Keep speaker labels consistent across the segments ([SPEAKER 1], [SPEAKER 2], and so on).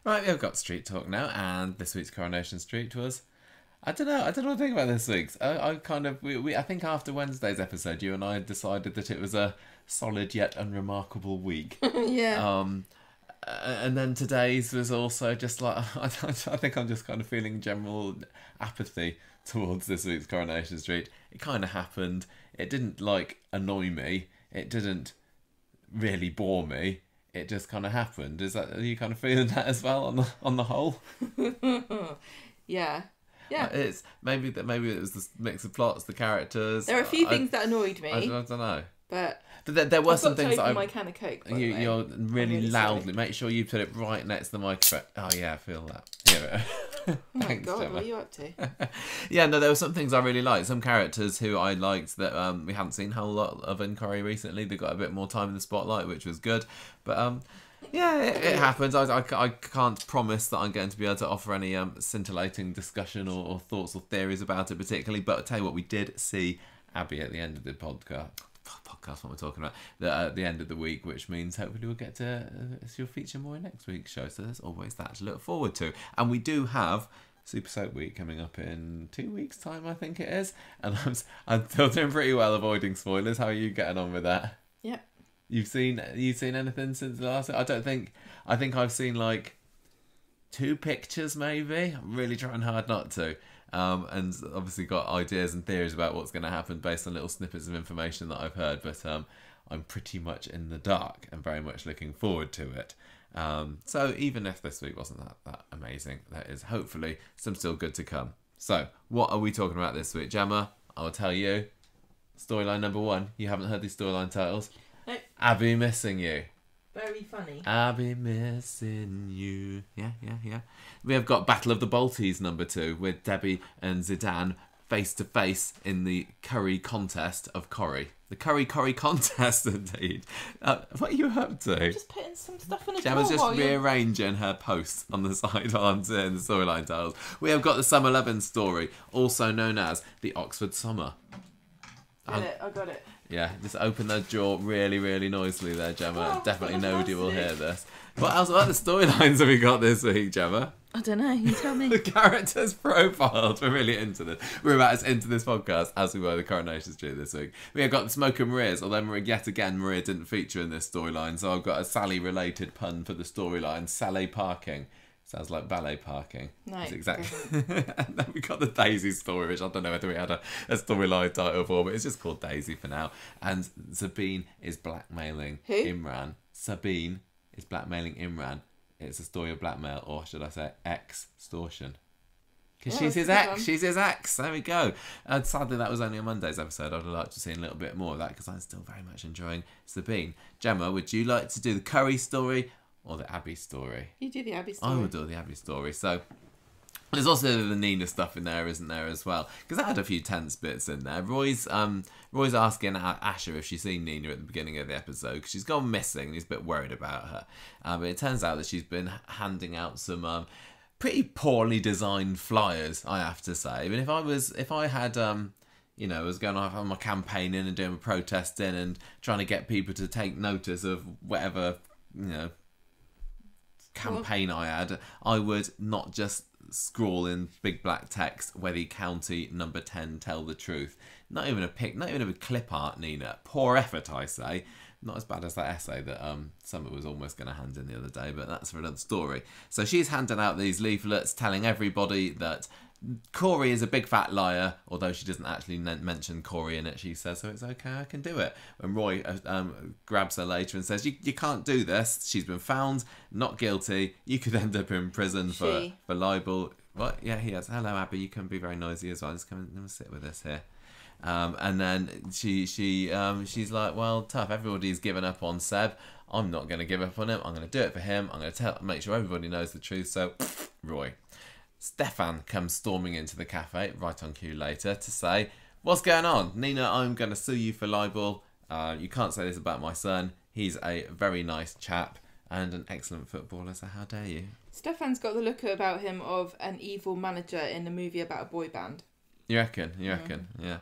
[SPEAKER 1] Right, we've got Street Talk now, and this week's Coronation Street was... I don't know what to think about this week's. I think after Wednesday's episode, you and I decided that it was a solid yet unremarkable week.
[SPEAKER 2] Yeah.
[SPEAKER 1] And then today's was also just like... I think I'm just kind of feeling general apathy towards this week's Coronation Street. It kind of happened. It didn't, annoy me. It didn't really bore me. It just kind of happened. Are you kind of feeling that as well on the whole?
[SPEAKER 2] Yeah. Yeah.
[SPEAKER 1] It's maybe it was the mix of plots, the characters.
[SPEAKER 2] There are a few things that annoyed me.
[SPEAKER 1] I don't know.
[SPEAKER 2] But
[SPEAKER 1] there were some things that
[SPEAKER 2] my can of Coke.
[SPEAKER 1] You're really loudly.
[SPEAKER 2] Sorry.
[SPEAKER 1] Make sure you put it right next to the microphone. Oh yeah, I feel that. Yeah.
[SPEAKER 2] Oh my
[SPEAKER 1] Thanks,
[SPEAKER 2] God,
[SPEAKER 1] Gemma.
[SPEAKER 2] what are you up to?
[SPEAKER 1] Yeah, no, there were some things I really liked. Some characters who I liked that we hadn't seen a whole lot of in Corrie recently. They got a bit more time in the spotlight, which was good. But yeah, it happens. I can't promise that I'm going to be able to offer any scintillating discussion or thoughts or theories about it particularly. But I'll tell you what, we did see Abby at the end of the podcast. What we're talking about at the end of the week, which means hopefully we'll get to she'll feature more in next week's show, so there's always that to look forward to. And we do have Super Soap Week coming up in 2 weeks' time, I think it is, and I'm still doing pretty well avoiding spoilers. How are you getting on with that?
[SPEAKER 2] Yep.
[SPEAKER 1] You've seen anything since the last? I think I've seen 2 pictures maybe. I'm really trying hard not to. And obviously got ideas and theories about what's going to happen based on little snippets of information that I've heard, but I'm pretty much in the dark and very much looking forward to it. So even if this week wasn't that amazing, there is hopefully some still good to come. So what are we talking about this week, Gemma? I'll tell you. Storyline number 1. You haven't heard these storyline titles?
[SPEAKER 2] Nope.
[SPEAKER 1] Abby missing you.
[SPEAKER 2] Very funny.
[SPEAKER 1] I'll be missing you. Yeah. We have got Battle of the Balties number 2 with Debbie and Zeedan face to face in the curry contest of Corrie. The curry contest, indeed. What are you up to?
[SPEAKER 2] Just putting some stuff in a
[SPEAKER 1] Gemma's
[SPEAKER 2] drawer.
[SPEAKER 1] just rearranging her posts on the side while I'm seeing the storyline titles. We have got the Summer Lovin' story, also known as the Oxford Summer.
[SPEAKER 2] I got it.
[SPEAKER 1] Yeah, just open that drawer really, really noisily there, Gemma.
[SPEAKER 2] Oh,
[SPEAKER 1] Definitely nobody will hear
[SPEAKER 2] fantastic.
[SPEAKER 1] this. What else? What other storylines have we got this week, Gemma?
[SPEAKER 2] I don't know. You tell me.
[SPEAKER 1] The characters profiled. We're really into this. We're about as into this podcast as we were the Coronation Street this week. We have got the Smoke and Maria's, although Maria didn't feature in this storyline, so I've got a Sally-related pun for the storyline. Sally parking. Sounds like ballet parking.
[SPEAKER 2] No,
[SPEAKER 1] That's exactly. And then we got the Daisy story, which I don't know whether we had a storyline title for, but it's just called Daisy for now. And Sabine is blackmailing
[SPEAKER 2] Who?
[SPEAKER 1] Imran. Sabine is blackmailing Imran. It's a story of blackmail, or should I say extortion. Because she's his ex. She's his ex. There we go. And sadly, that was only on Monday's episode. I'd have liked to see a little bit more of that because I'm still very much enjoying Sabine. Gemma, would you like to do the Curry story or the Abby story?
[SPEAKER 2] You do the Abby story.
[SPEAKER 1] I would do the Abby story. So there's also the Nina stuff in there, isn't there, as well? Because that had a few tense bits in there. Roy's asking Asher if she's seen Nina at the beginning of the episode because she's gone missing and he's a bit worried about her. But it turns out that she's been handing out some pretty poorly designed flyers, I have to say. I mean, if I had was going off on my campaigning and doing my protesting and trying to get people to take notice of whatever, campaign I had, I would not just scrawl in big black text, Weddy County number 10, tell the truth. Not even a clip art, Nina. Poor effort, I say. Not as bad as that essay that Summer was almost going to hand in the other day, but that's for another story. So she's handing out these leaflets telling everybody that Corrie is a big fat liar, although she doesn't actually mention Corrie in it. She says, so it's okay, I can do it. When Roy grabs her later and says, you can't do this. She's been found not guilty. You could end up in prison for libel. What? Yeah, he has. Hello, Abby. You can be very noisy as well. Just come and sit with us here. And then she's like, well, tough. Everybody's given up on Seb. I'm not going to give up on him. I'm going to do it for him. I'm going to make sure everybody knows the truth. So, Roy. Stefan comes storming into the cafe, right on cue later, to say, what's going on? Nina, I'm going to sue you for libel. You can't say this about my son. He's a very nice chap and an excellent footballer, so how dare you?
[SPEAKER 2] Stefan's got the look about him of an evil manager in a movie about a boy band.
[SPEAKER 1] You reckon? Yeah.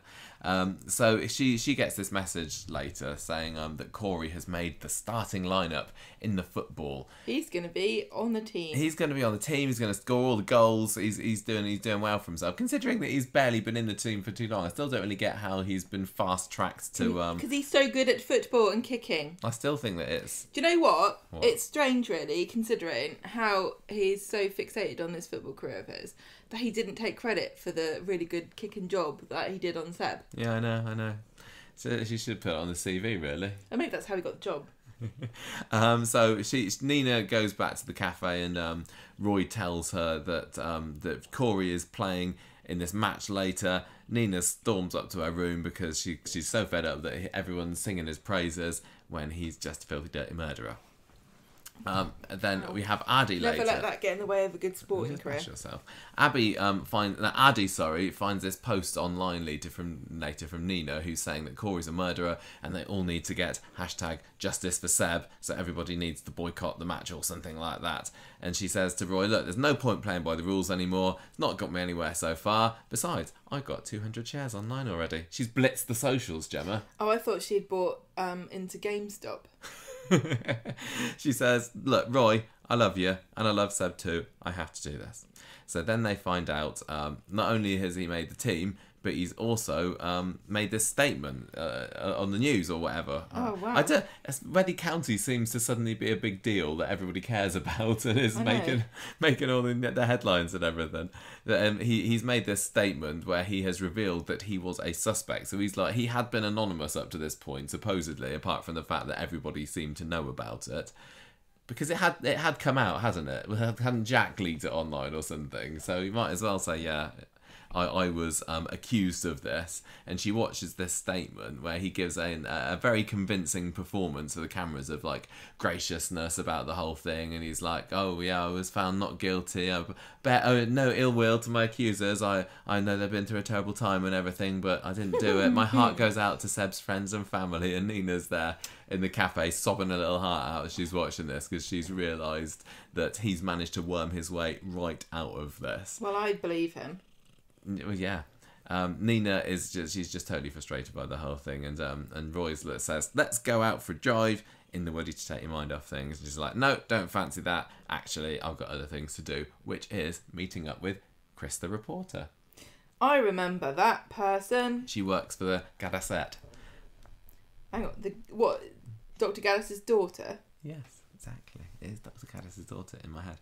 [SPEAKER 1] So she gets this message later saying that Corrie has made the starting lineup in the football.
[SPEAKER 2] He's going to be on the team.
[SPEAKER 1] He's going to be on the team. He's going to score all the goals. He's doing well for himself, considering that he's barely been in the team for too long. I still don't really get how he's been fast tracked to.
[SPEAKER 2] Because he's so good at football and kicking.
[SPEAKER 1] I still think that it's.
[SPEAKER 2] Do you know what? It's strange, really, considering how he's so fixated on this football career of his, that he didn't take credit for the really good kicking job that he did on Seb.
[SPEAKER 1] Yeah, I know. So she should put it on the CV, really.
[SPEAKER 2] I mean, that's how he got the job.
[SPEAKER 1] So Nina goes back to the cafe, and Roy tells her that Corrie is playing in this match later. Nina storms up to her room because she's so fed up that everyone's singing his praises when he's just a filthy, dirty murderer. Then we have Addie later.
[SPEAKER 2] Never let that get in the way of a good sporting career.
[SPEAKER 1] Yourself. Addie finds this post online later from Nina, who's saying that Corrie's a murderer and they all need to get #justice for Seb, so everybody needs to boycott the match or something like that. And she says to Roy, look, there's no point playing by the rules anymore. It's not got me anywhere so far. Besides, I've got 200 shares online already. She's blitzed the socials, Gemma.
[SPEAKER 2] Oh, I thought she'd bought into GameStop.
[SPEAKER 1] She says, look, Roy, I love you and I love Seb too. I have to do this. So then they find out not only has he made the team, but he's also made this statement on the news or whatever.
[SPEAKER 2] Oh, wow.
[SPEAKER 1] Reading County seems to suddenly be a big deal that everybody cares about and is making all the headlines and everything. He's made this statement where he has revealed that he was a suspect. So he had been anonymous up to this point, supposedly, apart from the fact that everybody seemed to know about it. Because it had come out, hasn't it? Hadn't Jack leaked it online or something? So you might as well say, yeah, I was accused of this. And she watches this statement where he gives a very convincing performance to the cameras of like graciousness about the whole thing, and he's like, oh yeah, I was found not guilty, no ill will to my accusers, I know they've been through a terrible time and everything, but I didn't do it. My heart goes out to Seb's friends and family. And Nina's there in the cafe sobbing her little heart out as she's watching this, because she's realised that he's managed to worm his way right out of this.
[SPEAKER 2] Well, I believe him.
[SPEAKER 1] Yeah. Nina she's just totally frustrated by the whole thing, and Roy says, let's go out for a drive in the woody to take your mind off things. And she's like, no, don't fancy that. Actually, I've got other things to do, which is meeting up with Chris the reporter.
[SPEAKER 2] I remember that person.
[SPEAKER 1] She works for the Gazette.
[SPEAKER 2] Hang on, Dr. Gaddis's daughter?
[SPEAKER 1] Yes, exactly. It is Dr. Gaddis's daughter in my head.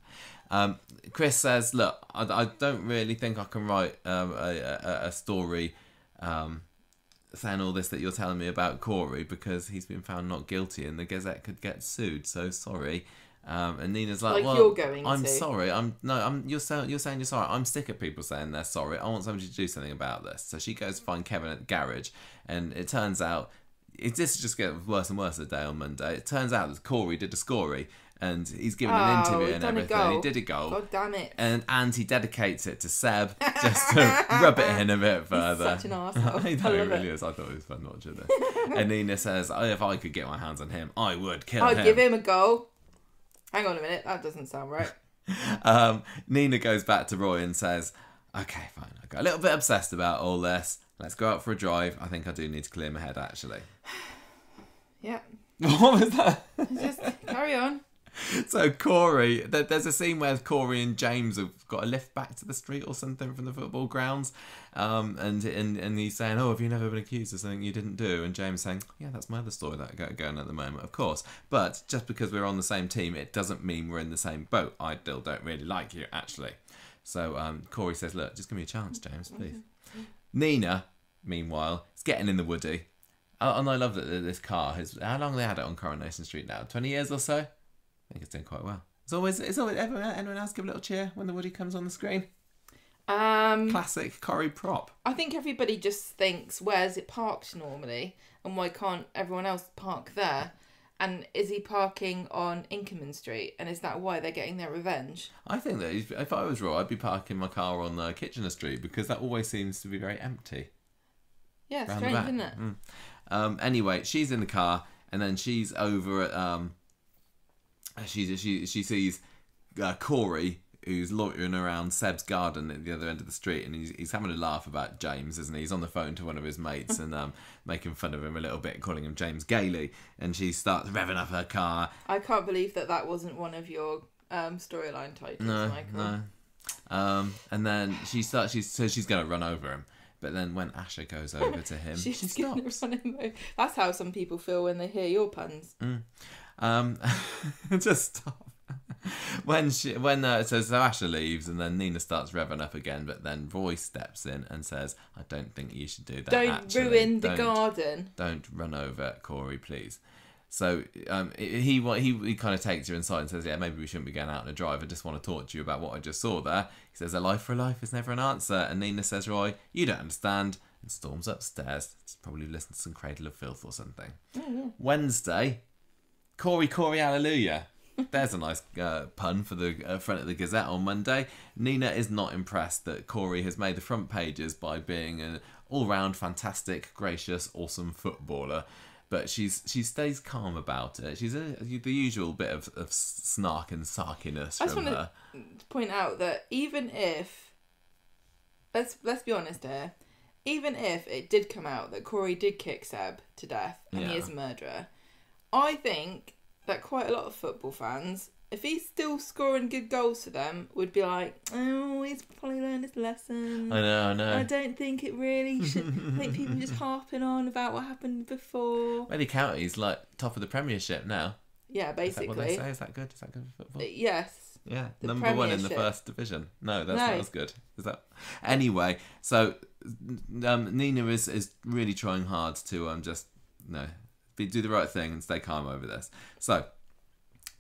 [SPEAKER 1] Chris says, look, I don't really think I can write a story saying all this that you're telling me about Corrie, because he's been found not guilty and the Gazette could get sued, so sorry. And Nina's like, well,
[SPEAKER 2] you're going
[SPEAKER 1] I'm
[SPEAKER 2] to.
[SPEAKER 1] sorry. You're saying you're sorry. I'm sick of people saying they're sorry. I want somebody to do something about this. So she goes to find Kevin at the garage, and it turns out this just gets worse and worse a day on Monday. It turns out that Corrie did a scory, and he's given an interview and everything. He did a goal.
[SPEAKER 2] God damn it.
[SPEAKER 1] And he dedicates it to Seb just to rub it in a bit further.
[SPEAKER 2] He's such an arsehole.
[SPEAKER 1] I know, he really is. I thought it was fun watching this. And Nina says, oh, if I could get my hands on him, I would kill him.
[SPEAKER 2] I'd give him a goal. Hang on a minute, that doesn't sound right.
[SPEAKER 1] Nina goes back to Roy and says, okay, fine, I got a little bit obsessed about all this. Let's go out for a drive. I think I do need to clear my head, actually.
[SPEAKER 2] Yeah.
[SPEAKER 1] What was that?
[SPEAKER 2] Just carry on.
[SPEAKER 1] So Corrie, there's a scene where Corrie and James have got a lift back to the street or something from the football grounds, and he's saying, oh, have you never been accused of something you didn't do? And James saying, yeah, that's my other story that I got going at the moment, of course. But just because we're on the same team, it doesn't mean we're in the same boat. I still don't really like you, actually. So Corrie says, look, just give me a chance, James, please. Nina, meanwhile, is getting in the woody. And I love that this car has... How long have they had it on Coronation Street now? 20 years or so? I think it's doing quite well. It's always anyone else give a little cheer when the woody comes on the screen? Classic Corrie prop.
[SPEAKER 2] I think everybody just thinks, where's it parked normally? And why can't everyone else park there? And is he parking on Inkerman Street? And is that why they're getting their revenge?
[SPEAKER 1] I think that if I was Roy, I'd be parking my car on Kitchener Street, because that always seems to be very empty.
[SPEAKER 2] Yeah, strange, isn't it?
[SPEAKER 1] Anyway, she's in the car, and then she's over at... She sees Corrie who's loitering around Seb's garden at the other end of the street, and he's having a laugh about James, isn't he? He's on the phone to one of his mates and making fun of him a little bit, calling him James Gailey, and she starts revving up her car.
[SPEAKER 2] I can't believe that wasn't one of your storyline titles, Michael.
[SPEAKER 1] No. And then she's going to run over him. But then when Asher goes over to him, she stops.
[SPEAKER 2] That's how some people feel when they hear your puns.
[SPEAKER 1] Just stop. So Asher leaves, and then Nina starts revving up again, but then Roy steps in and says, I don't think you should do that.
[SPEAKER 2] Don't ruin the garden.
[SPEAKER 1] Don't run over Corrie, please. So he kind of takes her inside and says, yeah, maybe we shouldn't be going out on a drive. I just want to talk to you about what I just saw there. He says, a life for a life is never an answer. And Nina says, Roy, you don't understand. And storms upstairs. It's probably listened to some Cradle of Filth or something.
[SPEAKER 2] Oh, yeah.
[SPEAKER 1] Wednesday, Corrie, hallelujah. There's a nice pun for the front of the Gazette on Monday. Nina is not impressed that Corrie has made the front pages by being an all-round fantastic, gracious, awesome footballer. But she stays calm about it. She's the usual bit of snark and sarkiness from her.
[SPEAKER 2] I just want to point out that even if, let's be honest here, even if it did come out that Corrie did kick Seb to death and he is a murderer, I think that quite a lot of football fans, if he's still scoring good goals for them, would be like, oh, he's probably learned his lesson.
[SPEAKER 1] I know.
[SPEAKER 2] I don't think it really should. I think people are just harping on about what happened before.
[SPEAKER 1] Welly County's like top of the Premiership now.
[SPEAKER 2] Yeah, basically.
[SPEAKER 1] Is that what they say? Is that good? Is that good for football?
[SPEAKER 2] Yes.
[SPEAKER 1] Yeah, number one in the first division. No, that's not as good. Is that anyway? So Nina is really trying hard to do the right thing and stay calm over this. So.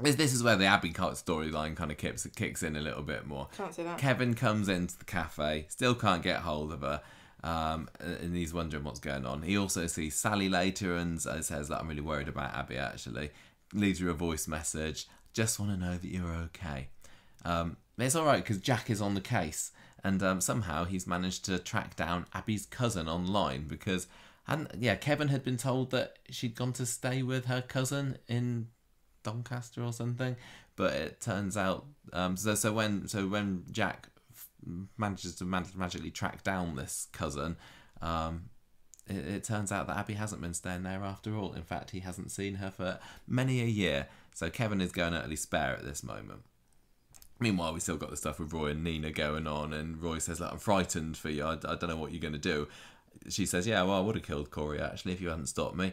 [SPEAKER 1] This is where the Abby storyline kind of kicks in a little bit more.
[SPEAKER 2] Can't say that.
[SPEAKER 1] Kevin comes into the cafe, still can't get hold of her, and he's wondering what's going on. He also sees Sally later and says that I'm really worried about Abby, actually. Leaves her a voice message. Just want to know that you're okay. It's all right because Jack is on the case, and somehow he's managed to track down Abby's cousin online because, Kevin had been told that she'd gone to stay with her cousin in Doncaster or something, but it turns out so when Jack manages to magically track down this cousin, it turns out that Abby hasn't been staying there after all. In fact, he hasn't seen her for many a year, so Kevin is going utterly spare at this moment. Meanwhile, we still got the stuff with Roy and Nina going on, and Roy says, look, I'm frightened for you, I don't know what you're going to do. She says, yeah, well, I would have killed Corrie actually if you hadn't stopped me.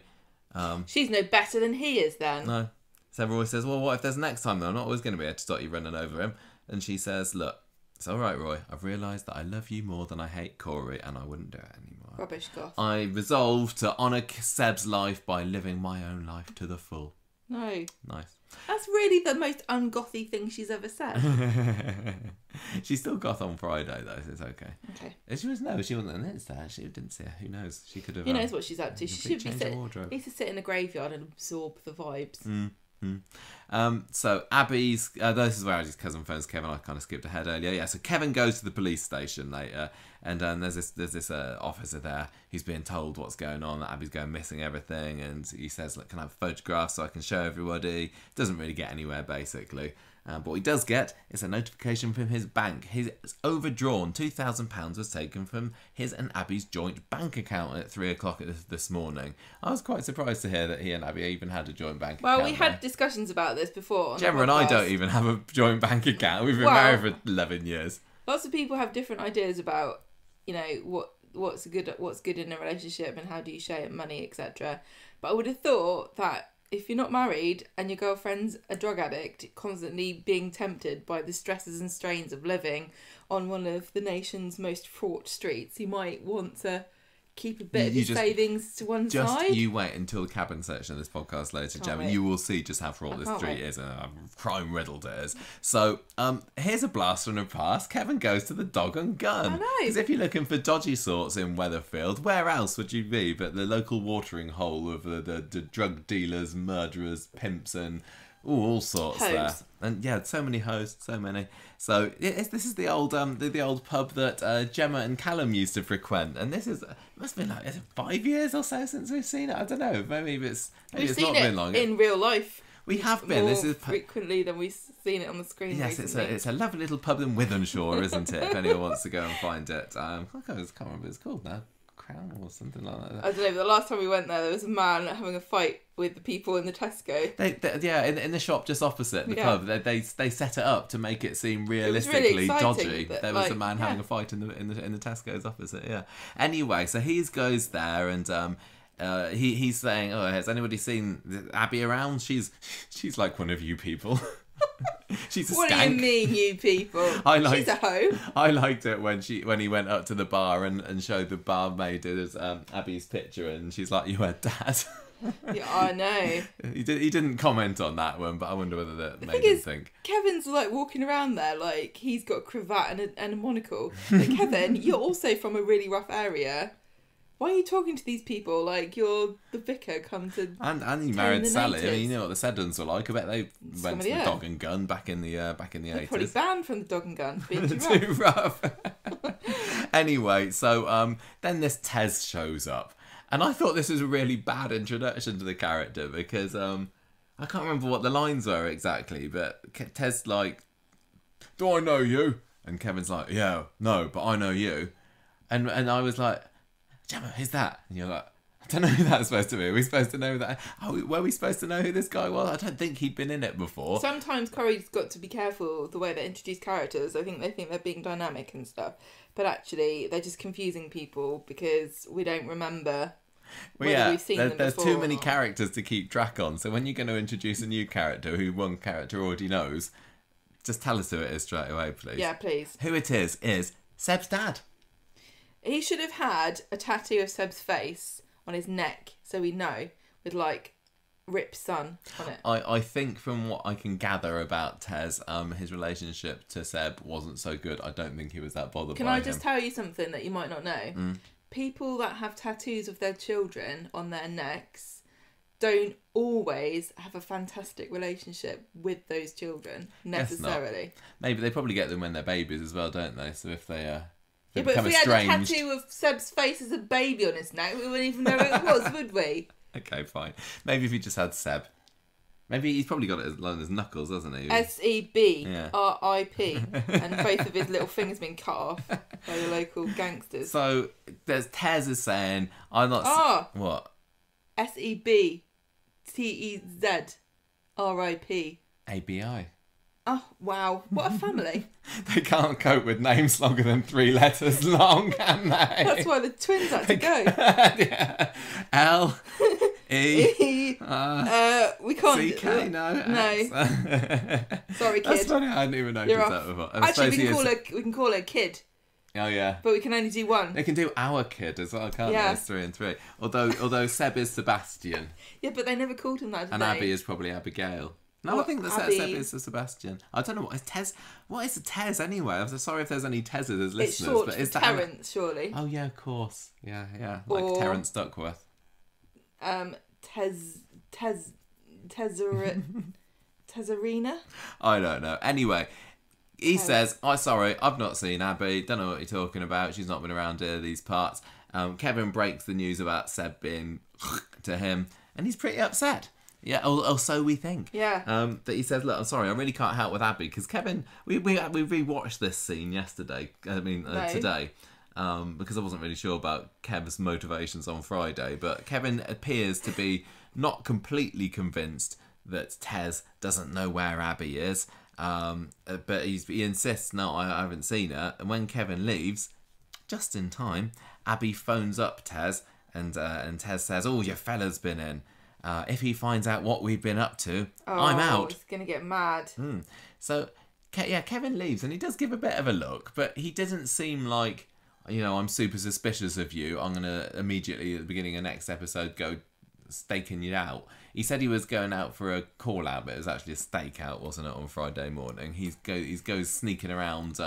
[SPEAKER 2] She's no better than he is then.
[SPEAKER 1] No. So Roy says, well, what if there's next time though? I'm not always going to be able to stop you running over him. And she says, look, it's all right, Roy. I've realised that I love you more than I hate Corrie, and I wouldn't do it anymore.
[SPEAKER 2] Rubbish, goth.
[SPEAKER 1] I resolve to honour Seb's life by living my own life to the full.
[SPEAKER 2] No.
[SPEAKER 1] Nice.
[SPEAKER 2] That's really the most ungothy thing she's ever said.
[SPEAKER 1] She's still goth on Friday, though, so it's okay.
[SPEAKER 2] Okay.
[SPEAKER 1] She wasn't an it there. She didn't see her. Who knows? She could have...
[SPEAKER 2] Who knows what she's up to? She should needs to sit in a graveyard and absorb the vibes.
[SPEAKER 1] So Abby's this is where Abby's cousin phones Kevin. I kind of skipped ahead earlier. Yeah, so Kevin goes to the police station later, and there's this officer there who's being told what's going on, that Abby's going missing, everything, and he says, look, can I have photographs so I can show everybody? Doesn't really get anywhere basically. But what he does get is a notification from his bank. His overdrawn £2,000 was taken from his and Abby's joint bank account at 3 o'clock this morning. I was quite surprised to hear that he and Abby even had a joint bank account.
[SPEAKER 2] Well, we had discussions about this before.
[SPEAKER 1] Gemma and I don't even have a joint bank account. We've been married for 11 years.
[SPEAKER 2] Lots of people have different ideas about, what's good in a relationship and how do you share money, etc. But I would have thought that if you're not married and your girlfriend's a drug addict, constantly being tempted by the stresses and strains of living on one of the nation's most fraught streets, you might want to keep a bit of your savings to one side.
[SPEAKER 1] You wait until the cabin section of this podcast later, Gemma, and you will see just how fraught this street is and how crime-riddled it is. So, here's a blast from the past. Kevin goes to the Dog and Gun.
[SPEAKER 2] I know.
[SPEAKER 1] Because if you're looking for dodgy sorts in Weatherfield, where else would you be but the local watering hole of the drug dealers, murderers, pimps, and all sorts
[SPEAKER 2] hoes
[SPEAKER 1] there. And yeah, so many hosts, so many. So this is the old pub that Gemma and Callum used to frequent, and it must have been like 5 years or so since we've seen it. I don't know. Maybe it's not been long
[SPEAKER 2] in real life.
[SPEAKER 1] We have been.
[SPEAKER 2] More
[SPEAKER 1] This is
[SPEAKER 2] frequently than we've seen it on the screen.
[SPEAKER 1] Yes,
[SPEAKER 2] recently.
[SPEAKER 1] it's a lovely little pub in Withenshaw, isn't it? If anyone wants to go and find it. I can't remember what it's called now. Crown or something like that.
[SPEAKER 2] I don't know, but the last time we went there was a man having a fight with the people in the Tesco.
[SPEAKER 1] In the shop just opposite the pub, they set it up to make it seem realistically
[SPEAKER 2] really
[SPEAKER 1] dodgy.
[SPEAKER 2] that,
[SPEAKER 1] There was a man having a fight in the Tesco's opposite. Yeah. Anyway, so he goes there and he's saying, "Oh, has anybody seen Abby around? She's like one of you people." She's a
[SPEAKER 2] What
[SPEAKER 1] skank.
[SPEAKER 2] do you mean, you people? She's a hoe.
[SPEAKER 1] I liked it when he went up to the bar and showed the barmaid Abby's picture, and she's like, "You had dad."
[SPEAKER 2] Yeah, I know.
[SPEAKER 1] He didn't comment on that one, but I wonder whether that made him think.
[SPEAKER 2] Kevin's like walking around there like he's got a cravat and a monocle. But Kevin, you're also from a really rough area. Why are you talking to these people like you're the vicar come to...
[SPEAKER 1] And he married Sally. I mean, you know what the Zeedans were like. I bet they went to the dog and gun back in the 80s.
[SPEAKER 2] They're probably banned from the dog and gun for being
[SPEAKER 1] too rough. Anyway, so then this Tez shows up. And I thought this was a really bad introduction to the character because I can't remember what the lines were exactly, but Tez like, "Do I know you?" And Kevin's like, "Yeah, no, but I know you." And I was like, "Gemma, who's that?" And you're like, "I don't know who that's supposed to be. Are we supposed to know that? Oh, were we supposed to know who this guy was? I don't think he'd been in it before."
[SPEAKER 2] Sometimes Corrie's got to be careful the way they introduce characters. I think they think they're being dynamic and stuff, but actually they're just confusing people because we don't remember whether we've seen them
[SPEAKER 1] there's
[SPEAKER 2] before.
[SPEAKER 1] too many characters to keep track on. So when you're going to introduce a new character who one character already knows, just tell us who it is straight away, please.
[SPEAKER 2] Yeah, please.
[SPEAKER 1] Who it is Seb's dad.
[SPEAKER 2] He should have had a tattoo of Seb's face on his neck, so we know, with like Rip Son on it.
[SPEAKER 1] I think from what I can gather about Tez, his relationship to Seb wasn't so good. I don't think he was that bothered by him.
[SPEAKER 2] Can I just tell you something that you might not know? People that have tattoos of their children on their necks don't always have a fantastic relationship with those children, necessarily.
[SPEAKER 1] Maybe they probably get them when they're babies as well, don't they? So if they
[SPEAKER 2] yeah, but if we had a tattoo of Seb's face as a baby on his neck, we wouldn't even know who it was, would we?
[SPEAKER 1] Okay, fine. Maybe if he just had Seb. Maybe he's probably got it along his knuckles, hasn't he?
[SPEAKER 2] SEB-RIP. And both of his little fingers being cut off by the local gangsters.
[SPEAKER 1] So there's Tez is saying, "I'm not." What?
[SPEAKER 2] SEBTEZRIP.
[SPEAKER 1] ABI.
[SPEAKER 2] Oh, wow. What a family.
[SPEAKER 1] They can't cope with names longer than 3 letters long, can they?
[SPEAKER 2] That's why the twins had to go.
[SPEAKER 1] Yeah. L. E.
[SPEAKER 2] We can't.
[SPEAKER 1] CK, no.
[SPEAKER 2] Sorry, kid.
[SPEAKER 1] That's funny. I didn't even notice that before.
[SPEAKER 2] Actually, we can call her Kid.
[SPEAKER 1] Oh yeah.
[SPEAKER 2] But we can only do one.
[SPEAKER 1] They can do our kid as well, can't they? It's 3 and 3. Although Seb is Sebastian.
[SPEAKER 2] Yeah, but they never called him that. Did
[SPEAKER 1] and
[SPEAKER 2] they?
[SPEAKER 1] Abby is probably Abigail. No, I think that Seb is a Sebastian. I don't know what is Tez. What is a Tez anyway? I'm so sorry if there's any Tezes as listeners.
[SPEAKER 2] It's short
[SPEAKER 1] but
[SPEAKER 2] for
[SPEAKER 1] is
[SPEAKER 2] Terence, surely.
[SPEAKER 1] Oh yeah, of course. Yeah. Like Terence Duckworth.
[SPEAKER 2] Tezarina?
[SPEAKER 1] I don't know. Anyway, he says, sorry, I've not seen Abby. Don't know what you're talking about. She's not been around here, these parts. Kevin breaks the news about Seb being to him, and he's pretty upset. Yeah, or so we think.
[SPEAKER 2] Yeah.
[SPEAKER 1] That he says, look, I'm sorry, I really can't help with Abby, because Kevin, we rewatched this scene yesterday, today, because I wasn't really sure about Kev's motivations on Friday, but Kevin appears to be not completely convinced that Tez doesn't know where Abby is, but he insists, no, I haven't seen her, and when Kevin leaves, just in time, Abby phones up Tez, and Tez says, oh, your fella's been in. If he finds out what we've been up to, I'm out.
[SPEAKER 2] He's going to get mad.
[SPEAKER 1] So, Kevin leaves, and he does give a bit of a look, but he doesn't seem like, I'm super suspicious of you. I'm going to immediately, at the beginning of next episode, go staking you out. He said he was going out for a call-out, but it was actually a stakeout, wasn't it, on Friday morning. He goes sneaking around,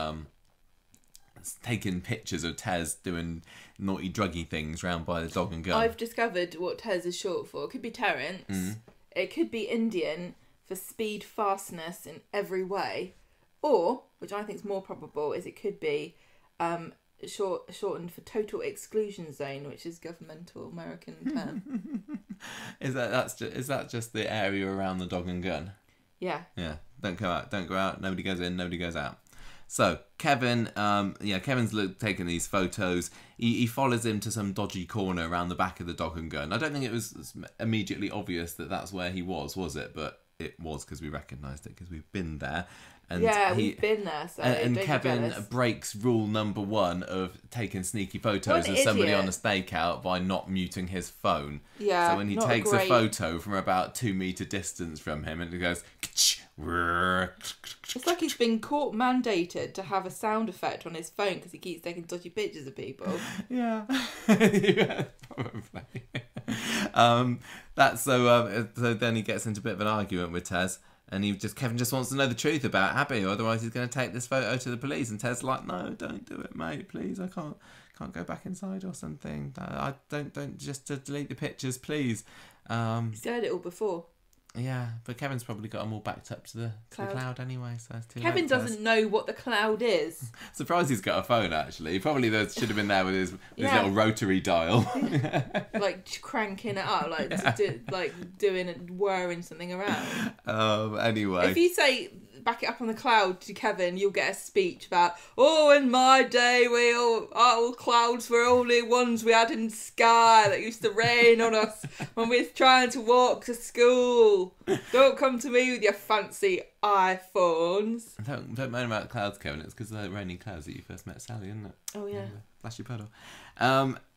[SPEAKER 1] taking pictures of Tez doing naughty druggy things round by the dog and gun.
[SPEAKER 2] I've discovered what Tez is short for. It could be Terence. It could be Indian for speed, fastness in every way. Or, which I think is more probable, is it could be shortened for total exclusion zone, which is governmental American term.
[SPEAKER 1] Is that just the area around the dog and gun?
[SPEAKER 2] Yeah.
[SPEAKER 1] Yeah. Don't go out. Nobody goes in. Nobody goes out. So Kevin, Kevin's taking these photos. He follows him to some dodgy corner around the back of the dog and gun. I don't think it was immediately obvious that that's where he was it? But it was, because we recognised it because we've been there. And
[SPEAKER 2] we've been there. So
[SPEAKER 1] and Kevin breaks rule number 1 of taking sneaky photos of somebody on a stakeout by not muting his phone.
[SPEAKER 2] Yeah.
[SPEAKER 1] So when he takes a photo from about 2 metre distance from him, and it goes.
[SPEAKER 2] It's like he's been court mandated to have a sound effect on his phone because he keeps taking dodgy pictures of people.
[SPEAKER 1] Yeah. Yeah, probably. So then he gets into a bit of an argument with Tez, and Kevin just wants to know the truth about Abby, otherwise he's going to take this photo to the police. And Tez's like, no, don't do it, mate, please. I can't go back inside or something. I don't just to delete the pictures, please.
[SPEAKER 2] He's heard it all before.
[SPEAKER 1] Yeah, but Kevin's probably got them all backed up to the cloud anyway, so it's too late.
[SPEAKER 2] Kevin doesn't know what the cloud is.
[SPEAKER 1] Surprised he's got a phone, actually. He probably should have been there with his little rotary dial.
[SPEAKER 2] Like cranking it up, doing and whirring something around.
[SPEAKER 1] Anyway.
[SPEAKER 2] If you say, back it up on the cloud to Kevin, you'll get a speech about, in my day, all clouds were only ones we had in the sky that used to rain on us when we were trying to walk to school. Don't come to me with your fancy iPhones.
[SPEAKER 1] Don't moan about clouds, Kevin. It's because of the raining clouds that you first met Sally, isn't it?
[SPEAKER 2] Oh, yeah.
[SPEAKER 1] Flashy puddle.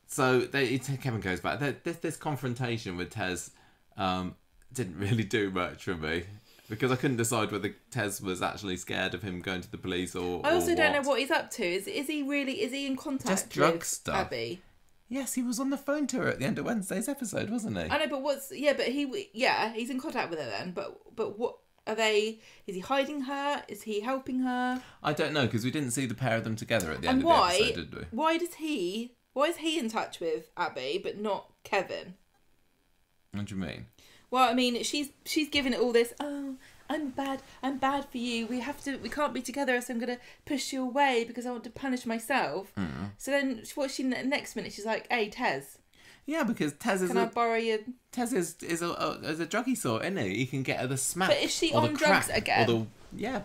[SPEAKER 1] So Kevin goes back. This confrontation with Tez didn't really do much for me. Because I couldn't decide whether Tez was actually scared of him going to the police or
[SPEAKER 2] I also don't know what he's up to. Is he in contact
[SPEAKER 1] just drug
[SPEAKER 2] with
[SPEAKER 1] stuff.
[SPEAKER 2] Abby?
[SPEAKER 1] Yes, he was on the phone to her at the end of Wednesday's episode, wasn't he?
[SPEAKER 2] I know, but he's in contact with her then. But what are they? Is he hiding her? Is he helping her?
[SPEAKER 1] I don't know, because we didn't see the pair of them together at the end of the episode, did we?
[SPEAKER 2] Why is he in touch with Abby but not Kevin?
[SPEAKER 1] What do you mean?
[SPEAKER 2] Well, I mean, she's giving it all this. Oh, I'm bad for you. We can't be together, so I'm gonna push you away because I want to punish myself. Mm. So then, next minute? She's like, "Hey, Tez."
[SPEAKER 1] Yeah, because Tez is.
[SPEAKER 2] Can I borrow your?
[SPEAKER 1] Tez is a druggy sort, isn't he? He can get her the smack.
[SPEAKER 2] But is she on drugs again?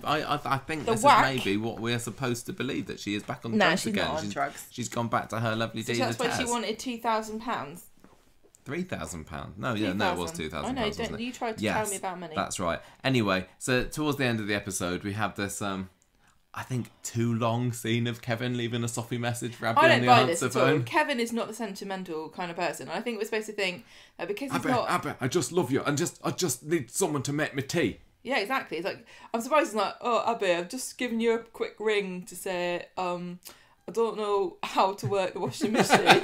[SPEAKER 1] I think
[SPEAKER 2] the
[SPEAKER 1] this
[SPEAKER 2] whack.
[SPEAKER 1] is maybe what we're supposed to believe, that she is back on drugs again.
[SPEAKER 2] No, she's not on drugs.
[SPEAKER 1] She's gone back to her lovely dealer.
[SPEAKER 2] That's why she wanted £2,000.
[SPEAKER 1] £3,000. No, it was £2,000.
[SPEAKER 2] I know. Don't you try to tell me about money?
[SPEAKER 1] That's right. Anyway, so towards the end of the episode, we have this, I think, too long scene of Kevin leaving a soppy message for Abby on the answer phone.
[SPEAKER 2] Kevin is not the sentimental kind of person. I think we're supposed to think that because he's not.
[SPEAKER 1] Abby, I just love you, and I just need someone to make me tea.
[SPEAKER 2] Yeah, exactly. It's like, I'm surprised he's like, Abby, I've just given you a quick ring to say, I don't know how to work the washing machine.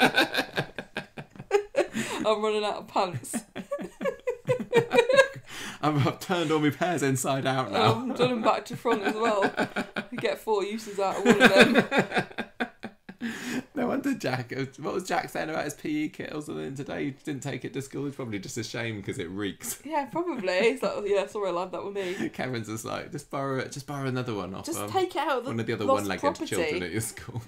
[SPEAKER 2] I'm running out of pants.
[SPEAKER 1] I've turned all my pairs inside out now.
[SPEAKER 2] I've done them back to front as well. You get 4 uses out of one of them.
[SPEAKER 1] No wonder Jack. What was Jack saying about his PE kit or something today? He didn't take it to school. He's probably just ashamed because it reeks.
[SPEAKER 2] Yeah, probably. He's like, yeah, sorry, lad, that was me.
[SPEAKER 1] Cameron's just like, just borrow another one off.
[SPEAKER 2] Just take it out of
[SPEAKER 1] one of the other
[SPEAKER 2] one-legged
[SPEAKER 1] property. Children at your school.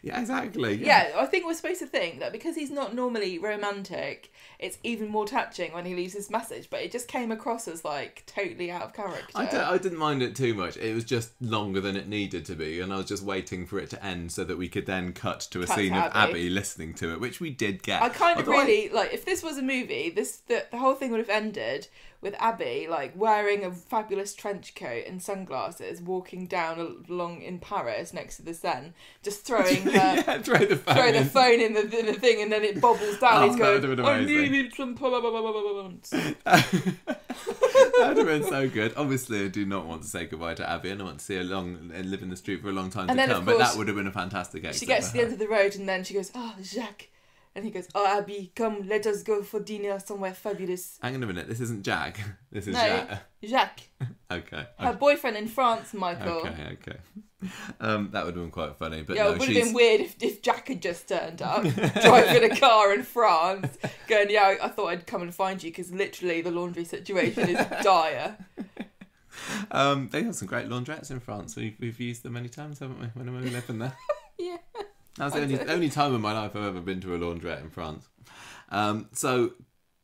[SPEAKER 1] Yeah, exactly.
[SPEAKER 2] Yeah, I think we're supposed to think that because he's not normally romantic, it's even more touching when he leaves his message. But it just came across as like totally out of character.
[SPEAKER 1] I didn't mind it too much. It was just longer than it needed to be, and I was just waiting for it to end so that we could then cut to a scene of Abby listening to it, which we did get.
[SPEAKER 2] I kind of really like, if this was a movie, the whole thing would have ended with Abby like wearing a fabulous trench coat and sunglasses, walking down along in Paris next to the Seine, just throwing
[SPEAKER 1] throw the
[SPEAKER 2] phone in the thing, and then it bobbles down. He's going, I needed some pants.
[SPEAKER 1] That would have been so good. Obviously, I do not want to say goodbye to Abby, and I want to see her live in the street for a long time to come. But that would have been a fantastic exit.
[SPEAKER 2] She gets to the end of the road, and then she goes, "Oh, Jacques." And he goes, "Oh, Abby, come, let us go for dinner somewhere fabulous."
[SPEAKER 1] Hang on a minute, this isn't Jack. This is
[SPEAKER 2] Jacques.
[SPEAKER 1] Okay.
[SPEAKER 2] Her boyfriend in France, Michael.
[SPEAKER 1] Okay. That would have been quite funny. But
[SPEAKER 2] yeah,
[SPEAKER 1] no,
[SPEAKER 2] it would have been weird if Jack had just turned up, driving a car in France, going, "Yeah, I thought I'd come and find you because literally the laundry situation is dire."
[SPEAKER 1] They have some great laundrettes in France. We've used them many times, haven't we, when we lived in there?
[SPEAKER 2] Yeah.
[SPEAKER 1] That was the only time in my life I've ever been to a laundrette in France. So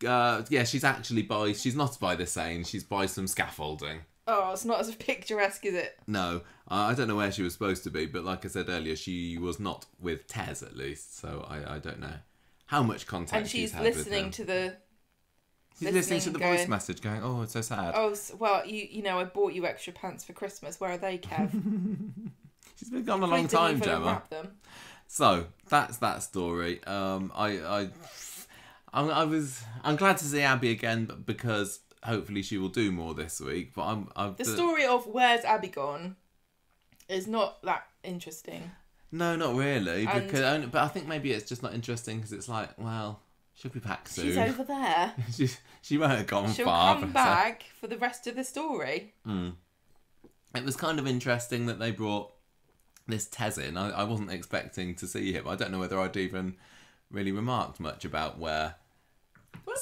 [SPEAKER 1] Yeah, she's not by the Seine, she's by some scaffolding.
[SPEAKER 2] Oh, it's not as picturesque, is it?
[SPEAKER 1] No, I don't know where she was supposed to be, but like I said earlier, she was not with Tez at least, so I don't know how much contact
[SPEAKER 2] and she's
[SPEAKER 1] had with him.
[SPEAKER 2] listening to the...
[SPEAKER 1] She's listening to the voice message going, oh, it's so sad.
[SPEAKER 2] Oh, well, you know, I bought you extra pants for Christmas. Where are they, Kev?
[SPEAKER 1] She's been gone a long time, Gemma.
[SPEAKER 2] Wrap them.
[SPEAKER 1] So, that's that story. I'm glad to see Abby again because hopefully she will do more this week. But
[SPEAKER 2] the story of where's Abby gone is not that interesting.
[SPEAKER 1] No, not really. But I think maybe it's just not interesting because it's like, well, she'll be back soon.
[SPEAKER 2] She's over there.
[SPEAKER 1] she won't have gone
[SPEAKER 2] She'll
[SPEAKER 1] far.
[SPEAKER 2] She'll come back for the rest of the story.
[SPEAKER 1] It was kind of interesting that they brought this Tez in. I wasn't expecting to see him. I don't know whether I'd even really remarked much about where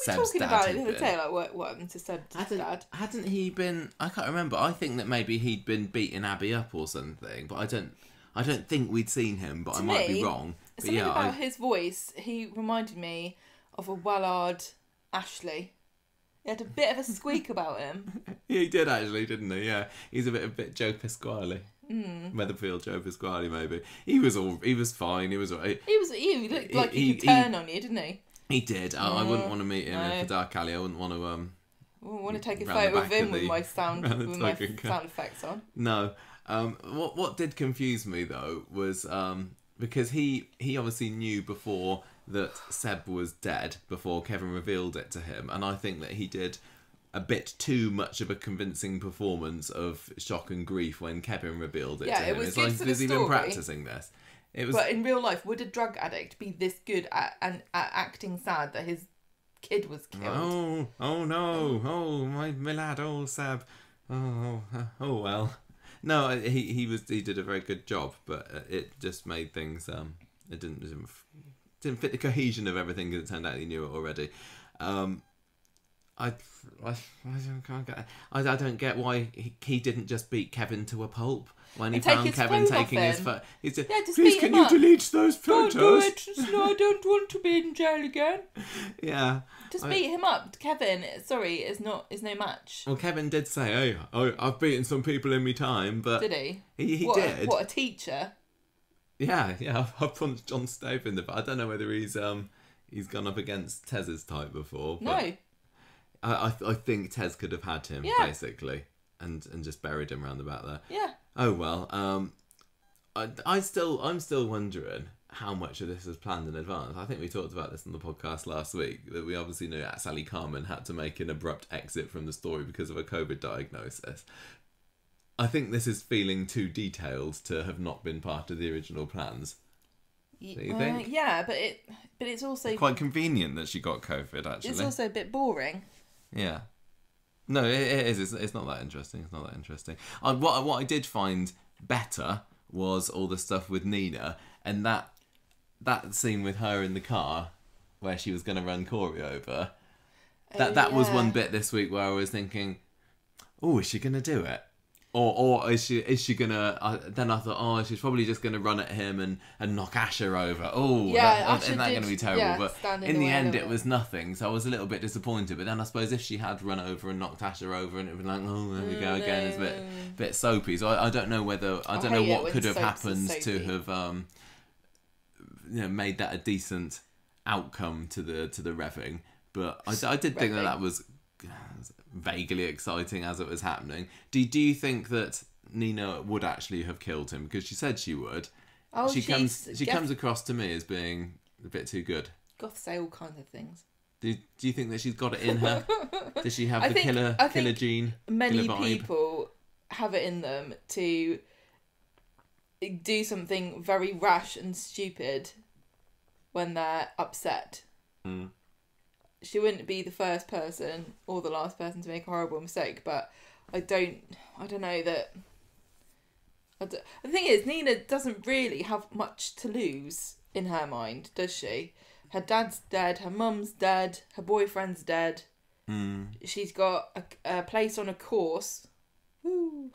[SPEAKER 1] Seb's
[SPEAKER 2] talking
[SPEAKER 1] dad
[SPEAKER 2] about
[SPEAKER 1] had
[SPEAKER 2] it the other
[SPEAKER 1] been.
[SPEAKER 2] day, like what happened to Seb's dad?
[SPEAKER 1] Hadn't he been? I can't remember. I think that maybe he'd been beating Abby up or something, but I don't think we'd seen him. But I might be wrong. But
[SPEAKER 2] something about his voice. He reminded me of a Wallard Ashley. He had a bit of a squeak about him.
[SPEAKER 1] He did actually, didn't he? Yeah, he's a bit Joe Pasquale. Weatherfield Joe Pasquale, maybe. He was fine. He looked like he could turn on you, didn't he? He did. I wouldn't want to meet him in the Dark Alley. I wouldn't want to.
[SPEAKER 2] I wouldn't want to take a photo of him with my sound effects on.
[SPEAKER 1] No. What did confuse me though was because he obviously knew before that Seb was dead before Kevin revealed it to him, and I think that he did a bit too much of a convincing performance of shock and grief when Kevin revealed it to him.
[SPEAKER 2] It was good for the
[SPEAKER 1] has he been
[SPEAKER 2] story.
[SPEAKER 1] practicing this?
[SPEAKER 2] But in real life, would a drug addict be this good at acting sad that his kid was killed?
[SPEAKER 1] Oh no! Oh my lad! Oh Seb! Oh well. No, he did a very good job, but it just made things it didn't fit the cohesion of everything because it turned out he knew it already. I don't get why he didn't just beat Kevin to a pulp when he found Kevin taking his phone. He said, "Please, can you delete those photos?"
[SPEAKER 2] Don't do it. No, I don't want to be in jail again.
[SPEAKER 1] Yeah.
[SPEAKER 2] Just beat him up. Kevin, sorry, is no match.
[SPEAKER 1] Well, Kevin did say, "Hey, I've beaten some people in my time," but
[SPEAKER 2] did he?
[SPEAKER 1] He did.
[SPEAKER 2] What, a teacher?
[SPEAKER 1] Yeah. I punched John Stove in the. I don't know whether he's gone up against Tez's type before. But
[SPEAKER 2] no.
[SPEAKER 1] I think Tez could have had him basically, and just buried him round about there.
[SPEAKER 2] Yeah.
[SPEAKER 1] Oh well. I'm still wondering how much of this was planned in advance. I think we talked about this on the podcast last week, that we obviously knew that Sally Carmen had to make an abrupt exit from the story because of a COVID diagnosis. I think this is feeling too detailed to have not been part of the original plans. Do you think?
[SPEAKER 2] Yeah, but it's also
[SPEAKER 1] quite convenient that she got COVID. Actually,
[SPEAKER 2] it's also a bit boring.
[SPEAKER 1] Yeah. No, it is. It's not that interesting. It's not that interesting. What I did find better was all the stuff with Nina and that scene with her in the car where she was going to run Corrie over. That was one bit this week where I was thinking, oh, is she going to do it? Or is she gonna? Then I thought, oh, she's probably just gonna run at him and knock Asher over. Oh,
[SPEAKER 2] yeah,
[SPEAKER 1] isn't that gonna be terrible?
[SPEAKER 2] Yeah,
[SPEAKER 1] but in the end, it was nothing. So I was a little bit disappointed. But then I suppose if she had run over and knocked Asher over, and it was like, oh, there we go again, it's a bit soapy. So I don't know whether I don't know what could have happened to have made that a decent outcome to the revving. But I did think that was vaguely exciting as it was happening. Do you think that Nina would actually have killed him? Because she said she would.
[SPEAKER 2] Oh,
[SPEAKER 1] she comes across to me as being a bit too good.
[SPEAKER 2] Goths say all kinds of things.
[SPEAKER 1] Do you think that she's got it in her? Does she have the killer gene?
[SPEAKER 2] Many people have it in them to do something very rash and stupid when they're upset.
[SPEAKER 1] Mm.
[SPEAKER 2] She wouldn't be the first person or the last person to make a horrible mistake, but I don't know that. The thing is, Nina doesn't really have much to lose in her mind, does she? Her dad's dead, her mum's dead, her boyfriend's dead.
[SPEAKER 1] Mm.
[SPEAKER 2] She's got a place on a course. Woo.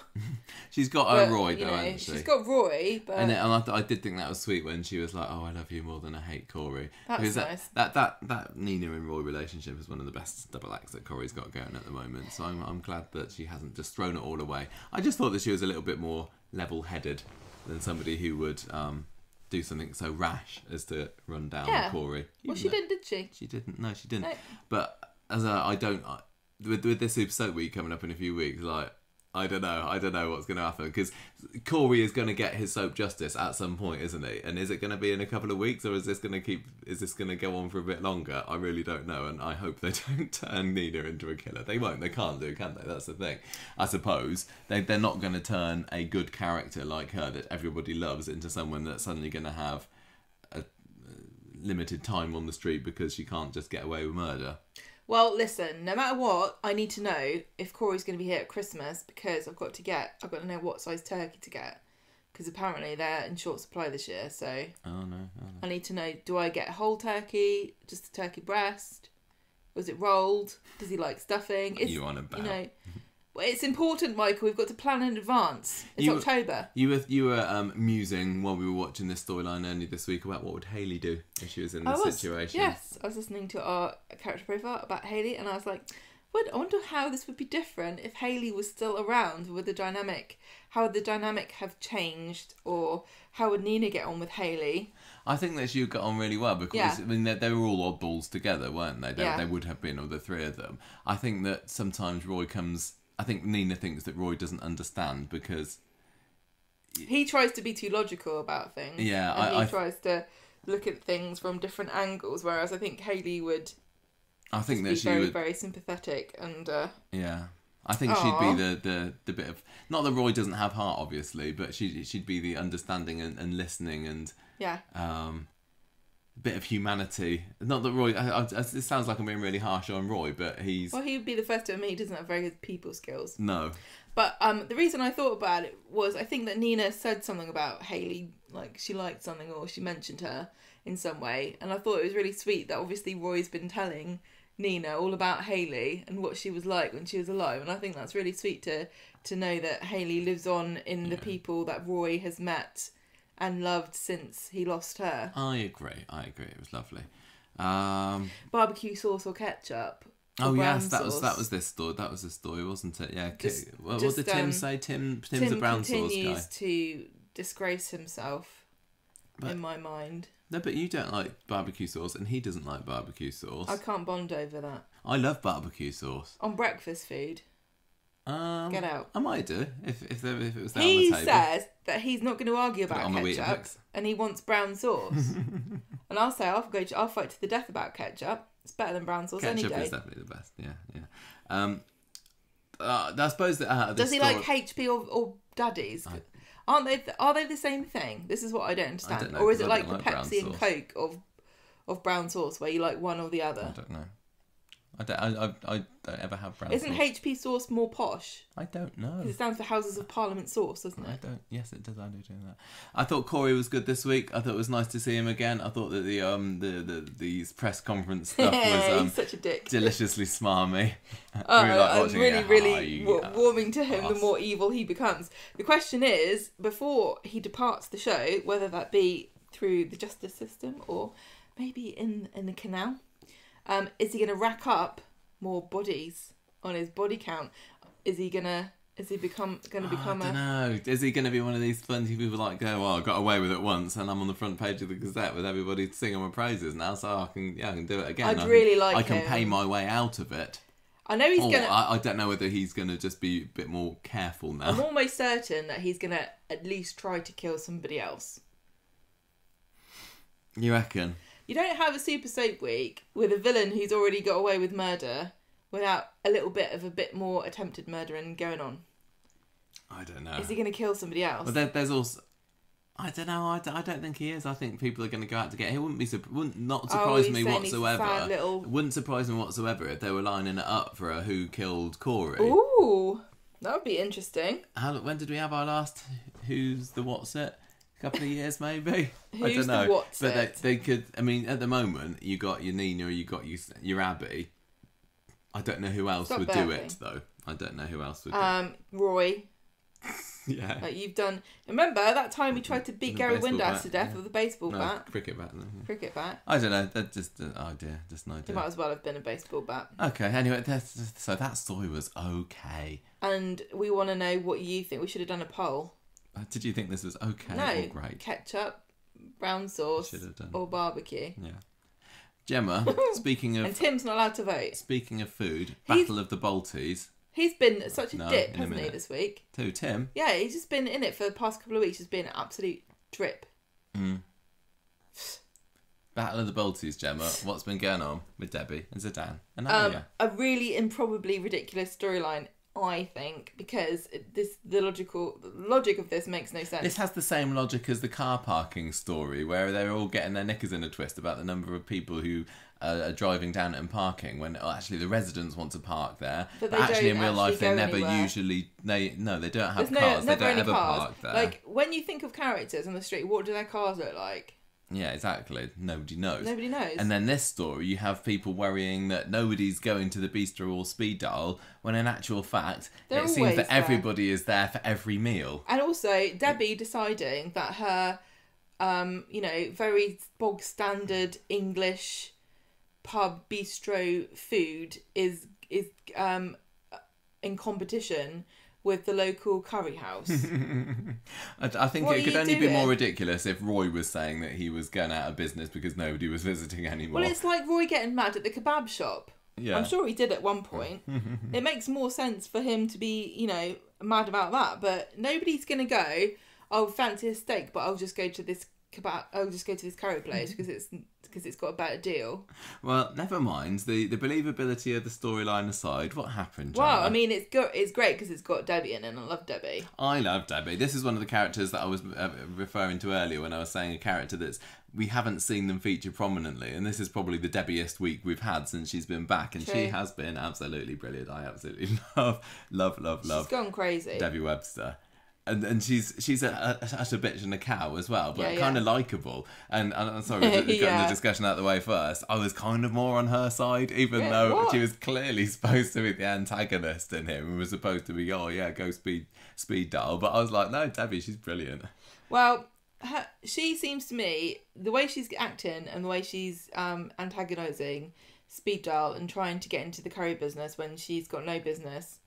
[SPEAKER 1] She's got
[SPEAKER 2] But,
[SPEAKER 1] her Roy, though, hasn't she?
[SPEAKER 2] She's got Roy, but...
[SPEAKER 1] And I did think that was sweet when she was like, "Oh, I love you more than I hate Corrie."
[SPEAKER 2] That's
[SPEAKER 1] because
[SPEAKER 2] nice.
[SPEAKER 1] That Nina and Roy relationship is one of the best double acts that Corrie's got going at the moment. So I'm glad that she hasn't just thrown it all away. I just thought that she was a little bit more level-headed than somebody who would do something so rash as to run down Corrie.
[SPEAKER 2] Well, she didn't, did she?
[SPEAKER 1] She didn't. No, she didn't.
[SPEAKER 2] No.
[SPEAKER 1] But with this Super Soap Week coming up in a few weeks, like, I don't know what's going to happen, because Corrie is going to get his soap justice at some point, isn't he? And is it going to be in a couple of weeks, or is this going to go on for a bit longer? I really don't know, and I hope they don't turn Nina into a killer. They won't. They can't do, can they? That's the thing. I suppose they're not going to turn a good character like her that everybody loves into someone that's suddenly going to have a limited time on the street because she can't just get away with murder.
[SPEAKER 2] Well, listen, no matter what, I need to know if Corrie's going to be here at Christmas, because I've got to know what size turkey to get, because apparently they're in short supply this year, so...
[SPEAKER 1] Oh, no.
[SPEAKER 2] I need to know, do I get a whole turkey, just a turkey breast? Was it rolled? Does he like stuffing?
[SPEAKER 1] You on about?
[SPEAKER 2] Well, it's important, Michael. We've got to plan in advance. It's October.
[SPEAKER 1] You were musing while we were watching this storyline only this week about what would Hayley do if she was in this situation.
[SPEAKER 2] Yes, I was listening to our character profile about Hayley, and I was like, I wonder how this would be different if Hayley was still around. With the dynamic, how would the dynamic have changed, or how would Nina get on with Hayley?
[SPEAKER 1] I think that she would get on really well, because I mean they were all oddballs together, weren't they? They would have been, all the three of them. I think that sometimes I think Nina thinks that Roy doesn't understand, because
[SPEAKER 2] he tries to be too logical about things.
[SPEAKER 1] Yeah,
[SPEAKER 2] and he tries to look at things from different angles, whereas I think Hayley would.
[SPEAKER 1] I think that
[SPEAKER 2] be
[SPEAKER 1] she
[SPEAKER 2] very,
[SPEAKER 1] would,
[SPEAKER 2] very sympathetic and.
[SPEAKER 1] Yeah, I think she'd be the bit of, not that Roy doesn't have heart, obviously, but she'd be the understanding and listening and bit of humanity. Not that Roy. It sounds like I'm being really harsh on Roy, but he's.
[SPEAKER 2] Well, he would be the first to admit he doesn't have very good people skills.
[SPEAKER 1] No.
[SPEAKER 2] But the reason I thought about it was I think that Nina said something about Hayley, like she liked something or she mentioned her in some way, and I thought it was really sweet that obviously Roy's been telling Nina all about Hayley and what she was like when she was alive, and I think that's really sweet to know that Hayley lives on in the people that Roy has met and loved since he lost her.
[SPEAKER 1] I agree. It was lovely.
[SPEAKER 2] Barbecue sauce or ketchup?
[SPEAKER 1] Oh yes, that was this story. That was the story, wasn't it? Yeah. What did Tim say? Tim's a brown sauce guy. Tim
[SPEAKER 2] continues to disgrace himself, in my mind.
[SPEAKER 1] No, but you don't like barbecue sauce, and he doesn't like barbecue sauce.
[SPEAKER 2] I can't bond over that.
[SPEAKER 1] I love barbecue sauce
[SPEAKER 2] on breakfast food. Get out.
[SPEAKER 1] I might do if it was there on the table.
[SPEAKER 2] He says that he's not going to argue about ketchup, and he wants brown sauce. And I'll say I'll fight to the death about ketchup. It's better than brown sauce any day.
[SPEAKER 1] Ketchup is definitely the best. Yeah. I suppose that
[SPEAKER 2] does he like HP or Daddies? Are they the same thing? This is what I don't understand.
[SPEAKER 1] I don't know,
[SPEAKER 2] or is it like the
[SPEAKER 1] like
[SPEAKER 2] Pepsi and Coke of brown sauce, where you like one or the other?
[SPEAKER 1] I don't know. I don't ever have brown sauce.
[SPEAKER 2] Isn't HP sauce more posh?
[SPEAKER 1] I don't know.
[SPEAKER 2] Because it stands for Houses of Parliament sauce, doesn't it?
[SPEAKER 1] Yes, it does. I do that. I thought Corrie was good this week. I thought it was nice to see him again. I thought that the press conference stuff was
[SPEAKER 2] he's such a dick.
[SPEAKER 1] Deliciously smarmy.
[SPEAKER 2] I'm really warming to him the more evil he becomes. The question is, before he departs the show, whether that be through the justice system or maybe in the canal. Is he going to rack up more bodies on his body count? Is he going to become
[SPEAKER 1] I don't know. Is he going to be one of these plenty people like go, well, I got away with it once and I'm on the front page of the Gazette with everybody singing my praises now, so I can do it again. I can pay my way out of it.
[SPEAKER 2] I know he's going to...
[SPEAKER 1] I don't know whether he's going to just be a bit more careful now.
[SPEAKER 2] I'm almost certain that he's going to at least try to kill somebody else.
[SPEAKER 1] You reckon?
[SPEAKER 2] You don't have a Super Soap Week with a villain who's already got away with murder without a bit more attempted murdering going on.
[SPEAKER 1] I don't know.
[SPEAKER 2] Is he going to kill somebody else?
[SPEAKER 1] But there's also... I don't know. I don't think he is. I think people are going to go out to get him. It wouldn't not surprise me whatsoever. It wouldn't surprise me whatsoever if they were lining it up for a Who Killed Corrie.
[SPEAKER 2] Ooh, that would be interesting.
[SPEAKER 1] When did we have our last Who's the What's It? Couple of years maybe.
[SPEAKER 2] Who's
[SPEAKER 1] I don't know.
[SPEAKER 2] The what's
[SPEAKER 1] but
[SPEAKER 2] it?
[SPEAKER 1] They could. I mean, at the moment, you got your Nina, you got your Abby. I don't know who else would do it though. I don't know who else would.
[SPEAKER 2] Roy.
[SPEAKER 1] Yeah.
[SPEAKER 2] Like you've done. Remember that time we tried to beat Gary
[SPEAKER 1] baseball
[SPEAKER 2] Windass
[SPEAKER 1] bat,
[SPEAKER 2] to death
[SPEAKER 1] yeah.
[SPEAKER 2] with a baseball bat?
[SPEAKER 1] Cricket bat. No, yeah.
[SPEAKER 2] Cricket bat.
[SPEAKER 1] I don't know. That's just an idea. Just an
[SPEAKER 2] It
[SPEAKER 1] idea.
[SPEAKER 2] might as well have been a baseball bat.
[SPEAKER 1] Okay. Anyway, so that story was okay.
[SPEAKER 2] And we want to know what you think. We should have done a poll.
[SPEAKER 1] Did you think this was okay
[SPEAKER 2] No.
[SPEAKER 1] or great?
[SPEAKER 2] Ketchup, brown sauce,
[SPEAKER 1] Should have done.
[SPEAKER 2] or barbecue.
[SPEAKER 1] Yeah. Gemma, speaking
[SPEAKER 2] And
[SPEAKER 1] of
[SPEAKER 2] Tim's not allowed to vote.
[SPEAKER 1] speaking of food, Battle of the Balties.
[SPEAKER 2] He's been such a
[SPEAKER 1] No,
[SPEAKER 2] dip,
[SPEAKER 1] in a
[SPEAKER 2] hasn't he,
[SPEAKER 1] minute.
[SPEAKER 2] this week?
[SPEAKER 1] Who, Tim?
[SPEAKER 2] Yeah, he's just been in it for the past couple of weeks. He's been an absolute drip.
[SPEAKER 1] Battle of the Balties, Gemma. What's been going on with Debbie and Zeedan and Alia?
[SPEAKER 2] A really improbably ridiculous storyline, I think, because the logic of this makes no sense.
[SPEAKER 1] This has the same logic as the car parking story, where they're all getting their knickers in a twist about the number of people who are driving down it and parking when actually the residents want to park there.
[SPEAKER 2] But
[SPEAKER 1] But
[SPEAKER 2] they
[SPEAKER 1] actually, in
[SPEAKER 2] don't
[SPEAKER 1] real life,
[SPEAKER 2] actually
[SPEAKER 1] they
[SPEAKER 2] go
[SPEAKER 1] never
[SPEAKER 2] anywhere.
[SPEAKER 1] usually. They don't have
[SPEAKER 2] There's
[SPEAKER 1] cars. They
[SPEAKER 2] never
[SPEAKER 1] don't
[SPEAKER 2] any
[SPEAKER 1] ever
[SPEAKER 2] cars.
[SPEAKER 1] park there.
[SPEAKER 2] Like, when you think of characters on the street, what do their cars look like?
[SPEAKER 1] Yeah, exactly. Nobody knows.
[SPEAKER 2] Nobody knows.
[SPEAKER 1] And then this story, you have people worrying that nobody's going to the Bistro or Speed Daal, when in actual fact,
[SPEAKER 2] They're
[SPEAKER 1] it seems
[SPEAKER 2] always
[SPEAKER 1] that
[SPEAKER 2] there.
[SPEAKER 1] everybody is there for every meal.
[SPEAKER 2] And also, Debbie deciding that her, very bog standard English pub bistro food is in competition with the local curry house.
[SPEAKER 1] I think
[SPEAKER 2] What
[SPEAKER 1] it
[SPEAKER 2] are
[SPEAKER 1] could
[SPEAKER 2] you
[SPEAKER 1] only be
[SPEAKER 2] doing?
[SPEAKER 1] more ridiculous if Roy was saying that he was going out of business because nobody was visiting anymore.
[SPEAKER 2] Well, it's like Roy getting mad at the kebab shop.
[SPEAKER 1] Yeah.
[SPEAKER 2] I'm sure he did at one point. It makes more sense for him to be, mad about that. But nobody's going to go, I'll fancy a steak, but I'll just go to this kebab. I'll just go to this curry place because it's got a better deal.
[SPEAKER 1] Well, never mind. The believability of the storyline aside, what happened, Gemma?
[SPEAKER 2] Well, I mean, it's great because it's got Debbie in it, and I love Debbie.
[SPEAKER 1] I love Debbie. This is one of the characters that I was referring to earlier when I was saying a character that's we haven't seen them feature prominently, and this is probably the Debbie-est week we've had since she's been back, and
[SPEAKER 2] True.
[SPEAKER 1] she has been absolutely brilliant. I absolutely love
[SPEAKER 2] She's gone crazy.
[SPEAKER 1] Debbie Webster. And she's such a bitch and a cow as well, but
[SPEAKER 2] Yeah,
[SPEAKER 1] kind
[SPEAKER 2] yeah.
[SPEAKER 1] of likeable. And I'm sorry, getting
[SPEAKER 2] Yeah.
[SPEAKER 1] the discussion out of the way first. I was kind of more on her side, even
[SPEAKER 2] Yeah,
[SPEAKER 1] though
[SPEAKER 2] what?
[SPEAKER 1] she was clearly supposed to be the antagonist in him and was supposed to be, go speed dial. But I was like, no, Debbie, she's brilliant.
[SPEAKER 2] Well, she seems to me, the way she's acting and the way she's antagonising Speed Daal and trying to get into the curry business when she's got no business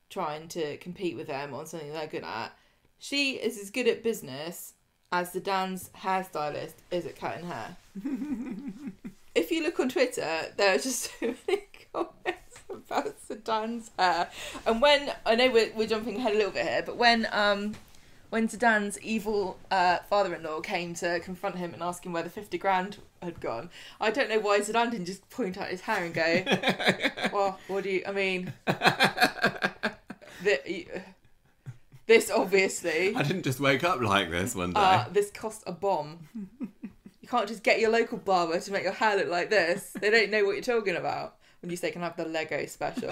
[SPEAKER 2] trying to compete with them on something they're good at. She is as good at business as Zeedan's hairstylist is at cutting hair. If you look on Twitter, there are just so many comments about Zeedan's hair. And when, I know we're jumping ahead a little bit here, but when Zeedan's evil father-in-law came to confront him and ask him where the 50 grand had gone, I don't know why Zeedan didn't just point out his hair and go, well, what do you, I mean... This obviously.
[SPEAKER 1] I didn't just wake up like this one day.
[SPEAKER 2] This cost a bomb. You can't just get your local barber to make your hair look like this. They don't know what you're talking about when you say can I have the Lego special.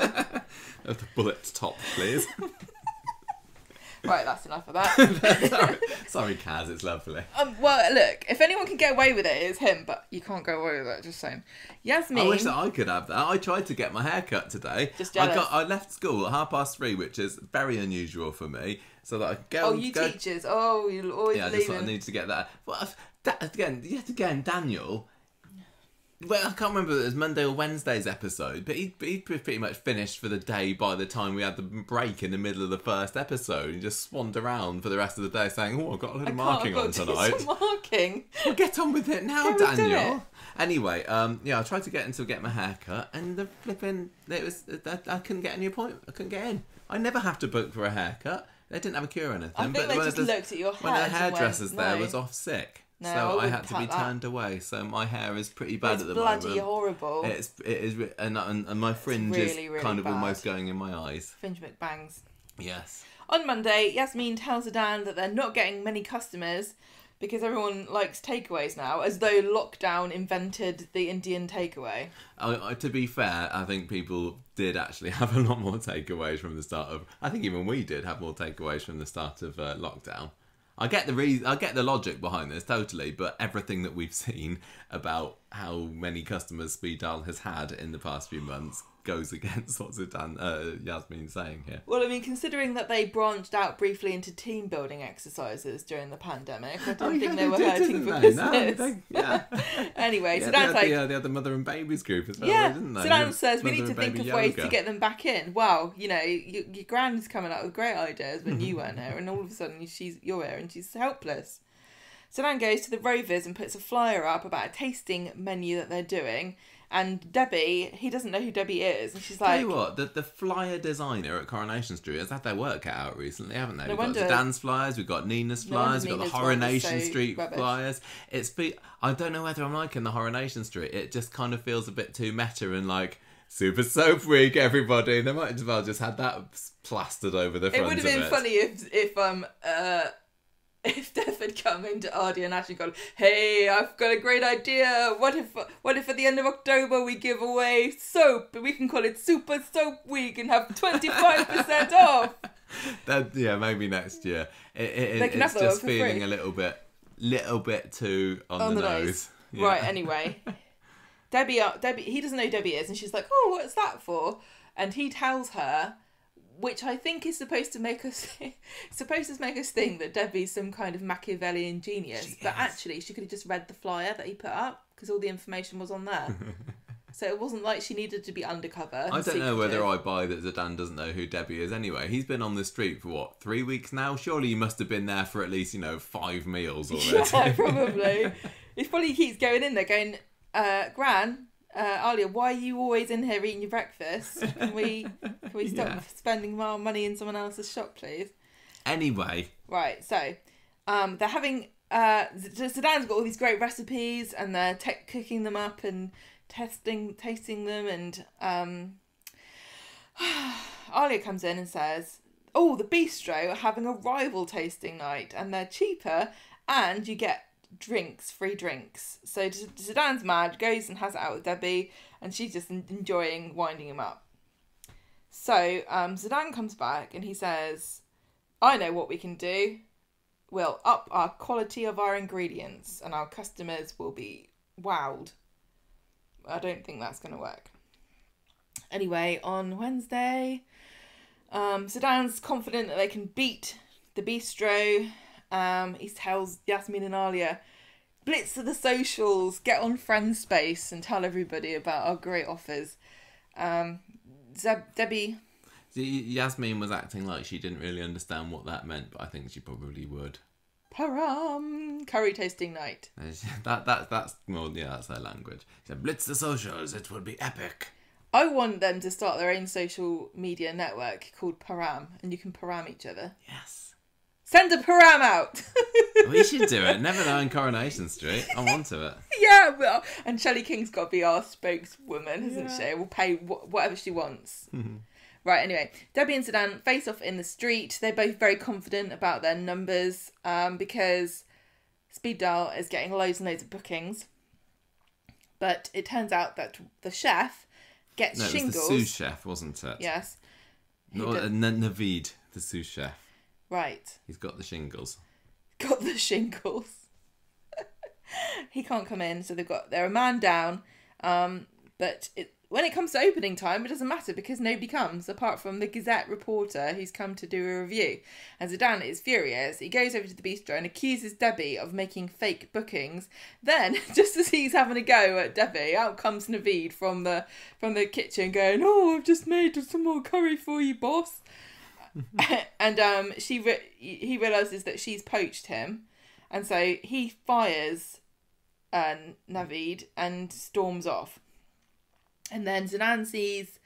[SPEAKER 1] The bullet top, please.
[SPEAKER 2] Right, that's enough of that.
[SPEAKER 1] Sorry, Kaz, it's lovely.
[SPEAKER 2] Well, look, if anyone can get away with it, it's him, but you can't go away with it, just saying. Yasmin.
[SPEAKER 1] I wish that I could have that. I tried to get my hair cut today.
[SPEAKER 2] Just jealous.
[SPEAKER 1] I left school at 3:30, which is very unusual for me, so that I could go.
[SPEAKER 2] Oh, you teachers. Oh, you'll always
[SPEAKER 1] Yeah, I
[SPEAKER 2] leave
[SPEAKER 1] just I need to get that. Well, yet again, Daniel. Well, I can't remember if it was Monday or Wednesday's episode, but he pretty much finished for the day by the time we had the break in the middle of the first episode. He just swanned around for the rest of the day saying, oh, I've got a little marking on tonight.
[SPEAKER 2] Some marking.
[SPEAKER 1] Well, get on with it now,
[SPEAKER 2] Go and do
[SPEAKER 1] Daniel. Anyway, I tried to get my hair cut, and the flipping, I couldn't get any appointment. I couldn't get in. I never have to book for a haircut. They didn't have a cure or anything.
[SPEAKER 2] I think
[SPEAKER 1] but
[SPEAKER 2] they
[SPEAKER 1] one
[SPEAKER 2] just
[SPEAKER 1] of the-
[SPEAKER 2] looked at your hair
[SPEAKER 1] one of the
[SPEAKER 2] and went,
[SPEAKER 1] hairdressers there
[SPEAKER 2] "No."
[SPEAKER 1] was off sick.
[SPEAKER 2] No,
[SPEAKER 1] So
[SPEAKER 2] I
[SPEAKER 1] I
[SPEAKER 2] wouldn't
[SPEAKER 1] had to be
[SPEAKER 2] cut that.
[SPEAKER 1] turned away. So my hair is pretty bad
[SPEAKER 2] It's
[SPEAKER 1] at the
[SPEAKER 2] bloody
[SPEAKER 1] moment.
[SPEAKER 2] horrible.
[SPEAKER 1] It is, and my fringe
[SPEAKER 2] really,
[SPEAKER 1] is
[SPEAKER 2] really
[SPEAKER 1] kind of
[SPEAKER 2] bad.
[SPEAKER 1] almost going in my eyes.
[SPEAKER 2] Finge McBangs.
[SPEAKER 1] Yes.
[SPEAKER 2] On Monday, Yasmin tells Zeedan that they're not getting many customers because everyone likes takeaways now, as though lockdown invented the Indian takeaway.
[SPEAKER 1] To be fair, I think people did actually have a lot more takeaways from the start of... I think even we did have more takeaways from the start of lockdown. I get the logic behind this, totally, but everything that we've seen about how many customers Speed Daal has had in the past few months goes against what Yasmin's saying here.
[SPEAKER 2] Well, I mean, considering that they branched out briefly into team building exercises during the pandemic, I don't think they were hurting for business.
[SPEAKER 1] No,
[SPEAKER 2] Anyway,
[SPEAKER 1] yeah,
[SPEAKER 2] Zeedan's like...
[SPEAKER 1] they had the mother and babies group as well, didn't they?
[SPEAKER 2] Zeedan says we need to think of ways to get them back in. Wow, you know, your grand's coming up with great ideas when you weren't here, and all of a sudden you're here and she's helpless. Zeedan goes to the Rovers and puts a flyer up about a tasting menu that they're doing. And Debbie, he doesn't know who Debbie is. And she's like...
[SPEAKER 1] Tell you what, the flyer designer at Coronation Street has had their work cut out recently, haven't they?
[SPEAKER 2] No
[SPEAKER 1] We've got Zeedan's flyers, we've got Nina's flyers, we've got the Coronation Street flyers. I don't know whether I'm liking the Coronation Street. It just kind of feels a bit too meta and like, Super Soap Week, everybody. They might as well just had that plastered over the front of it.
[SPEAKER 2] It would have been funny if Dev had come into Ardy and Ash and gone, hey, I've got a great idea. What if at the end of October we give away soap? We can call it Super Soap Week and have 25% off.
[SPEAKER 1] Maybe next year. It's just feeling a little bit too on the nose. Yeah.
[SPEAKER 2] Right, anyway. Debbie, he doesn't know who Debbie is, and she's like, oh, what's that for? And he tells her, which I think is supposed to make us think that Debbie's some kind of Machiavellian genius. But actually, she could have just read the flyer that he put up because all the information was on there. So it wasn't like she needed to be undercover.
[SPEAKER 1] I don't know whether I buy that Zeedan doesn't know who Debbie is anyway. He's been on the street for 3 weeks now? Surely he must have been there for at least, 5 meals already.
[SPEAKER 2] Yeah, probably. He probably keeps going in there going, Gran... Alia, why are you always in here eating your breakfast? Can we stop spending our money in someone else's shop, please?
[SPEAKER 1] Anyway.
[SPEAKER 2] Right, so they're having... Zeedan's got all these great recipes and they're cooking them up and tasting them, and Alia comes in and says, oh, the Bistro are having a rival tasting night and they're cheaper and you get free drinks. So Zeedan's mad, goes and has it out with Debbie, and she's just enjoying winding him up. So Zeedan comes back and he says, I know what we can do. We'll up our quality of our ingredients and our customers will be wowed. I don't think that's going to work. Anyway, on Wednesday, Zeedan's confident that they can beat the Bistro. He tells Yasmin and Alia, blitz to the socials, get on friend space and tell everybody about our great offers. Debbie...
[SPEAKER 1] Yasmin was acting like she didn't really understand what that meant, but I think she probably would.
[SPEAKER 2] Param! Curry tasting night.
[SPEAKER 1] That's their language. She said, blitz the socials, it will be epic.
[SPEAKER 2] I want them to start their own social media network called Param, and you can param each other.
[SPEAKER 1] Yes.
[SPEAKER 2] Send a param out!
[SPEAKER 1] We should do it. Never know in Coronation Street. I'm onto it.
[SPEAKER 2] Yeah, well, and Shelley King's got to be our spokeswoman, hasn't she? We'll pay whatever she wants. Right, anyway. Debbie and Zeedan face off in the street. They're both very confident about their numbers because Speed Daal is getting loads and loads of bookings. But it turns out that the chef gets shingles.
[SPEAKER 1] It was the sous chef, wasn't it?
[SPEAKER 2] Yes.
[SPEAKER 1] Naveed, the sous chef.
[SPEAKER 2] Right.
[SPEAKER 1] He's got the shingles.
[SPEAKER 2] Got the shingles. He can't come in, so they're a man down. But when it comes to opening time, it doesn't matter because nobody comes apart from the Gazette reporter who's come to do a review. And Zeedan is furious. He goes over to the Bistro and accuses Debbie of making fake bookings. Then, just as he's having a go at Debbie, out comes Naveed from the kitchen going, oh, I've just made some more curry for you, boss. And he realises that she's poached him. And so he fires Naveed and storms off. And then Zeedan sees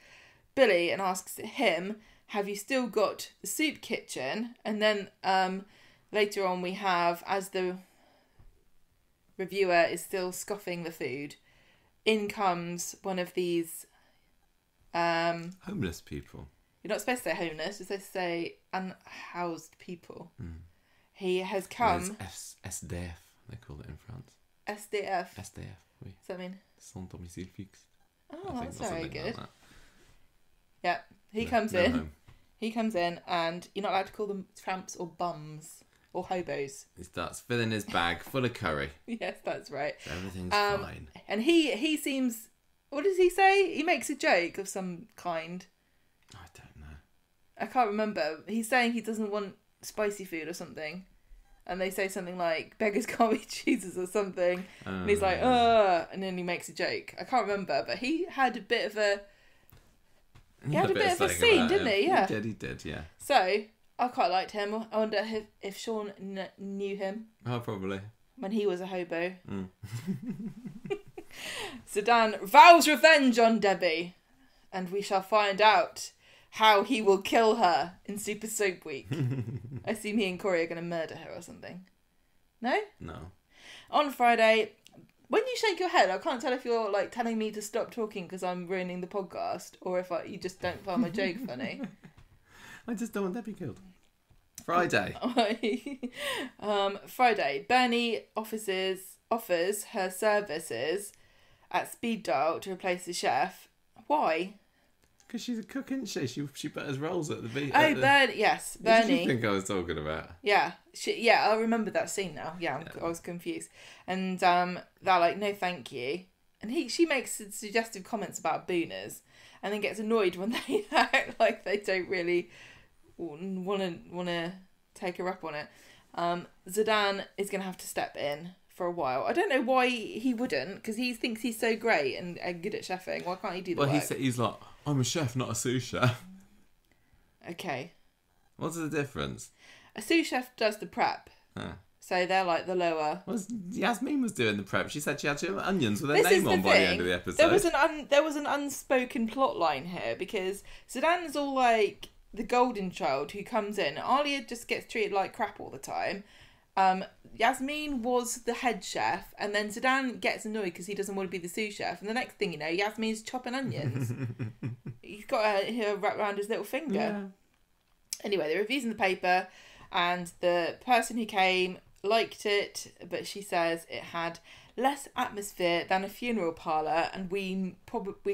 [SPEAKER 2] Billy and asks him, have you still got the soup kitchen? And then later on we have, as the reviewer is still scoffing the food, in comes one of these...
[SPEAKER 1] homeless people.
[SPEAKER 2] You're not supposed to say homeless, you're supposed to say unhoused people. He has come...
[SPEAKER 1] SDF, they call it in France.
[SPEAKER 2] SDF?
[SPEAKER 1] SDF, oui.
[SPEAKER 2] What's that mean?
[SPEAKER 1] Sans domicile fixe.
[SPEAKER 2] Oh, that's very good.
[SPEAKER 1] Like
[SPEAKER 2] yeah, he comes in. He comes in, and you're not allowed to call them tramps or bums or hobos.
[SPEAKER 1] He starts filling his bag full of curry.
[SPEAKER 2] Yes, that's right.
[SPEAKER 1] So everything's fine.
[SPEAKER 2] And he seems What does he say? He makes a joke of some kind.
[SPEAKER 1] I don't know.
[SPEAKER 2] I can't remember. He's saying he doesn't want spicy food or something. And they say something like, beggars can't be choosers or something. And he's like, and then he makes a joke. I can't remember, but he had a bit of a... He had a bit of a scene, didn't he? Yeah.
[SPEAKER 1] He did, yeah.
[SPEAKER 2] So, I quite liked him. I wonder if Sean knew him.
[SPEAKER 1] Oh, probably.
[SPEAKER 2] When he was a hobo.
[SPEAKER 1] Mm.
[SPEAKER 2] Zeedan vows revenge on Debbie. And we shall find out how he will kill her in Super Soap Week. I assume he and Corrie are going to murder her or something. No?
[SPEAKER 1] No.
[SPEAKER 2] On Friday, when you shake your head, I can't tell if you're like telling me to stop talking because I'm ruining the podcast, or if you just don't find my joke funny.
[SPEAKER 1] I just don't want Debbie killed. Friday.
[SPEAKER 2] Friday, Bernie offers her services at Speed Daal to replace the chef. Why?
[SPEAKER 1] Because she's a cook, isn't she? She butters rolls at the beach.
[SPEAKER 2] Bernie. Yes, Bernie.
[SPEAKER 1] What did you think I was talking about?
[SPEAKER 2] Yeah, I remember that scene now. Yeah, I was confused. And they're like, no, thank you. And she makes suggestive comments about booners, and then gets annoyed when they act like they don't really want to take her up on it. Zeedan is going to have to step in for a while. I don't know why he wouldn't, because he thinks he's so great and good at chefing. Why can't he do the work?
[SPEAKER 1] Well, he's like, I'm a chef, not a sous chef.
[SPEAKER 2] Okay.
[SPEAKER 1] What's the difference?
[SPEAKER 2] A sous chef does the prep.
[SPEAKER 1] Huh.
[SPEAKER 2] So they're like the lower.
[SPEAKER 1] Well, Yasmin was doing the prep. She said she had to onions with her name on by the end of the episode.
[SPEAKER 2] There was an unspoken plot line here, because Zeedan's all like the golden child who comes in. Alia just gets treated like crap all the time. Yasmin was the head chef, and then Zeedan gets annoyed because he doesn't want to be the sous chef, and the next thing you know, Yasmin's chopping onions. He's got her wrapped around his little finger.
[SPEAKER 1] Yeah.
[SPEAKER 2] Anyway, the review's in the paper, and the person who came liked it, but she says it had less atmosphere than a funeral parlour, and we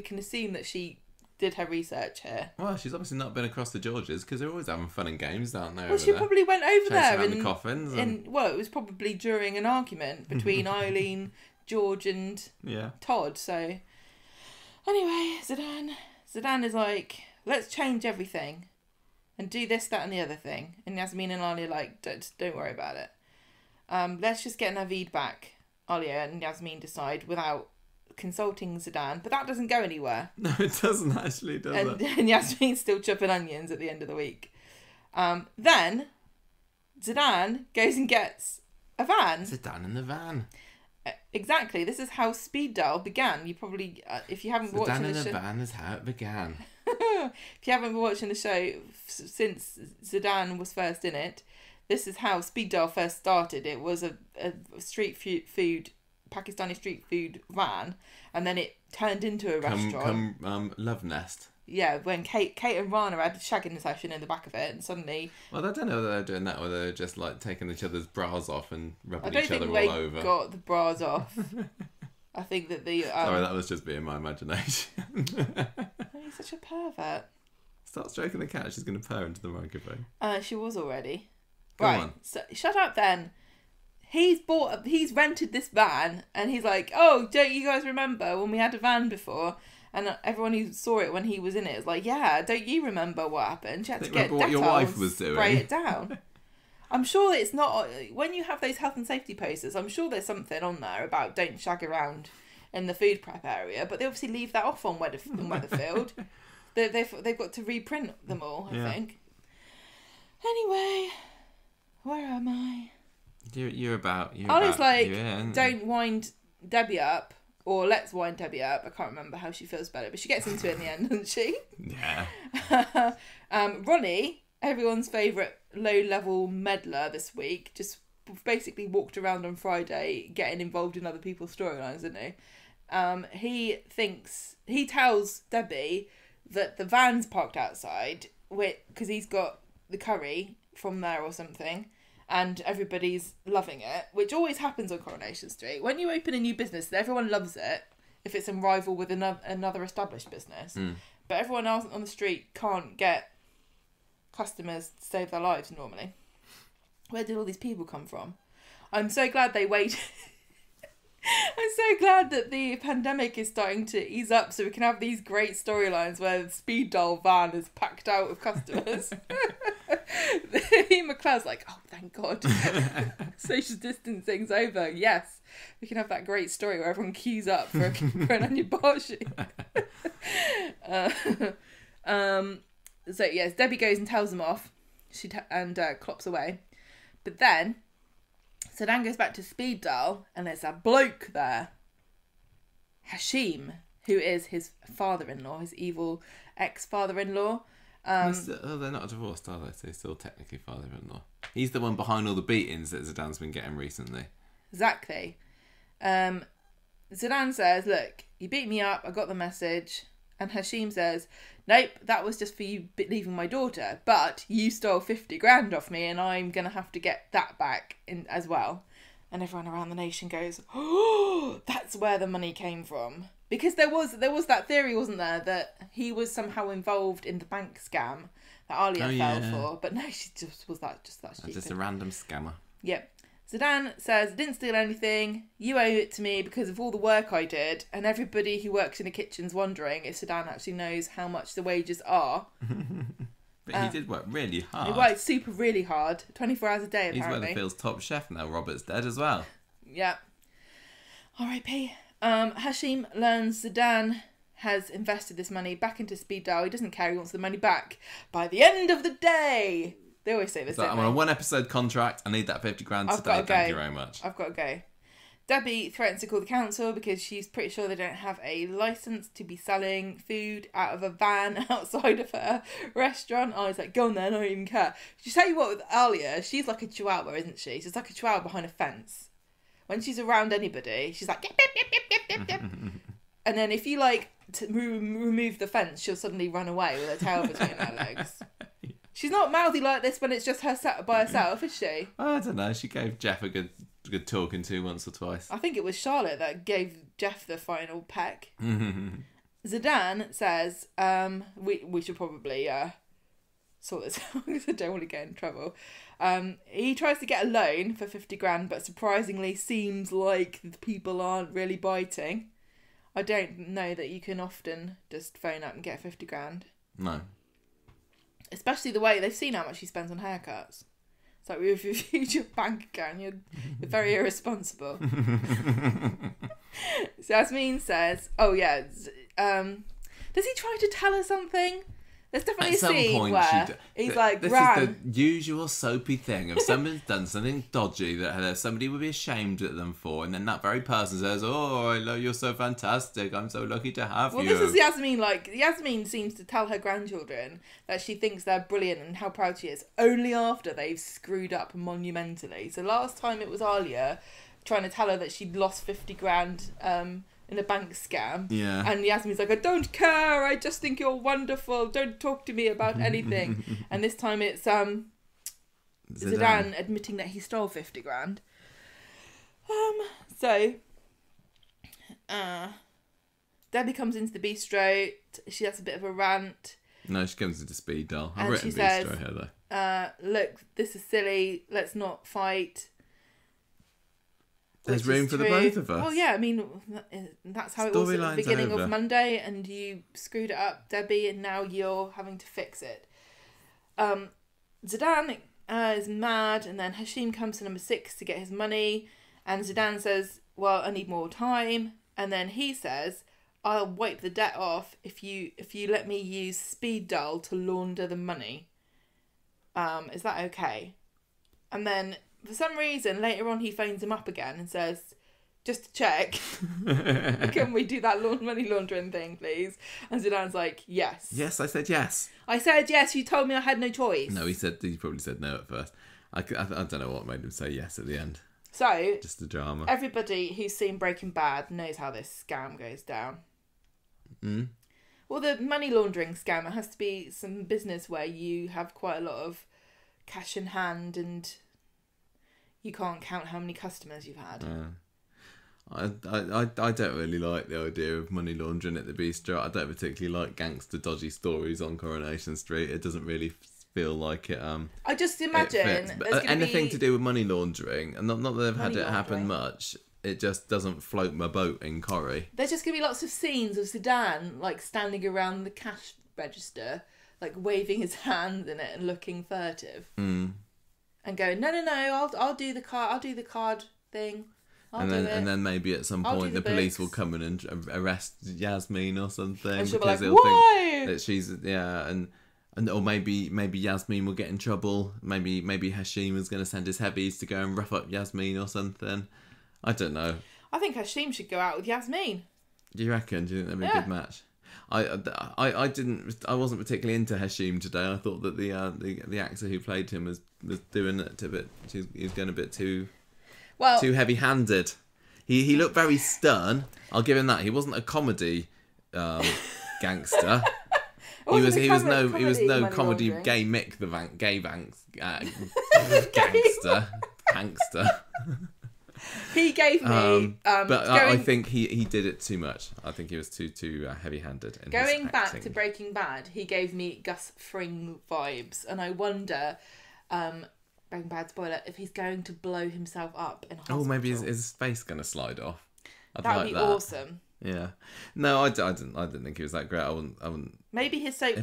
[SPEAKER 2] can assume that she did her research here.
[SPEAKER 1] Well, she's obviously not been across the Georges, because they're always having fun and games, aren't they?
[SPEAKER 2] Well, she probably went over there
[SPEAKER 1] in the coffins.
[SPEAKER 2] Well, it was probably during an argument between Eileen, George, and Todd. So, anyway, Zeedan is like, let's change everything and do this, that, and the other thing. And Yasmin and Alia are like, don't worry about it. Let's just get Naveed back. Alia and Yasmin decide without consulting Zeedan, but that doesn't go anywhere.
[SPEAKER 1] No, it doesn't actually, does it?
[SPEAKER 2] And Yasmin's still chopping onions at the end of the week. Then Zeedan goes and gets a van.
[SPEAKER 1] Zeedan in the van.
[SPEAKER 2] Exactly. This is how Speed Daal began. You probably, if you haven't watched the show...
[SPEAKER 1] Zeedan in the van is how it began.
[SPEAKER 2] If you haven't been watching the show since Zeedan was first in it, this is how Speed Daal first started. It was a street food, Pakistani street food van, and then it turned into a restaurant.
[SPEAKER 1] Love Nest.
[SPEAKER 2] Yeah, when Kate and Rana had a shagging session in the back of it, and suddenly...
[SPEAKER 1] Well, I don't know whether they're doing that, or they're just like taking each other's bras off and rubbing each other all over.
[SPEAKER 2] I don't think they got the bras off. I think that the...
[SPEAKER 1] Sorry, that was just being my imagination.
[SPEAKER 2] He's such a pervert.
[SPEAKER 1] Start stroking the cat, she's going to purr into the microphone.
[SPEAKER 2] She was already.
[SPEAKER 1] Go on.
[SPEAKER 2] So, shut up then. He's rented this van, and he's like, oh, don't you guys remember when we had a van before? And everyone who saw it when he was in it was like, yeah, don't you remember what happened? She had to get
[SPEAKER 1] what
[SPEAKER 2] Dettol
[SPEAKER 1] your wife was doing.
[SPEAKER 2] Spray it down. I'm sure it's not... When you have those health and safety posters, I'm sure there's something on there about don't shag around in the food prep area, but they obviously leave that off on Weatherfield. They've got to reprint them all, I think. Anyway, where am I?
[SPEAKER 1] You're about...
[SPEAKER 2] don't wind Debbie up, or let's wind Debbie up. I can't remember how she feels about it, but she gets into it in the end, doesn't she?
[SPEAKER 1] Yeah.
[SPEAKER 2] Ronnie, everyone's favourite low-level meddler this week, just basically walked around on Friday getting involved in other people's storylines, didn't he? He tells Debbie that the van's parked outside because he's got the curry from there or something, and everybody's loving it, which always happens on Coronation Street. When you open a new business, everyone loves it if it's in rival with another established business. But everyone else on the street can't get customers to save their lives normally. Where did all these people come from? I'm so glad they waited. I'm so glad that the pandemic is starting to ease up so we can have these great storylines where the Speed Daal van is packed out with customers. McLeod's like, oh, thank God. Social distancing's over. Yes. We can have that great story where everyone queues up for an onion bhaji. So, yes, Debbie goes and tells them off. And clops away. But then Zeedan goes back to Speed Daal and there's a bloke there. Hashim, who is his father-in-law, his evil ex-father-in-law.
[SPEAKER 1] They're not divorced, are they? So he's still technically father-in-law. He's the one behind all the beatings that Zeedan's been getting recently.
[SPEAKER 2] Exactly. Zeedan says, look, you beat me up, I got the message. And Hashim says, nope, that was just for you leaving my daughter. But you stole 50 grand off me and I'm going to have to get that back as well. And everyone around the nation goes, oh, that's where the money came from. Because there was that theory, wasn't there, that he was somehow involved in the bank scam that Alia fell for. But no, she just was that stupid.
[SPEAKER 1] Just a random scammer.
[SPEAKER 2] Yep. Zeedan says, didn't steal anything, you owe it to me because of all the work I did, and everybody who works in the kitchen's wondering if Zeedan actually knows how much the wages are.
[SPEAKER 1] But he did work really hard.
[SPEAKER 2] He worked really hard, 24 hours a day apparently.
[SPEAKER 1] He's Weatherfield's top chef now, Robert's dead as well.
[SPEAKER 2] Yeah. R.I.P. Hashim learns Zeedan has invested this money back into Speed Daal. He doesn't care, he wants the money back by the end of the day. They always say this,
[SPEAKER 1] I'm on a 1 episode contract. I need that 50 grand today. Thank you very much.
[SPEAKER 2] I've got to go. Debbie threatens to call the council because she's pretty sure they don't have a licence to be selling food out of a van outside of her restaurant. I was like, go on then, I don't even care. She tell you what, with Alia, she's like a chihuahua, isn't she? She's like a chihuahua behind a fence. When she's around anybody, she's like, yip, yip, yip, yip, yip, yip. And then if you remove the fence, she'll suddenly run away with her tail between her legs. She's not mouthy like this when it's just her sat by herself, is she?
[SPEAKER 1] I don't know. She gave Jeff a good talking to once or twice.
[SPEAKER 2] I think it was Charlotte that gave Jeff the final peck. Zeedan says, we should probably sort this out because I don't want to get in trouble. He tries to get a loan for 50 grand, but surprisingly seems like the people aren't really biting. I don't know that you can often just phone up and get 50 grand.
[SPEAKER 1] No.
[SPEAKER 2] Especially the way they've seen how much he spends on haircuts. It's like, we've reviewed your bank account. You're very irresponsible. So Yasmin says, oh yeah, does he try to tell her something? There's definitely a scene where he's like,
[SPEAKER 1] this is the usual soapy thing of somebody's done something dodgy that somebody would be ashamed at them for, and then that very person says, oh, I love you're so fantastic, I'm so lucky to have you.
[SPEAKER 2] Well, this is Yasmin, Yasmin seems to tell her grandchildren that she thinks they're brilliant and how proud she is, only after they've screwed up monumentally. So last time it was Alia trying to tell her that she'd lost 50 grand in a bank scam. Yeah. And Yasmin's like, I don't care, I just think you're wonderful, don't talk to me about anything. And this time it's Zeedan admitting that he stole 50 grand. So Debbie comes into the bistro, she has a bit of a rant.
[SPEAKER 1] No, she comes into Speed Daal. I've written bistro here though.
[SPEAKER 2] Look, this is silly, let's not fight.
[SPEAKER 1] There's room for the both of us.
[SPEAKER 2] Well, yeah, I mean, that's how it was at the beginning of Monday, and you screwed it up, Debbie, and now you're having to fix it. Zeedan is mad, and then Hashim comes to number 6 to get his money, and Zeedan says, well, I need more time, and then he says, I'll wipe the debt off if you let me use Speed Daal to launder the money. Is that okay? And then for some reason, later on, he phones him up again and says, just to check, can we do that money laundering thing, please? And Zeedan's like, yes.
[SPEAKER 1] Yes, I said yes.
[SPEAKER 2] I said yes, you told me I had no choice.
[SPEAKER 1] No, he probably said no at first. I don't know what made him say yes at the end.
[SPEAKER 2] So,
[SPEAKER 1] just the drama.
[SPEAKER 2] Everybody who's seen Breaking Bad knows how this scam goes down. Well, the money laundering scam, it has to be some business where you have quite a lot of cash in hand and you can't count how many customers you've had.
[SPEAKER 1] I don't really like the idea of money laundering at the bistro. I don't particularly like gangster dodgy stories on Coronation Street. It doesn't really feel like it.
[SPEAKER 2] I just imagine
[SPEAKER 1] anything to do with money laundering, and not that they've had it happen much. it just doesn't float my boat in Corrie.
[SPEAKER 2] There's just going to be lots of scenes of Zeedan, like, standing around the cash register, like, waving his hand in it and looking furtive.
[SPEAKER 1] Mm.
[SPEAKER 2] And going, no, I'll do the card thing.
[SPEAKER 1] And then maybe at some point the police will come in and arrest Yasmin or something.
[SPEAKER 2] And she'll
[SPEAKER 1] because
[SPEAKER 2] be like,
[SPEAKER 1] they'll
[SPEAKER 2] why?
[SPEAKER 1] think that she's, and or maybe Yasmin will get in trouble. Maybe Hashim is going to send his heavies to go and rough up Yasmin or something. I don't know.
[SPEAKER 2] I think Hashim should go out with Yasmin.
[SPEAKER 1] Do you reckon? Do you think that'd be a good match? I wasn't particularly into Hashim today. I thought that the actor who played him was doing it a bit. He was going a bit too heavy-handed. He looked very stern. I'll give him that. He wasn't a comedy gangster. He was no comedy gay Mick the gangster.
[SPEAKER 2] He gave me.
[SPEAKER 1] I think he did it too much. I think he was too heavy-handed.
[SPEAKER 2] Going back to Breaking Bad, he gave me Gus Fring vibes, and I wonder, Breaking Bad spoiler, if he's going to blow himself up in hospital.
[SPEAKER 1] Oh, maybe is his face going to slide off?
[SPEAKER 2] That would be awesome.
[SPEAKER 1] Yeah. No, I didn't think he was that great. I wouldn't.
[SPEAKER 2] Maybe his face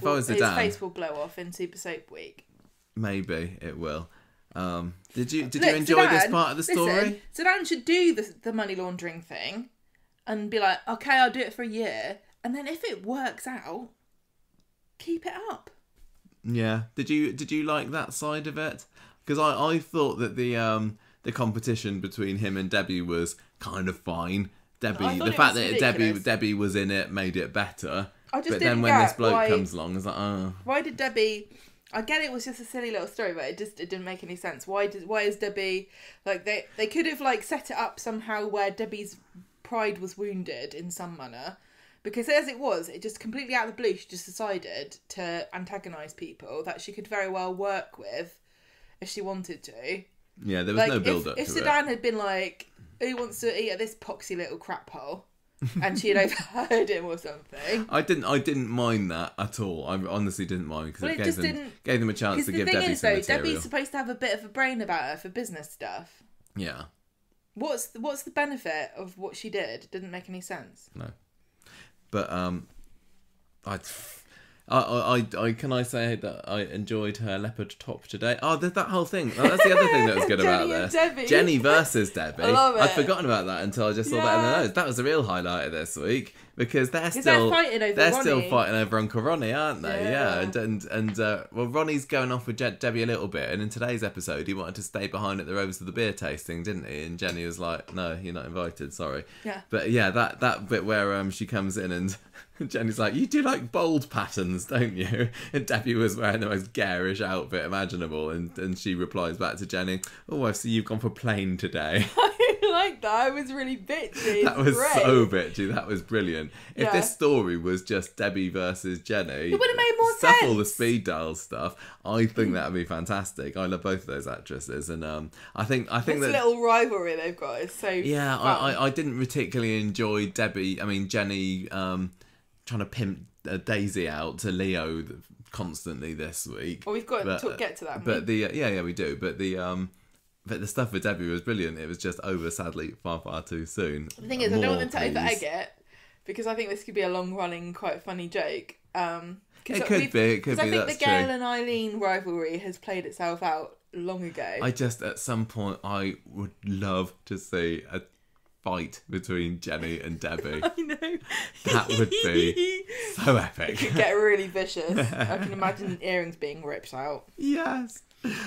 [SPEAKER 2] will blow off in Super Soap Week.
[SPEAKER 1] Maybe it will. Did you enjoy Zeedan, this part of the story?
[SPEAKER 2] Zeedan should do the money laundering thing and be like, okay, I'll do it for a year, and then if it works out, keep it up.
[SPEAKER 1] Yeah. Did you like that side of it? Because I thought that the competition between him and Debbie was kind of fine. The fact that Debbie was in it made it better. But then when this bloke comes along, it's like, oh.
[SPEAKER 2] Why did Debbie? I get it was just a silly little story, but it didn't make any sense. Why is Debbie, like, they could have, like, set it up somehow where Debbie's pride was wounded in some manner, because as it was, it just completely out of the blue, she just decided to antagonise people that she could very well work with if she wanted to.
[SPEAKER 1] Yeah, there was no build up to it.
[SPEAKER 2] If Zeedan had been like, who wants to eat at this poxy little crap hole? And she had overheard him or something.
[SPEAKER 1] I didn't mind that at all. I honestly didn't mind because it gave them a chance to give Debbie some material.
[SPEAKER 2] Debbie's supposed to have a bit of a brain about her for business stuff.
[SPEAKER 1] Yeah.
[SPEAKER 2] What's the benefit of what she did? It didn't make any sense.
[SPEAKER 1] No. But I can I say that I enjoyed her leopard top today. Oh, that whole thing. Oh, that's the other thing that was good about this. Jenny versus Debbie.
[SPEAKER 2] I love it.
[SPEAKER 1] I'd forgotten about that until I just saw that in the nose. That was the real highlight of this week because they're still fighting over Uncle Ronnie, aren't they? Yeah. And well, Ronnie's going off with Debbie a little bit, and in today's episode, he wanted to stay behind at the Rose of the Beer tasting, didn't he? And Jenny was like, "No, you're not invited. Sorry."
[SPEAKER 2] Yeah.
[SPEAKER 1] But yeah, that bit where she comes in and Jenny's like, "You do like bold patterns, don't you?" And Debbie was wearing the most garish outfit imaginable, and she replies back to Jenny, "Oh, I see you've gone for plain today."
[SPEAKER 2] I like that. It was really bitchy.
[SPEAKER 1] That was great. So bitchy. That was brilliant. If this story was just Debbie versus Jenny,
[SPEAKER 2] it would have made more sense.
[SPEAKER 1] All the Speed Daal stuff, I think that would be fantastic. I love both of those actresses, and I think
[SPEAKER 2] this
[SPEAKER 1] that
[SPEAKER 2] little rivalry they've got is so fun.
[SPEAKER 1] I didn't particularly enjoy Jenny trying to pimp Daisy out to Leo constantly this week.
[SPEAKER 2] Well, we've got to get to that.
[SPEAKER 1] But we do. But the stuff with Debbie was brilliant. It was just over, sadly, far too soon. The
[SPEAKER 2] thing is, I don't want them to over-egg it because I think this could be a long-running, quite funny joke.
[SPEAKER 1] It could be.
[SPEAKER 2] Because I think the Gail and Eileen rivalry has played itself out long ago.
[SPEAKER 1] At some point, I would love to see a fight between Jenny and Debbie.
[SPEAKER 2] I know.
[SPEAKER 1] That would be so epic.
[SPEAKER 2] It could get really vicious. I can imagine earrings being ripped out.
[SPEAKER 1] Yes.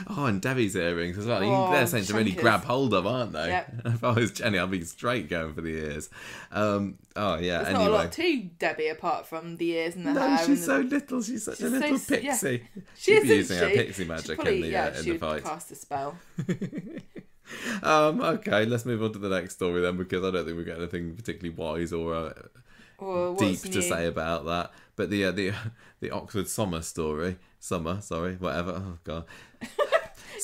[SPEAKER 1] Oh, and Debbie's earrings as well. They're saying to really grab hold of, aren't they?
[SPEAKER 2] Yep.
[SPEAKER 1] If I was Jenny, I'd be straight going for the ears. There's not
[SPEAKER 2] a lot to Debbie apart from the ears and the hair.
[SPEAKER 1] No, she's so little. She's such a little pixie.
[SPEAKER 2] Yeah.
[SPEAKER 1] She'd be using her pixie magic in the fight.
[SPEAKER 2] Cast a spell.
[SPEAKER 1] Okay, let's move on to the next story then, because I don't think we've got anything particularly wise or deep to say about that. But the Oxford Summer story, whatever. Oh god.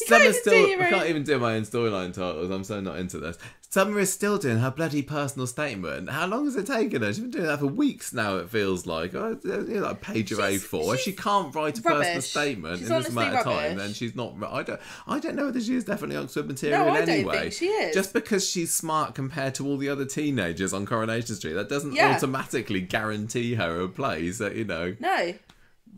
[SPEAKER 1] Summer's still... I can't even do my own storyline titles. I'm so not into this. Summer is still doing her bloody personal statement. How long has it taken her? She's been doing that for weeks now, it feels like. Like page of A4. If she can't write a personal statement in this amount of time, then she's not... I don't know whether she is definitely Oxford material anyway.
[SPEAKER 2] I don't think she is.
[SPEAKER 1] Just because she's smart compared to all the other teenagers on Coronation Street, that doesn't automatically guarantee her a place that,
[SPEAKER 2] No.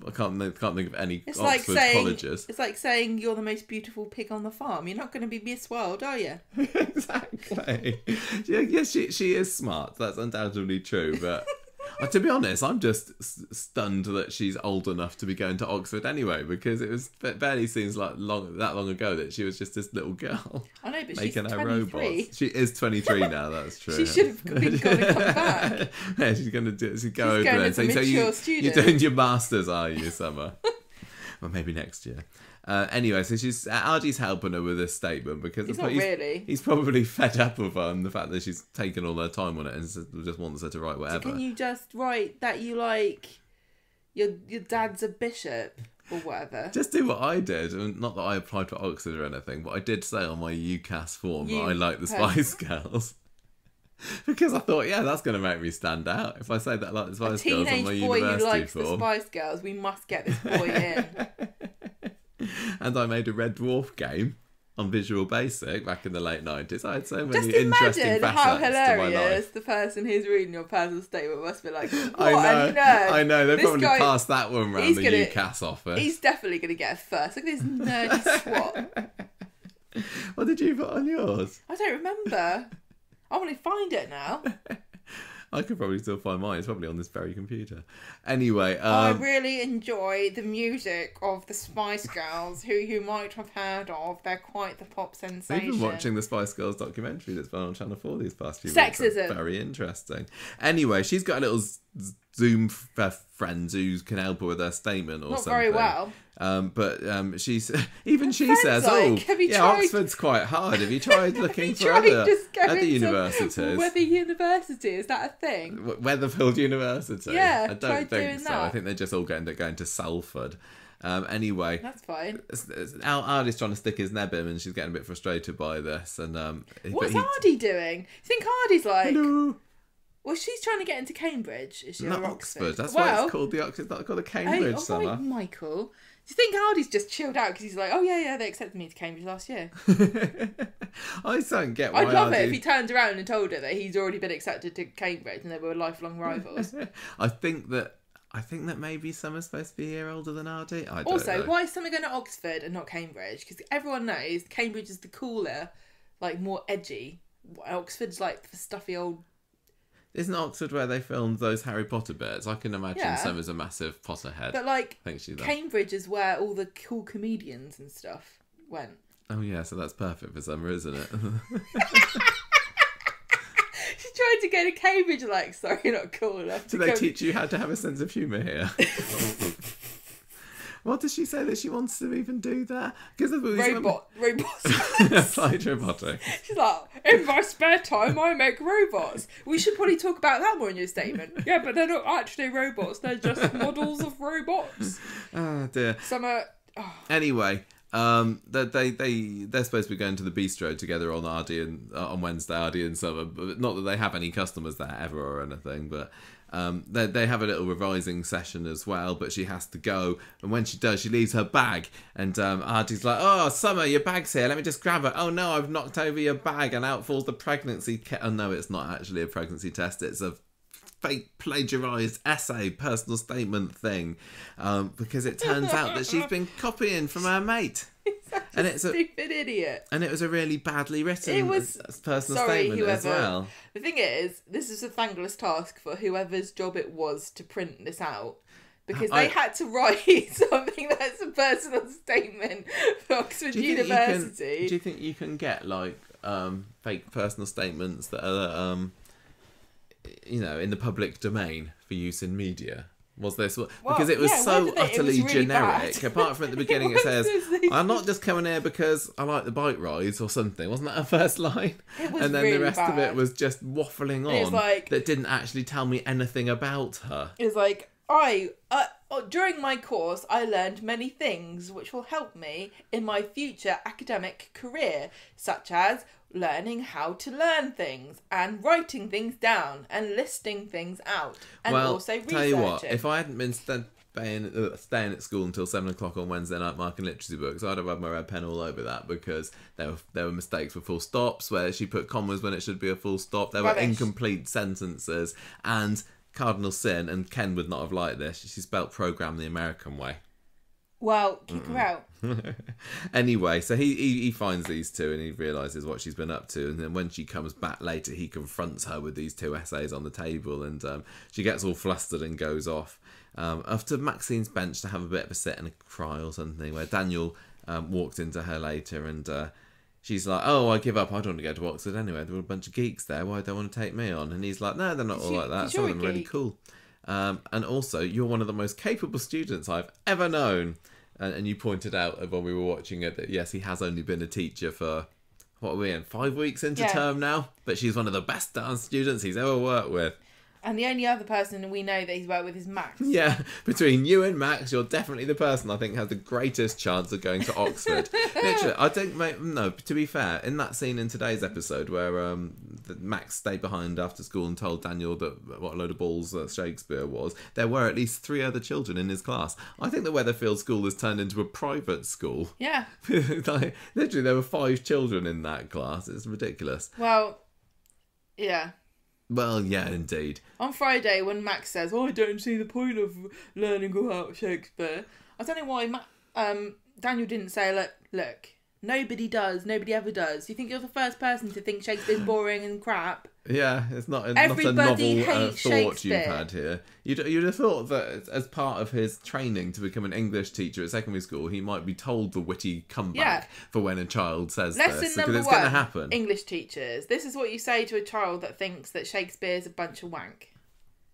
[SPEAKER 1] I can't think of any
[SPEAKER 2] it's
[SPEAKER 1] Oxford colleges.
[SPEAKER 2] It's like saying you're the most beautiful pig on the farm. You're not going to be Miss World, are you?
[SPEAKER 1] Exactly. Yes, she is smart. That's undoubtedly true. But to be honest, I'm just stunned that she's old enough to be going to Oxford anyway, because it barely seems like that long ago that she was just this little girl.
[SPEAKER 2] I know, but
[SPEAKER 1] making
[SPEAKER 2] she's
[SPEAKER 1] her
[SPEAKER 2] 23.
[SPEAKER 1] robots. She is 23 now. That's true.
[SPEAKER 2] She should have been going to come back.
[SPEAKER 1] Yeah, she's going to go over there and say,
[SPEAKER 2] so
[SPEAKER 1] you're doing your masters, are you, Summer? Well, maybe next year. Anyway, so Ardy's helping her with this statement because he's probably fed up with her and the fact that she's taken all her time on it and just wants her to write whatever.
[SPEAKER 2] So can you just write that you like your dad's a bishop or whatever?
[SPEAKER 1] Just do what I did. Not that I applied for Oxford or anything, but I did say on my UCAS form that I like the Spice Girls. Because I thought, that's going to make me stand out. If I say that I like the Spice Girls on my university form. A teenage boy who likes the
[SPEAKER 2] Spice Girls, we must get this boy in.
[SPEAKER 1] And I made a Red Dwarf game on Visual Basic back in the late 90s. I had so many
[SPEAKER 2] Just
[SPEAKER 1] interesting
[SPEAKER 2] imagine
[SPEAKER 1] facets
[SPEAKER 2] how
[SPEAKER 1] to my life.
[SPEAKER 2] hilarious the person who's reading your personal statement must be like, what
[SPEAKER 1] I know. They probably passed that one round the UCAS office.
[SPEAKER 2] He's definitely going to get a first. Look at this nerdy swat.
[SPEAKER 1] What did you put on yours?
[SPEAKER 2] I don't remember. I want to find it now.
[SPEAKER 1] I could probably still find mine. It's probably on this very computer. Anyway,
[SPEAKER 2] I really enjoy the music of the Spice Girls, who you might have heard of. They're quite the pop sensation.
[SPEAKER 1] We've been watching the Spice Girls documentary that's been on Channel 4 these past few
[SPEAKER 2] weeks. Sexism.
[SPEAKER 1] Very interesting. Anyway, she's got a little Zoom friend who can help her with her statement or something. Not very well. But she's she says, Oxford's quite hard. Have you tried looking for other universities?
[SPEAKER 2] Weather University, is that a thing?
[SPEAKER 1] Weatherfield University?
[SPEAKER 2] Yeah,
[SPEAKER 1] I don't think so. I think they just all end up going to Salford. Anyway,
[SPEAKER 2] that's fine.
[SPEAKER 1] Ardy's trying to stick his neb in, and she's getting a bit frustrated by this. And
[SPEAKER 2] what's Ardy doing? You think Ardy's like?
[SPEAKER 1] Hello.
[SPEAKER 2] Well, she's trying to get into Cambridge. Is she?
[SPEAKER 1] Not Oxford. That's why it's called the Oxford. It's not called the Cambridge Summer.
[SPEAKER 2] Michael. Do you think Ardy's just chilled out because he's like, oh yeah, they accepted me to Cambridge last year?
[SPEAKER 1] I don't get why
[SPEAKER 2] I'd love it if he turned around and told her that he's already been accepted to Cambridge and they were lifelong rivals.
[SPEAKER 1] I think that maybe Summer's supposed to be a year older than Ardy. I don't know.
[SPEAKER 2] Why is Summer going to Oxford and not Cambridge? Because everyone knows Cambridge is the cooler, like more edgy. Oxford's like the stuffy old.
[SPEAKER 1] Isn't Oxford where they filmed those Harry Potter bits? I can imagine Summer's a massive Potterhead.
[SPEAKER 2] But like, Cambridge is where all the cool comedians and stuff went.
[SPEAKER 1] Oh yeah, so that's perfect for Summer, isn't it?
[SPEAKER 2] She's trying to go to Cambridge, like, sorry, you're not cool enough.
[SPEAKER 1] Do they teach you how to have a sense of humour here? What does she say that she wants to even do that? Because
[SPEAKER 2] robots.
[SPEAKER 1] Applied robotics.
[SPEAKER 2] She's like, in my spare time, I make robots. We should probably talk about that more in your statement. Yeah, but they're not actually robots. They're just models of robots.
[SPEAKER 1] Oh dear.
[SPEAKER 2] Summer.
[SPEAKER 1] Anyway. They're supposed to be going to the Bistro together on on Wednesday, Ardy and Summer, but not that they have any customers there ever or anything, but they have a little revising session as well, but she has to go, and when she does, she leaves her bag, and Ardy's like, oh, Summer, your bag's here, let me just grab it. Oh no, I've knocked over your bag, and out falls the pregnancy oh no, it's not actually a pregnancy test, it's a fake plagiarised essay, personal statement thing, because it turns out that she's been copying from her mate.
[SPEAKER 2] It's a stupid idiot.
[SPEAKER 1] And it was a really badly written personal statement as well.
[SPEAKER 2] The thing is, this is a thankless task for whoever's job it was to print this out. Because they had to write something that's a personal statement for Oxford University.
[SPEAKER 1] Do you think you can get like fake personal statements that are in the public domain for use in media? Was this because it was so utterly really generic? Bad. Apart from at the beginning, it says, "I'm not just coming here because I like the bike rides or something." Wasn't that her first line?
[SPEAKER 2] It was
[SPEAKER 1] and then
[SPEAKER 2] really
[SPEAKER 1] the rest
[SPEAKER 2] bad.
[SPEAKER 1] of it was just waffling on that didn't actually tell me anything about her.
[SPEAKER 2] It was like, During my course, I learned many things which will help me in my future academic career, such as learning how to learn things and writing things down and listing things out and also researching.
[SPEAKER 1] Tell you what, if I hadn't been staying at school until 7 o'clock on Wednesday night marking literacy books, I'd have had my red pen all over that, because there were mistakes with full stops, where she put commas when it should be a full stop. There were incomplete sentences, and cardinal sin, and Ken would not have liked this, she spelt program the American way.
[SPEAKER 2] Well, kick her out.
[SPEAKER 1] Anyway, so he finds these two and he realises what she's been up to, and then when she comes back later, he confronts her with these two essays on the table, and she gets all flustered and goes off to Maxine's bench to have a bit of a sit and a cry or something, where Daniel walked into her later, and she's like, oh, I give up, I don't want to go to Oxford anyway, there were a bunch of geeks there, why don't want to take me on? And he's like, no, they're not all like that, some of them are really cool. And also, you're one of the most capable students I've ever known. And you pointed out when we were watching it that, yes, he has only been a teacher for, what are we in, 5 weeks into term now? But she's one of the best dance students he's ever worked with.
[SPEAKER 2] And the only other person we know that he's worked with is Max.
[SPEAKER 1] Yeah, between you and Max, you're definitely the person I think has the greatest chance of going to Oxford. Literally, I think, no, to be fair, in that scene in today's episode where Max stayed behind after school and told Daniel that what a load of balls Shakespeare was, there were at least 3 other children in his class. I think the Weatherfield School has turned into a private school.
[SPEAKER 2] Yeah.
[SPEAKER 1] Like, literally, there were 5 children in that class. It's ridiculous.
[SPEAKER 2] Well, yeah.
[SPEAKER 1] Well, yeah, indeed.
[SPEAKER 2] On Friday, when Max says, I don't see the point of learning about Shakespeare, I don't know why Daniel didn't say, look, nobody ever does. You think you're the first person to think Shakespeare's boring and crap? Yeah, it's not a novel thought you've had here. You'd have thought that as part of his training to become an English teacher at secondary school, he might be told the witty comeback for when a child says Lesson
[SPEAKER 1] this,
[SPEAKER 2] number
[SPEAKER 1] because it's
[SPEAKER 2] one,
[SPEAKER 1] going to happen.
[SPEAKER 2] English teachers, this is what you say to a child that thinks that Shakespeare's a bunch of wank.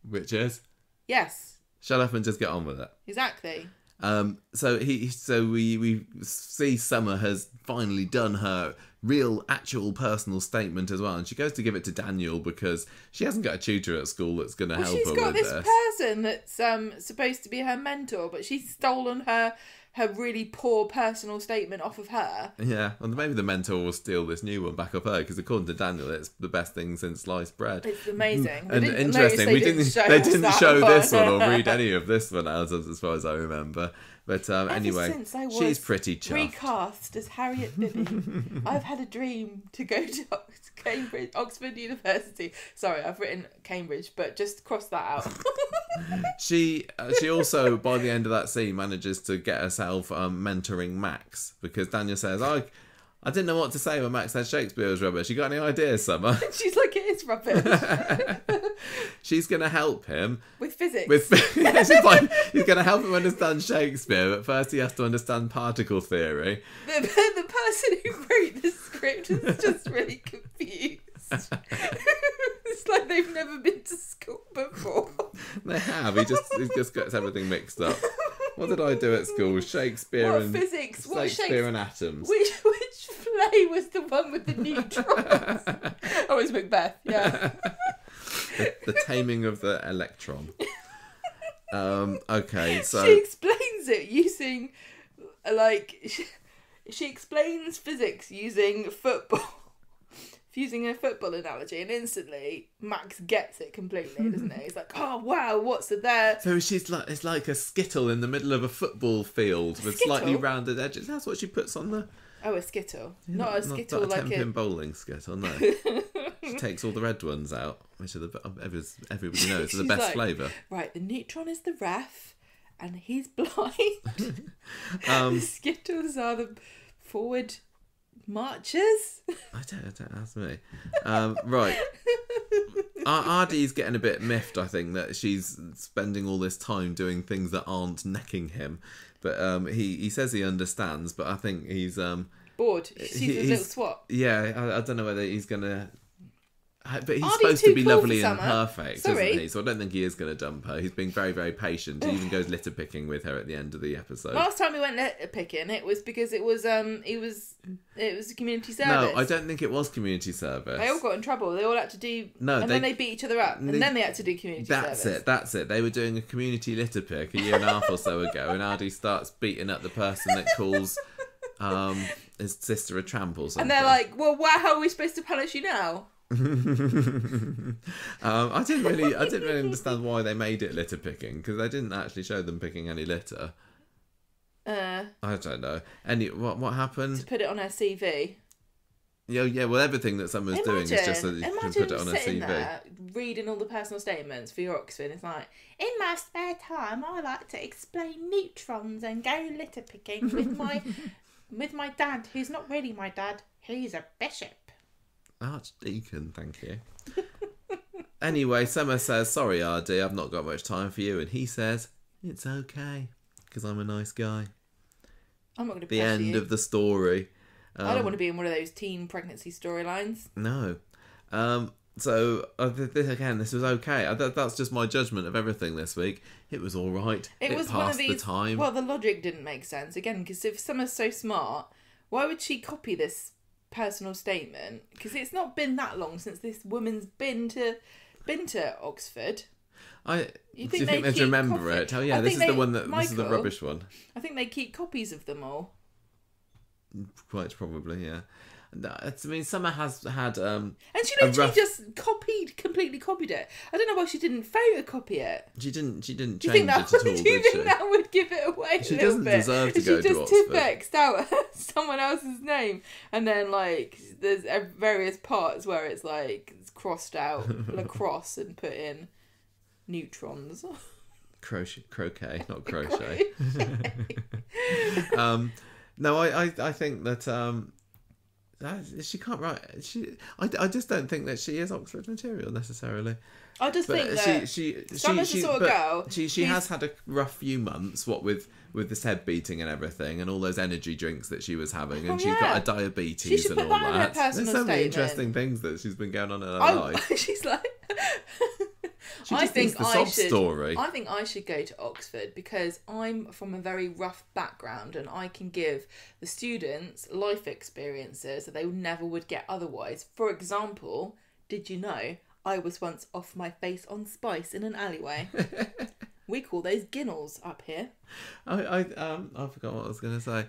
[SPEAKER 1] Which is?
[SPEAKER 2] Yes.
[SPEAKER 1] Shut up and just get on with it.
[SPEAKER 2] Exactly.
[SPEAKER 1] So we see Summer has finally done her real, actual personal statement as well, and she goes to give it to Daniel because she hasn't got a tutor at school that's going to help her with this. She's got
[SPEAKER 2] this person that's supposed to be her mentor, but she's stolen her really poor personal statement off of her.
[SPEAKER 1] Yeah, and maybe the mentor will steal this new one back off her, because according to Daniel, it's the best thing since sliced bread.
[SPEAKER 2] It's amazing.
[SPEAKER 1] And interesting, they didn't show this one or read any of this one out, as far as I remember. But anyway, she's pretty chuffed.
[SPEAKER 2] Recast as Harriet Bibby. I've had a dream to go to Oxford University. Sorry, I've written Cambridge, but just cross that out.
[SPEAKER 1] She also, by the end of that scene, manages to get herself mentoring Max, because Daniel says, I didn't know what to say when Max said Shakespeare was rubbish. You got any ideas, Summer?
[SPEAKER 2] She's like, it is rubbish.
[SPEAKER 1] She's going to help him.
[SPEAKER 2] With physics.
[SPEAKER 1] He's going to help him understand Shakespeare, but first he has to understand particle theory.
[SPEAKER 2] The person who wrote the script is just really confused. It's like they've never been to school before.
[SPEAKER 1] They have. He just gets everything mixed up. What did I do at school? Shakespeare and
[SPEAKER 2] physics?
[SPEAKER 1] Shakespeare and atoms.
[SPEAKER 2] Which play was the one with the neutrons? Oh, it's Macbeth. Yeah.
[SPEAKER 1] The taming of the electron. Okay, so
[SPEAKER 2] she explains it using she explains physics using football. Using a football analogy, and instantly Max gets it completely, doesn't he? He's like, oh wow, what's there?
[SPEAKER 1] So it's like a skittle in the middle of a football field with slightly rounded edges. That's what she puts on the...
[SPEAKER 2] Oh, a skittle. Yeah, not a skittle
[SPEAKER 1] not a
[SPEAKER 2] like
[SPEAKER 1] 10-pin bowling skittle, no. She takes all the red ones out, which are everybody knows are the best flavour.
[SPEAKER 2] Right, the neutron is the ref, and he's blind. The skittles are the forward... marches?
[SPEAKER 1] I don't ask me. Right. Ardy's getting a bit miffed, I think, that she's spending all this time doing things that aren't necking him. But he says he understands, but I think he's...
[SPEAKER 2] bored. She's a little swat.
[SPEAKER 1] Yeah, I don't know whether he's going to But he's
[SPEAKER 2] Ardy's
[SPEAKER 1] supposed
[SPEAKER 2] too
[SPEAKER 1] to be
[SPEAKER 2] cool for
[SPEAKER 1] lovely and
[SPEAKER 2] Summer.
[SPEAKER 1] perfect,
[SPEAKER 2] Sorry.
[SPEAKER 1] isn't he? So I don't think he is going to dump her. He's being very, very patient. He even goes litter picking with her at the end of the episode.
[SPEAKER 2] Last time we went litter picking, it was because it was a community service.
[SPEAKER 1] No, I don't think it was community service.
[SPEAKER 2] They all got in trouble. They all had to do... then they beat each other up. And then they had to do community service.
[SPEAKER 1] That's it. They were doing a community litter pick a year and a half or so ago, and Ardy starts beating up the person that calls his sister a tramp or something.
[SPEAKER 2] And they're like, well, how are we supposed to punish you now?
[SPEAKER 1] I didn't really understand why they made it litter picking, because they didn't actually show them picking any litter. I don't know. What happened?
[SPEAKER 2] To put it on her CV.
[SPEAKER 1] Yeah. Well, everything that Summer's doing is just so that you can put it on her CV.
[SPEAKER 2] There, reading all the personal statements for your Oxford. It's like, in my spare time, I like to explain neutrons and go litter picking with my dad, who's not really my dad. He's a bishop.
[SPEAKER 1] Archdeacon, thank you. Anyway, Summer says, sorry, Ardy, I've not got much time for you. And he says, it's okay, because I'm a nice guy.
[SPEAKER 2] I'm not going to
[SPEAKER 1] The end of the story.
[SPEAKER 2] I don't want to be in one of those teen pregnancy storylines.
[SPEAKER 1] No. So, this was okay. That's just my judgment of everything this week. It was all right. It
[SPEAKER 2] was
[SPEAKER 1] passed
[SPEAKER 2] one of these,
[SPEAKER 1] the time.
[SPEAKER 2] Well, the logic didn't make sense. Again, because if Summer's so smart, why would she copy this personal statement? Because it's not been that long since this woman's been to Oxford.
[SPEAKER 1] Do you think they'd remember it? Oh yeah, this is the rubbish one.
[SPEAKER 2] I think they keep copies of them all.
[SPEAKER 1] Quite probably, yeah. I mean, Summer has had
[SPEAKER 2] and she literally just completely copied it. I don't know why she didn't photocopy it.
[SPEAKER 1] She didn't change it
[SPEAKER 2] Do you think
[SPEAKER 1] at all, did she?
[SPEAKER 2] that would give it away?
[SPEAKER 1] She doesn't deserve to go to Oxford.
[SPEAKER 2] She just Tipp-X'd out someone else's name, and then like there's various parts where it's like it's crossed out lacrosse and put in neutrons.
[SPEAKER 1] Croquet, not crochet. No, I think that she can't write. I just don't think that she is Oxford material necessarily.
[SPEAKER 2] I just think that Summer's the sort of girl.
[SPEAKER 1] She has had a rough few months. What with the Seb beating and everything, and all those energy drinks that she was having, and she's got a diabetes and all that. There's so many interesting things that she's been going on in her life.
[SPEAKER 2] She's like.
[SPEAKER 1] She just thinks the sob story.
[SPEAKER 2] I think I should go to Oxford because I'm from a very rough background and I can give the students life experiences that they never would get otherwise. For example, did you know I was once off my face on spice in an alleyway? We call those ginnels up here.
[SPEAKER 1] I forgot what I was going to say.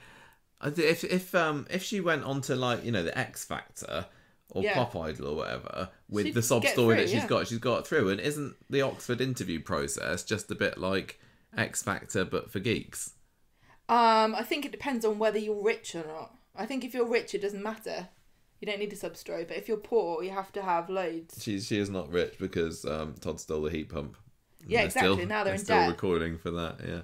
[SPEAKER 1] If she went on to the X Factor or Pop Idol or whatever, with the sob story that she's got through, and isn't the Oxford interview process just a bit like X Factor but for geeks?
[SPEAKER 2] I think it depends on whether you're rich or not. I think if you're rich, it doesn't matter. You don't need a sub story, but if you're poor, you have to have loads.
[SPEAKER 1] She is not rich because Todd stole the heat pump.
[SPEAKER 2] Yeah, exactly. Now they're in
[SPEAKER 1] still
[SPEAKER 2] debt.
[SPEAKER 1] Recording for that. Yeah.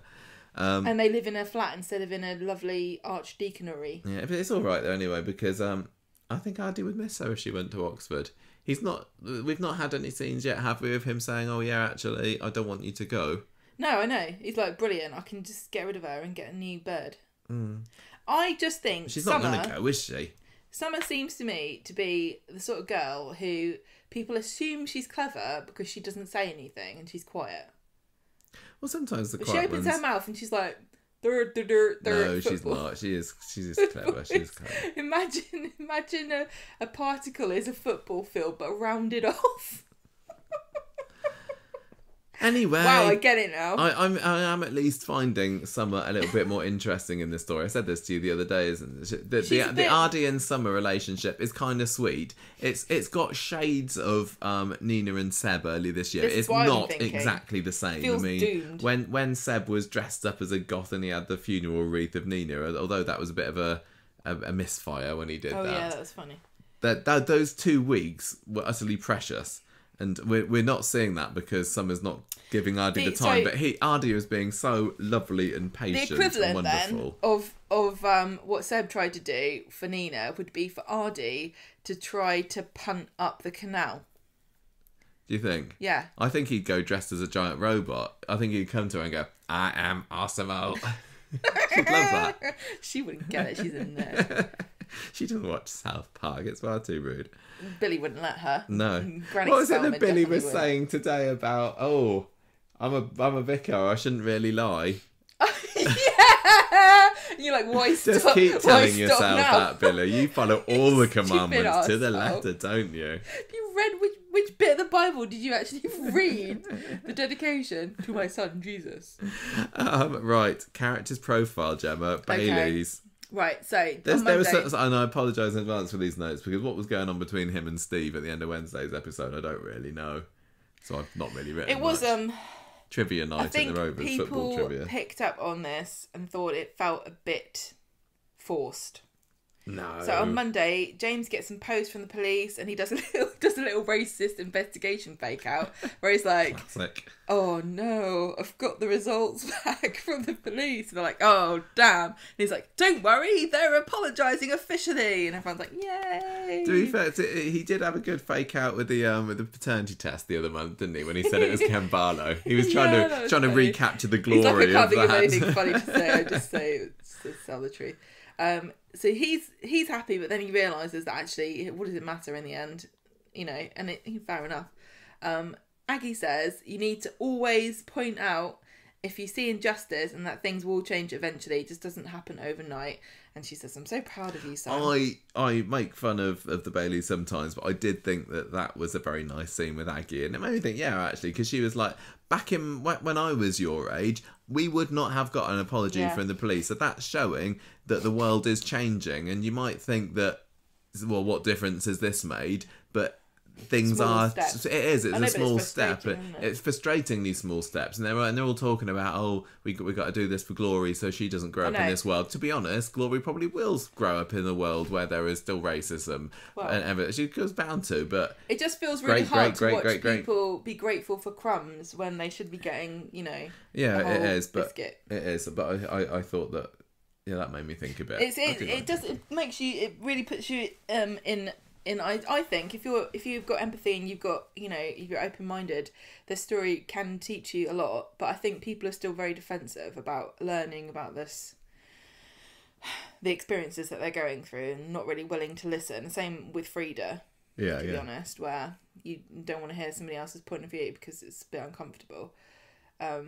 [SPEAKER 2] And they live in a flat instead of in a lovely archdeaconry.
[SPEAKER 1] Yeah, but it's all right though anyway, because I think Ardy would miss her if she went to Oxford. We've not had any scenes yet, have we, of him saying, oh yeah, actually, I don't want you to go.
[SPEAKER 2] No, I know. He's like, brilliant, I can just get rid of her and get a new bird. I just think
[SPEAKER 1] she's not going to go, is she?
[SPEAKER 2] Summer seems to me to be the sort of girl who people assume she's clever because she doesn't say anything and she's quiet.
[SPEAKER 1] Well, sometimes
[SPEAKER 2] she opens her mouth and she's like, no,
[SPEAKER 1] she's not. She's clever. She's clever.
[SPEAKER 2] Imagine a particle is a football field, but rounded off.
[SPEAKER 1] Anyway,
[SPEAKER 2] wow, I get it now.
[SPEAKER 1] I am at least finding Summer a little bit more interesting in this story. I said this to you the other day, isn't it? The Ardy and Summer relationship is kind of sweet. It's got shades of Nina and Seb early this year. It's not exactly the same.
[SPEAKER 2] Feels doomed.
[SPEAKER 1] when Seb was dressed up as a goth and he had the funeral wreath of Nina, although that was a bit of a misfire when he did that.
[SPEAKER 2] Oh yeah, that was funny.
[SPEAKER 1] Those 2 weeks were utterly precious. And we're not seeing that because Summer's not giving Ardy the time. But Ardy was being so lovely and patient and wonderful.
[SPEAKER 2] The equivalent then of what Seb tried to do for Nina would be for Ardy to try to punt up the canal.
[SPEAKER 1] Do you think?
[SPEAKER 2] Yeah.
[SPEAKER 1] I think he'd go dressed as a giant robot. I think he'd come to her and go, I am Awesome. She'd love that.
[SPEAKER 2] She wouldn't get it. She's in there.
[SPEAKER 1] She doesn't watch South Park. It's far too rude.
[SPEAKER 2] Billy wouldn't let her.
[SPEAKER 1] No.
[SPEAKER 2] Granny
[SPEAKER 1] What was it
[SPEAKER 2] Spellman
[SPEAKER 1] that Billy was
[SPEAKER 2] definitely
[SPEAKER 1] saying today about, I'm a vicar, I shouldn't really lie.
[SPEAKER 2] Yeah! And you're like, why stop?
[SPEAKER 1] Just keep telling yourself
[SPEAKER 2] now?
[SPEAKER 1] that, Billy. You follow all the commandments to the
[SPEAKER 2] arsehole.
[SPEAKER 1] letter, don't you?
[SPEAKER 2] You read which bit of the Bible did you actually read? The dedication to my son Jesus.
[SPEAKER 1] Right, characters profile, Gemma. Bailey's.
[SPEAKER 2] Right, so
[SPEAKER 1] There
[SPEAKER 2] on
[SPEAKER 1] was,
[SPEAKER 2] Monday,
[SPEAKER 1] and I apologise in advance for these notes because what was going on between him and Steve at the end of Wednesday's episode, I don't really know. So I've not really written
[SPEAKER 2] it was
[SPEAKER 1] much. Trivia
[SPEAKER 2] I
[SPEAKER 1] night at
[SPEAKER 2] think
[SPEAKER 1] the Rovers, football
[SPEAKER 2] people
[SPEAKER 1] trivia.
[SPEAKER 2] picked up on this and thought it felt a bit forced.
[SPEAKER 1] No.
[SPEAKER 2] So on Monday, James gets some posts from the police, and he does a little racist investigation fake out where he's like,
[SPEAKER 1] Classic.
[SPEAKER 2] "Oh no, I've got the results back from the police." And they're like, "Oh damn!" And he's like, "Don't worry, they're apologising officially." And everyone's like, "Yay!"
[SPEAKER 1] To be fair, he did have a good fake out with the paternity test the other month, didn't he? When he said it was Ken Barlow, he was trying to
[SPEAKER 2] funny.
[SPEAKER 1] recapture the
[SPEAKER 2] He's like,
[SPEAKER 1] glory
[SPEAKER 2] I can't
[SPEAKER 1] of
[SPEAKER 2] think of
[SPEAKER 1] that.
[SPEAKER 2] anything funny to say. I just say it's tell the truth. So he's happy, but then he realises that actually, what does it matter in the end? You know, and fair enough. Aggie says you need to always point out if you see injustice and that things will change eventually. It just doesn't happen overnight. And she says, "I'm so proud of you, Sam."
[SPEAKER 1] I make fun of the Baileys sometimes, but I did think that was a very nice scene with Aggie, and it made me think, yeah, actually, because she was like, back in when I was your age, we would not have got an apology from the police. So that's showing that the world is changing, and you might think that, well, what difference has this made? But things
[SPEAKER 2] Small
[SPEAKER 1] are
[SPEAKER 2] steps.
[SPEAKER 1] it is it's a small
[SPEAKER 2] it's
[SPEAKER 1] step, but
[SPEAKER 2] frustrating, isn't it?
[SPEAKER 1] it's frustrating, these small steps, and they're all talking about, we got to do this for Glory so she doesn't grow up in this world. To be honest, Glory probably will grow up in a world where there is still racism, and she goes bound to, but
[SPEAKER 2] it just feels really hard to watch people be grateful for crumbs when they should be getting, you know,
[SPEAKER 1] yeah,
[SPEAKER 2] the whole
[SPEAKER 1] it is, but
[SPEAKER 2] biscuit.
[SPEAKER 1] it is, but I thought that, yeah, that made me think a bit.
[SPEAKER 2] It makes you, it really puts you in I think if you've got empathy and you've got, you know, if you're open-minded, this story can teach you a lot, but I think people are still very defensive about learning about this, the experiences that they're going through, and not really willing to listen. Same with Frida, to be honest, where you don't want to hear somebody else's point of view because it's a bit uncomfortable. It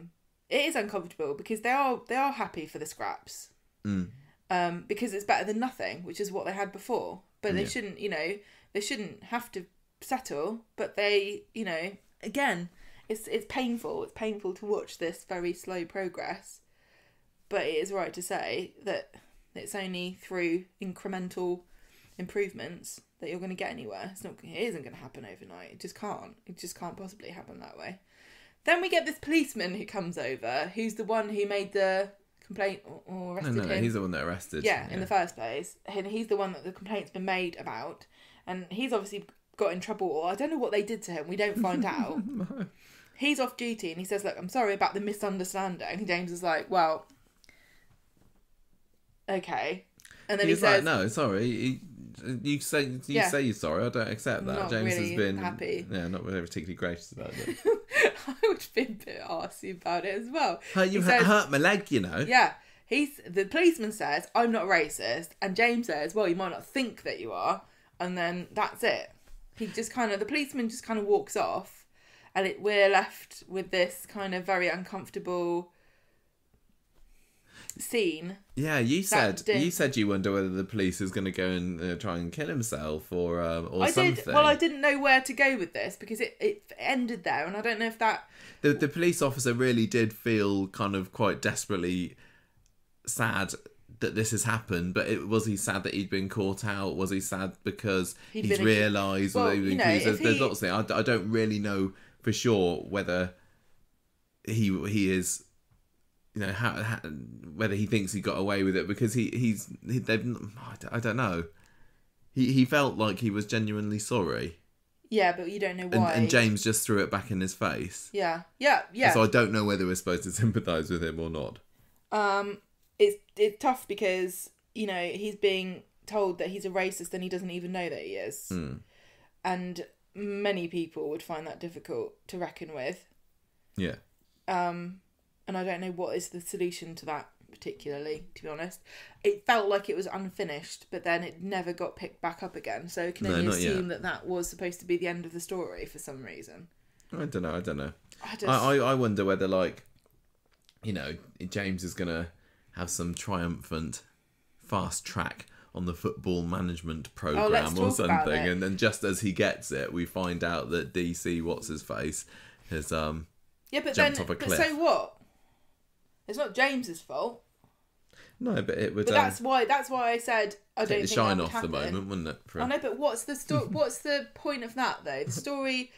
[SPEAKER 2] is uncomfortable because they are happy for the scraps. Because it's better than nothing, which is what they had before. But they shouldn't, you know, they shouldn't have to settle. But they, you know, again, it's painful. It's painful to watch this very slow progress. But it is right to say that it's only through incremental improvements that you're going to get anywhere. It isn't going to happen overnight. It just can't. It just can't possibly happen that way. Then we get this policeman who comes over, who's the one who made the complaint or arrested him.
[SPEAKER 1] No, he's the one that arrested.
[SPEAKER 2] Yeah, in the first place. And he's the one that the complaint's been made about. And he's obviously got in trouble, or I don't know what they did to him. We don't find out.
[SPEAKER 1] No.
[SPEAKER 2] He's off duty and he says, "Look, I'm sorry about the misunderstanding." And James is like, "Well, okay." And then
[SPEAKER 1] He's
[SPEAKER 2] he says,
[SPEAKER 1] like, "No, sorry. You say you're sorry. I don't accept that."
[SPEAKER 2] Not
[SPEAKER 1] James
[SPEAKER 2] really
[SPEAKER 1] has been
[SPEAKER 2] happy.
[SPEAKER 1] Yeah, not really particularly gracious about it.
[SPEAKER 2] I would have been a bit arsey about it as well.
[SPEAKER 1] You hurt my leg, you know.
[SPEAKER 2] Yeah. The policeman says, "I'm not racist," and James says, "Well, you might not think that you are," and then that's it. The policeman just kind of walks off, and we're left with this kind of very uncomfortable scene.
[SPEAKER 1] Yeah, you said you wonder whether the police is going to go and try and kill himself or something.
[SPEAKER 2] I didn't know where to go with this because it ended there, and I don't know if that
[SPEAKER 1] the police officer really did feel kind of quite desperately sad that this has happened, but was he sad that he'd been caught out? Was he sad because he's realised that he was accused? There's lots of things. I don't really know for sure whether he is, you know, whether he thinks he got away with it, because I don't know. He felt like he was genuinely sorry.
[SPEAKER 2] Yeah, but you don't know why.
[SPEAKER 1] And James just threw it back in his face.
[SPEAKER 2] Yeah.
[SPEAKER 1] So I don't know whether we're supposed to sympathise with him or not.
[SPEAKER 2] It's tough because, you know, he's being told that he's a racist and he doesn't even know that he is. And many people would find that difficult to reckon with.
[SPEAKER 1] Yeah.
[SPEAKER 2] And I don't know what is the solution to that particularly, to be honest. It felt like it was unfinished, but then it never got picked back up again. So I can only assume that was supposed to be the end of the story for some reason.
[SPEAKER 1] I don't know. I wonder whether, like, you know, James is going to have some triumphant fast track on the football management program or something, and then just as he gets it, we find out that DC what's his face has jumped off a cliff.
[SPEAKER 2] But so what? It's not James's fault.
[SPEAKER 1] No, but it would.
[SPEAKER 2] But that's why I said I don't think
[SPEAKER 1] the shine
[SPEAKER 2] that would
[SPEAKER 1] off
[SPEAKER 2] happen.
[SPEAKER 1] the moment, wouldn't it?
[SPEAKER 2] I know, but what's the story? What's the point of that though? The story,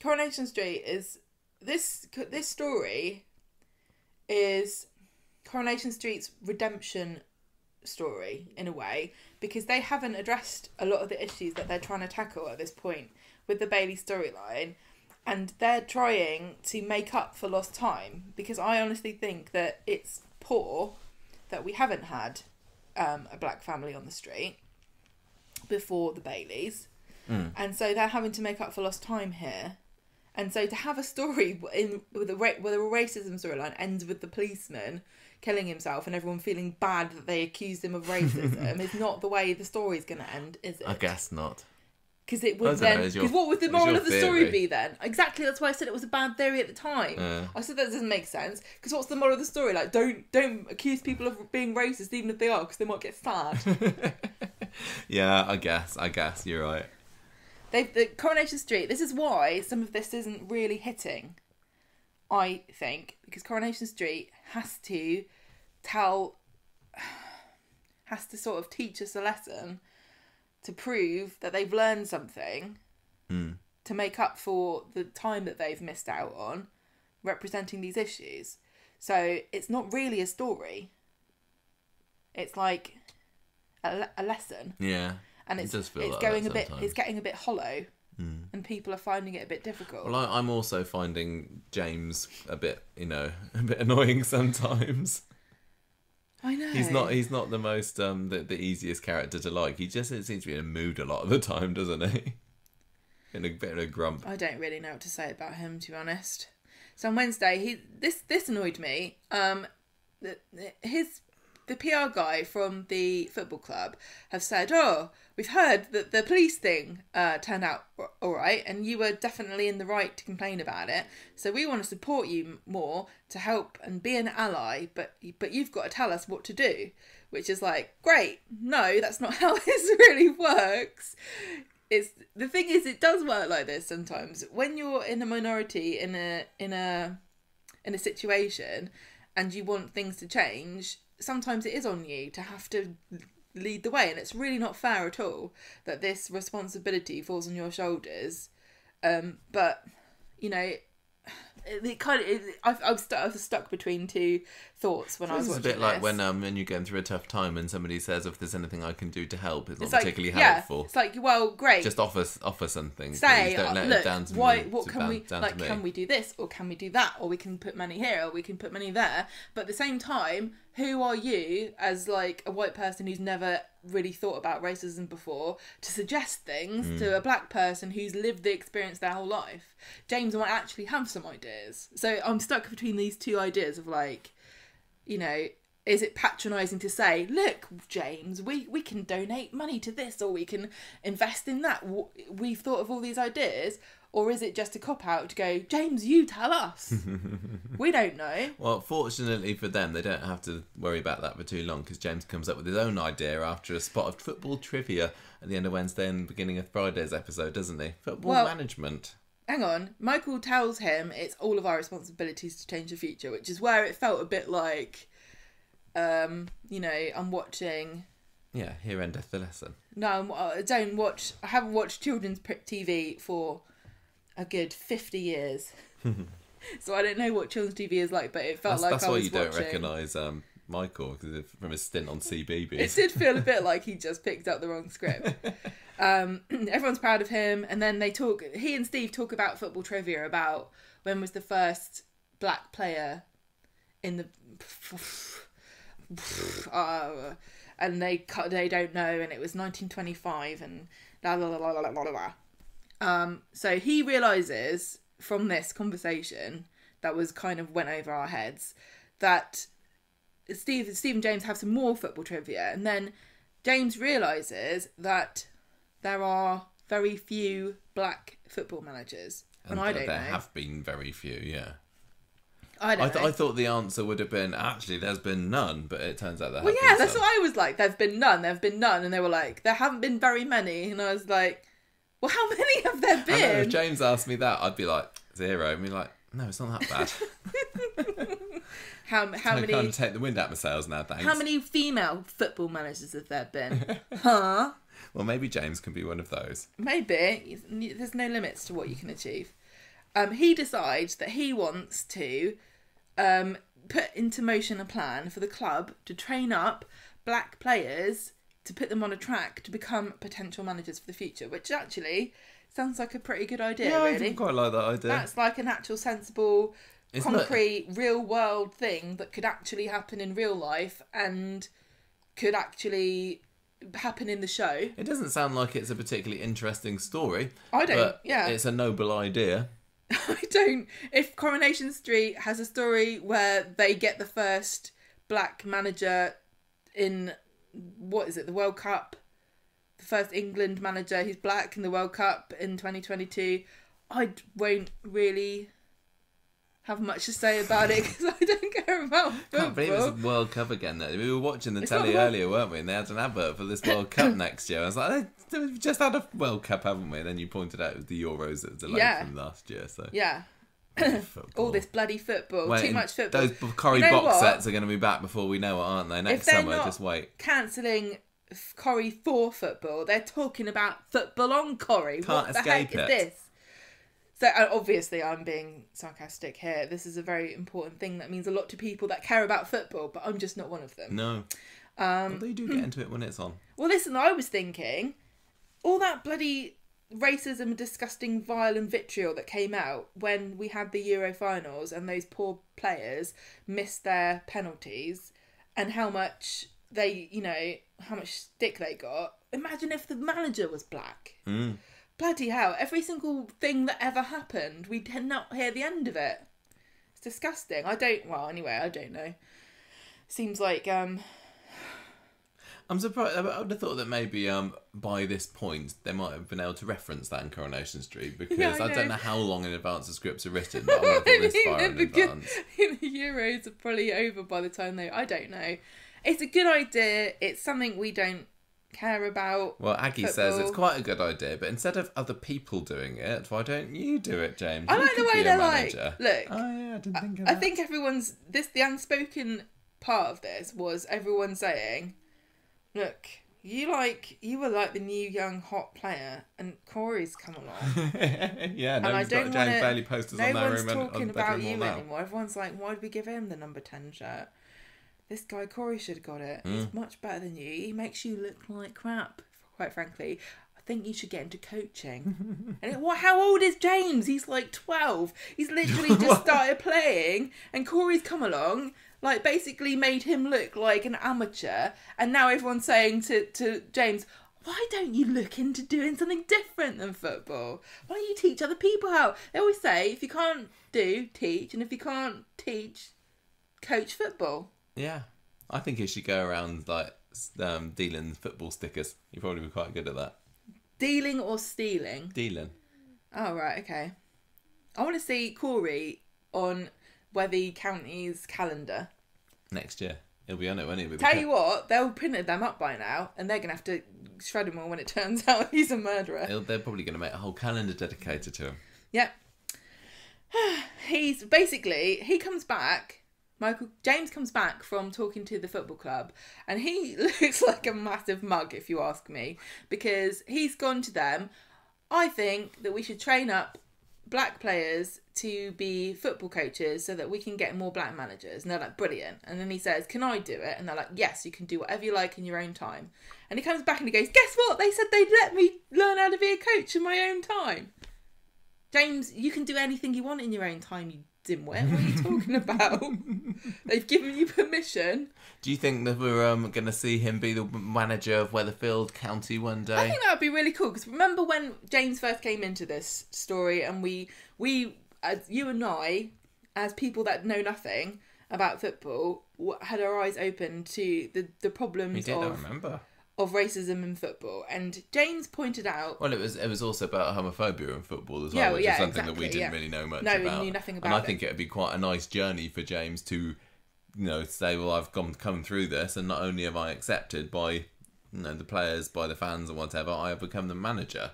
[SPEAKER 2] Coronation Street is this story is Coronation Street's redemption story in a way, because they haven't addressed a lot of the issues that they're trying to tackle at this point with the Bailey storyline, and they're trying to make up for lost time, because I honestly think that it's poor that we haven't had a black family on the street before the Baileys, and so they're having to make up for lost time here. And so to have a story with a racism storyline ends with the policeman killing himself and everyone feeling bad that they accused him of racism is not the way the story's going to end, is it?
[SPEAKER 1] I guess not.
[SPEAKER 2] Because it would then. Because what would the moral of the story be then? Exactly. That's why I said it was a bad theory at the time. I said that doesn't make sense. Because what's the moral of the story? Like, don't accuse people of being racist, even if they are, because they might get sad.
[SPEAKER 1] Yeah, I guess you're right.
[SPEAKER 2] The Coronation Street. This is why some of this isn't really hitting. I think because Coronation Street has to sort of teach us a lesson to prove that they've learned something to make up for the time that they've missed out on representing these issues. So it's not really a story. It's like a lesson.
[SPEAKER 1] Yeah.
[SPEAKER 2] And it's getting a bit hollow. And people are finding it a bit difficult.
[SPEAKER 1] Well, I'm also finding James a bit annoying sometimes.
[SPEAKER 2] I know.
[SPEAKER 1] He's not the most the easiest character to like. He just seems to be in a mood a lot of the time, doesn't he? In a bit of a grump.
[SPEAKER 2] I don't really know what to say about him, to be honest. So on Wednesday, this annoyed me. The PR guy from the football club have said, we've heard that the police thing turned out all right, and you were definitely in the right to complain about it. So we want to support you more to help and be an ally, but you've got to tell us what to do. Which is like, great. No, that's not how this really works. The thing is, it does work like this sometimes. When you're in a minority in a situation and you want things to change, sometimes it is on you to have to lead the way, and it's really not fair at all that this responsibility falls on your shoulders. But you know, I was stuck between two thoughts when I was watching this.
[SPEAKER 1] It's a bit like when you're going through a tough time and somebody says, if there's anything I can do to help, it's not particularly helpful. It's like, well, great. Just offer something.
[SPEAKER 2] Say,
[SPEAKER 1] don't let
[SPEAKER 2] look,
[SPEAKER 1] it down to
[SPEAKER 2] can we do this, or can we do that, or we can put money here, or we can put money there. But at the same time, who are you as like a white person who's never really thought about racism before to suggest things to a black person who's lived the experience their whole life? James might actually have some ideas. So I'm stuck between these two ideas of like, you know, is it patronising to say, look, James, we can donate money to this, or we can invest in that. We've thought of all these ideas. Or is it just a cop-out to go, James, you tell us? We don't know.
[SPEAKER 1] Well, fortunately for them, they don't have to worry about that for too long, because James comes up with his own idea after a spot of football trivia at the end of Wednesday and beginning of Friday's episode, doesn't he? Football management.
[SPEAKER 2] Hang on. Michael tells him it's all of our responsibilities to change the future, which is where it felt a bit like, you know, I'm watching...
[SPEAKER 1] Yeah, Here Endeth the Lesson.
[SPEAKER 2] No, I haven't watched children's TV for a good 50 years. So I don't know what children's TV is like, but it felt
[SPEAKER 1] that's why you don't recognise Michael, because from his stint on CBeebies.
[SPEAKER 2] It did feel a bit like he just picked up the wrong script. Everyone's proud of him, and then he and Steve talk about football trivia, about when was the first black player in the and they don't know, and it was 1925, and la la la la la la la. So he realises from this conversation that was kind of went over our heads that Steve and James have some more football trivia, and then James realises that there are very few black football managers, and I don't know.
[SPEAKER 1] There have been very few, yeah.
[SPEAKER 2] I don't know.
[SPEAKER 1] I thought the answer would have been, actually, there's been none, but it turns out there have been
[SPEAKER 2] Well, yeah, that's
[SPEAKER 1] some.
[SPEAKER 2] what I was like. There've been none. And they were like, there haven't been very many. And I was like, well, how many have there been?
[SPEAKER 1] I know, if James asked me that, I'd be like, 0. And be like, no, it's not that bad.
[SPEAKER 2] how
[SPEAKER 1] I
[SPEAKER 2] many?
[SPEAKER 1] can't take the wind out of my sails now, thanks.
[SPEAKER 2] How many female football managers have there been? Huh?
[SPEAKER 1] Well, maybe James can be one of those.
[SPEAKER 2] Maybe. There's no limits to what you can achieve. He decides that he wants to put into motion a plan for the club to train up black players to put them on a track to become potential managers for the future, which actually sounds like a pretty good idea,
[SPEAKER 1] Yeah,
[SPEAKER 2] really.
[SPEAKER 1] I quite like that idea.
[SPEAKER 2] That's like an actual sensible, concrete, real-world thing that could actually happen in real life and could actually happen in the show.
[SPEAKER 1] It doesn't sound like it's a particularly interesting story.
[SPEAKER 2] I don't,
[SPEAKER 1] but
[SPEAKER 2] yeah.
[SPEAKER 1] It's a noble idea.
[SPEAKER 2] I don't. If Coronation Street has a story where they get the first black manager in, the World Cup, the first England manager who's black in the World Cup in 2022, I won't really have much to say about it because I don't care about football.
[SPEAKER 1] I can't believe it's a World Cup again, though. We were watching the telly earlier, weren't we? And they had an advert for this World Cup next year. I was like, we've just had a World Cup, haven't we? And then you pointed out it was the Euros that was delayed from last year. So
[SPEAKER 2] yeah. All this bloody football. Too much football.
[SPEAKER 1] Those Corrie box sets are going to be back before we know it, aren't they? Next summer, just wait.
[SPEAKER 2] Cancelling Corrie for football. They're talking about football on Corrie. What the heck is this? So obviously I'm being sarcastic here. This is a very important thing that means a lot to people that care about football, but I'm just not one of them.
[SPEAKER 1] No. Although you do get into it when it's on.
[SPEAKER 2] Well, listen, I was thinking, all that bloody racism, disgusting, vile and vitriol that came out when we had the Euro finals and those poor players missed their penalties and how much how much stick they got. Imagine if the manager was black. Bloody hell, every single thing that ever happened, we did not hear the end of it. It's disgusting. I don't know. Seems like,
[SPEAKER 1] I'm surprised. I would have thought that maybe by this point they might have been able to reference that in Coronation Street because I don't know how long in advance the scripts are written, but I'm not this far in advance.
[SPEAKER 2] The Euros are probably over by the time I don't know. It's a good idea. It's something we don't care about.
[SPEAKER 1] Well, Aggie says it's quite a good idea, but instead of other people doing it, why don't you do it, James?
[SPEAKER 2] I like the way they're like, look,
[SPEAKER 1] oh yeah, I didn't think of that.
[SPEAKER 2] I think everyone's the unspoken part of this was everyone saying, look, you were like the new young hot player and Corrie's come along.
[SPEAKER 1] Yeah,
[SPEAKER 2] and I don't
[SPEAKER 1] got James Bailey posters on their room.
[SPEAKER 2] No one's talking about you anymore. Everyone's like, why did we give him the number 10 shirt? This guy Corrie should have got it. He's much better than you. He makes you look like crap, quite frankly. I think you should get into coaching. And how old is James? He's like 12. He's literally just started playing and Corrie's come along, like basically made him look like an amateur. And now everyone's saying to James, why don't you look into doing something different than football? Why don't you teach other people how? They always say, if you can't teach. And if you can't teach, coach football.
[SPEAKER 1] Yeah, I think he should go around like dealing football stickers. He'd probably be quite good at that.
[SPEAKER 2] Dealing or stealing?
[SPEAKER 1] Dealing.
[SPEAKER 2] Oh, right, okay. I want to see Corrie on Wethy County's calendar.
[SPEAKER 1] Next year. He'll be on it, won't he?
[SPEAKER 2] Tell you what, they'll printed them up by now, and they're going to have to shred him all when it turns out he's a murderer.
[SPEAKER 1] They're probably going to make a whole calendar dedicated to him.
[SPEAKER 2] Yep. He comes back... James comes back from talking to the football club and he looks like a massive mug, if you ask me, because he's gone to them. I think that we should train up black players to be football coaches so that we can get more black managers. And they're like, brilliant. And then he says, can I do it? And they're like, yes, you can do whatever you like in your own time. And he comes back and he goes, guess what? They said they'd let me learn how to be a coach in my own time. James, you can do anything you want in your own time, you dimwit. What are you talking about? They've given you permission.
[SPEAKER 1] Do you think that we're going to see him be the manager of Weatherfield County one day?
[SPEAKER 2] I think that would be really cool because remember when James first came into this story and we as you and I, as people that know nothing, about football had her eyes open to the problems
[SPEAKER 1] He did, I remember.
[SPEAKER 2] Of racism in football. And James pointed out...
[SPEAKER 1] Well, it was also about homophobia in football as well, which is something that we didn't really know much about.
[SPEAKER 2] No, we knew nothing about it.
[SPEAKER 1] And I think it would be quite a nice journey for James to, say, well, I've come through this, and not only am I accepted by, the players, by the fans and whatever, I have become the manager.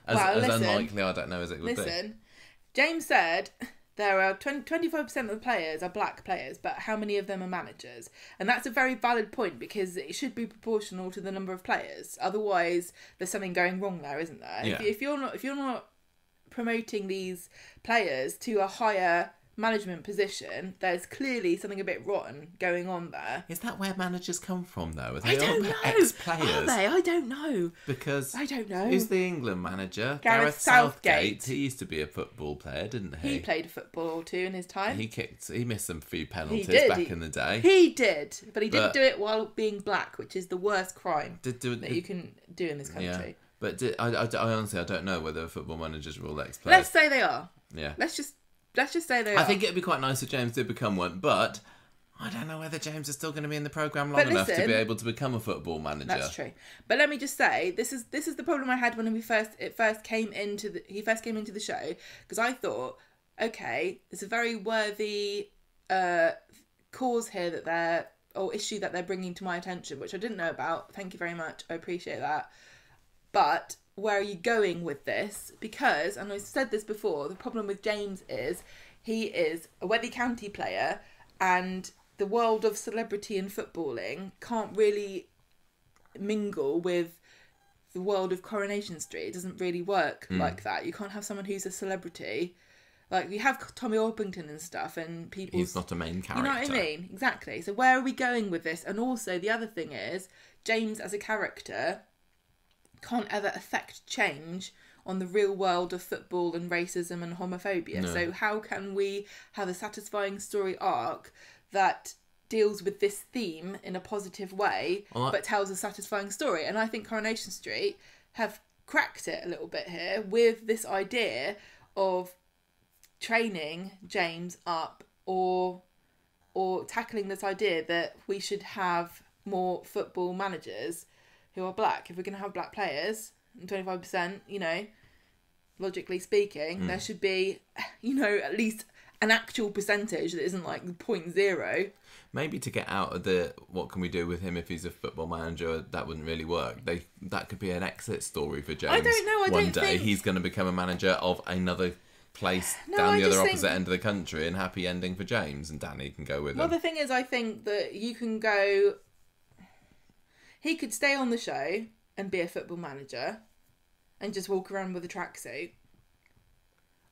[SPEAKER 1] As unlikely, I don't know, as it would be.
[SPEAKER 2] James said... There are 25% of the players are black players, but how many of them are managers? And that's a very valid point, because it should be proportional to the number of players. Otherwise, there's something going wrong there, isn't there?
[SPEAKER 1] Yeah.
[SPEAKER 2] If you're not promoting these players to a higher management position, there's clearly something a bit rotten going on there.
[SPEAKER 1] Is that where managers come from, though? Are they
[SPEAKER 2] I don't know.
[SPEAKER 1] ex-players?
[SPEAKER 2] Are they? I don't know.
[SPEAKER 1] Because
[SPEAKER 2] I don't know.
[SPEAKER 1] Who's the England manager?
[SPEAKER 2] Gareth Southgate.
[SPEAKER 1] He used to be a football player, didn't he?
[SPEAKER 2] He played a football or two in his time.
[SPEAKER 1] He missed some few penalties back in the day.
[SPEAKER 2] He did, but he didn't do it while being black, which is the worst crime that you can do in this country.
[SPEAKER 1] Yeah. But I honestly, I don't know whether football managers are all ex-players.
[SPEAKER 2] Let's say they are.
[SPEAKER 1] Yeah.
[SPEAKER 2] Let's just say they are.
[SPEAKER 1] I think it'd be quite nice if James did become one, but I don't know whether James is still going to be in the programme long enough to be able to become a football manager.
[SPEAKER 2] That's true. But let me just say, this is the problem I had when he first came into the show, because I thought, okay, it's a very worthy cause here issue that they're bringing to my attention, which I didn't know about. Thank you very much. I appreciate that. But where are you going with this? Because, and I've said this before, the problem with James is he is a Welly County player, and the world of celebrity and footballing can't really mingle with the world of Coronation Street. It doesn't really work like that. You can't have someone who's a celebrity. Like, we have Tommy Orpington and stuff, and people...
[SPEAKER 1] He's not a main character.
[SPEAKER 2] You know what I mean? Exactly. So where are we going with this? And also, the other thing is, James as a character can't ever affect change on the real world of football and racism and homophobia. No. So how can we have a satisfying story arc that deals with this theme in a positive way, but tells a satisfying story? And I think Coronation Street have cracked it a little bit here with this idea of training James up or tackling this idea that we should have more football managers who are black. If we're going to have black players, 25%, logically speaking, there should be, at least an actual percentage that isn't like 0.0.
[SPEAKER 1] Maybe to get out of what can we do with him if he's a football manager, that wouldn't really work. That could be an exit story for James.
[SPEAKER 2] I don't know.
[SPEAKER 1] One day he's going to become a manager of another place down the other opposite end of the country, and happy ending for James, and Danny can go with him.
[SPEAKER 2] Well, the thing is, I think that you can go... He could stay on the show and be a football manager and just walk around with a tracksuit.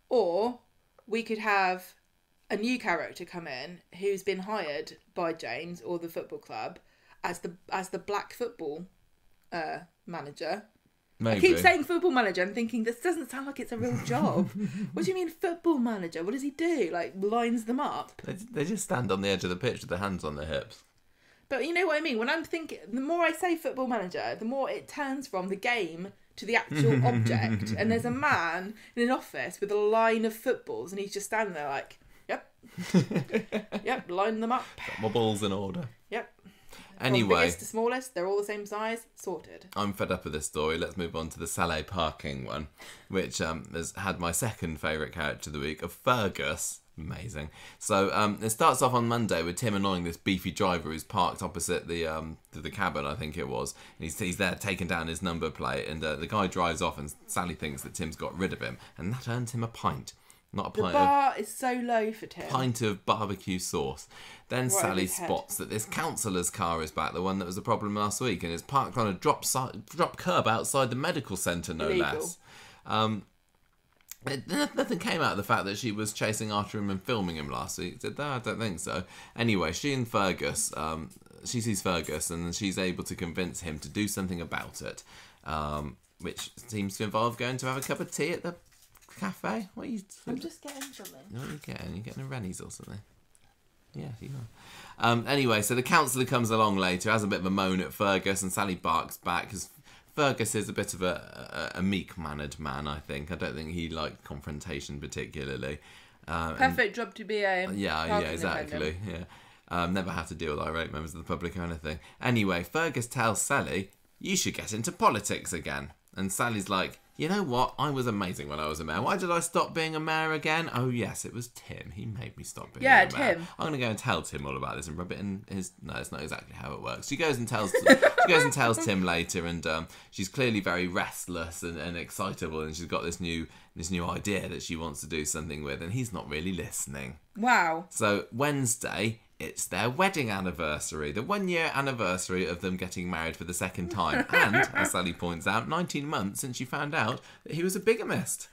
[SPEAKER 2] Or we could have a new character come in who's been hired by James or the football club as the black football manager. Maybe. I keep saying football manager and thinking, this doesn't sound like it's a real job. What do you mean football manager? What does he do? Like, lines them up?
[SPEAKER 1] They just stand on the edge of the pitch with their hands on their hips.
[SPEAKER 2] But you know what I mean? When I'm thinking, the more I say football manager, the more it turns from the game to the actual object. And there's a man in an office with a line of footballs, and he's just standing there like, yep, line them up.
[SPEAKER 1] Got my balls in order.
[SPEAKER 2] Yep.
[SPEAKER 1] Anyway.
[SPEAKER 2] From biggest to smallest, they're all the same size, sorted.
[SPEAKER 1] I'm fed up with this story. Let's move on to the Saleh parking one, which has had my second favourite character of the week, of Fergus. Amazing. So it starts off on Monday with Tim annoying this beefy driver who's parked opposite the cabin, I think it was. And he's there taking down his number plate, and the guy drives off, and Sally thinks that Tim's got rid of him, and that earns him a pint. Not a pint.
[SPEAKER 2] The bar is so low for Tim.
[SPEAKER 1] Pint of barbecue sauce. Then Sally spots that this counsellor's car is back, the one that was a problem last week, and it's parked on a drop curb outside the medical centre, no less. Nothing came out of the fact that she was chasing after him and filming him last week, did that? I don't think so. Anyway, she and Fergus, she sees Fergus, and she's able to convince him to do something about it, which seems to involve going to have a cup of tea at the cafe. What are you?
[SPEAKER 2] I'm just getting something.
[SPEAKER 1] What are you getting? You getting a Rennie's or something? Yeah, you are. Anyway, so the counsellor comes along later, has a bit of a moan at Fergus, and Sally barks back because Fergus is a bit of a meek-mannered man, I think. I don't think he liked confrontation particularly.
[SPEAKER 2] Perfect job to be a
[SPEAKER 1] Yeah, exactly. Yeah. Never had to deal with irate members of the public or anything. Anyway, Fergus tells Sally, you should get into politics again. And Sally's like, you know what? I was amazing when I was a mayor. Why did I stop being a mayor again? Oh, yes, it was Tim. He made me stop being a mayor.
[SPEAKER 2] Tim.
[SPEAKER 1] I'm going to go and tell Tim all about this and rub it in his... No, it's not exactly how it works. She goes and tells Tim later, and she's clearly very restless and excitable, and she's got this new idea that she wants to do something with, and he's not really listening.
[SPEAKER 2] Wow.
[SPEAKER 1] So Wednesday, it's their wedding anniversary, the 1-year anniversary of them getting married for the second time. And, as Sally points out, 19 months since she found out that he was a bigamist.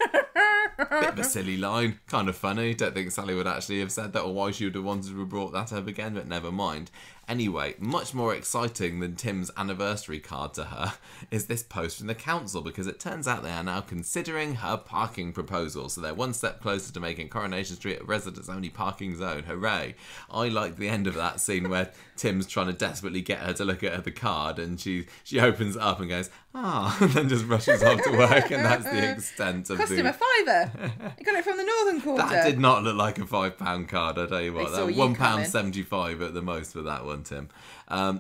[SPEAKER 1] Bit of a silly line, kind of funny. Don't think Sally would actually have said that, or why she would have wanted to have brought that up again, but never mind. Anyway, much more exciting than Tim's anniversary card to her is this post from the council, because it turns out they are now considering her parking proposal. So they're one step closer to making Coronation Street a residents-only parking zone. Hooray. I like the end of that scene where Tim's trying to desperately get her to look at the card, and she opens it up and goes, and then just rushes off to work, and that's the extent of
[SPEAKER 2] Cost him a £5. He got it from the Northern Quarter.
[SPEAKER 1] That did not look like a £5 card, I tell you what.
[SPEAKER 2] They saw you
[SPEAKER 1] £1.75 at the most for that one, Tim.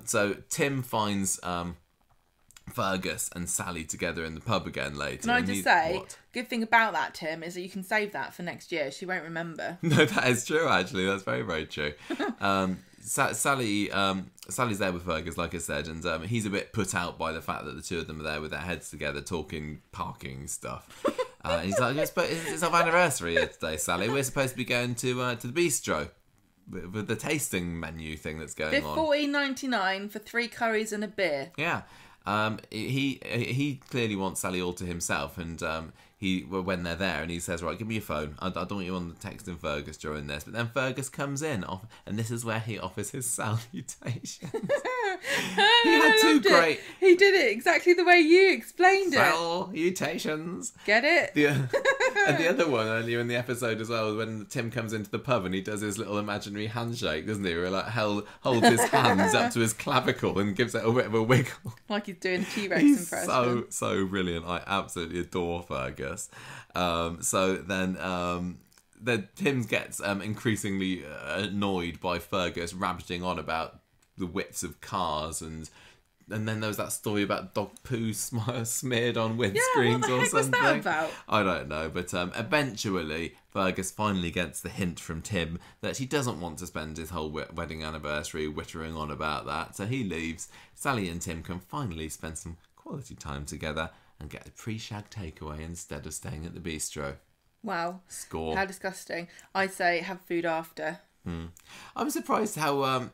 [SPEAKER 1] So Tim finds Fergus and Sally together in the pub again later.
[SPEAKER 2] Can I just say, good thing about that, Tim, is that you can save that for next year. She won't remember.
[SPEAKER 1] No, that is true, actually. That's very, very true. Sally's there with Fergus, like I said, and he's a bit put out by the fact that the two of them are there with their heads together talking parking stuff. He's like, it's our anniversary here today, Sally. We're supposed to be going to the Bistro with the tasting menu thing that's going on.
[SPEAKER 2] $14.99 for 3 curries and a beer.
[SPEAKER 1] Yeah. He clearly wants Sally all to himself, and when they're there, and he says, right, give me your phone. I don't want you on the texting Fergus during this. But then Fergus comes in, and this is where he offers his salutations. He had two great...
[SPEAKER 2] He did it exactly the way you explained it.
[SPEAKER 1] Salutations.
[SPEAKER 2] Get it?
[SPEAKER 1] And the other one earlier in the episode as well, when Tim comes into the pub and he does his little imaginary handshake, doesn't he? Where he holds his hands up to his clavicle and gives it a bit of a wiggle.
[SPEAKER 2] Like he's doing T-Rex
[SPEAKER 1] He's
[SPEAKER 2] impression.
[SPEAKER 1] so brilliant. I absolutely adore Fergus. So then Tim gets increasingly annoyed by Fergus rabbiting on about the widths of cars, and then there was that story about dog poo smeared on windscreens or something.
[SPEAKER 2] What was that about?
[SPEAKER 1] I don't know, but eventually Fergus finally gets the hint from Tim that he doesn't want to spend his whole wedding anniversary whittering on about that, so he leaves. Sally and Tim can finally spend some quality time together and get a pre-shag takeaway instead of staying at the bistro.
[SPEAKER 2] Wow.
[SPEAKER 1] Score.
[SPEAKER 2] How disgusting. I say have food after.
[SPEAKER 1] I'm surprised how,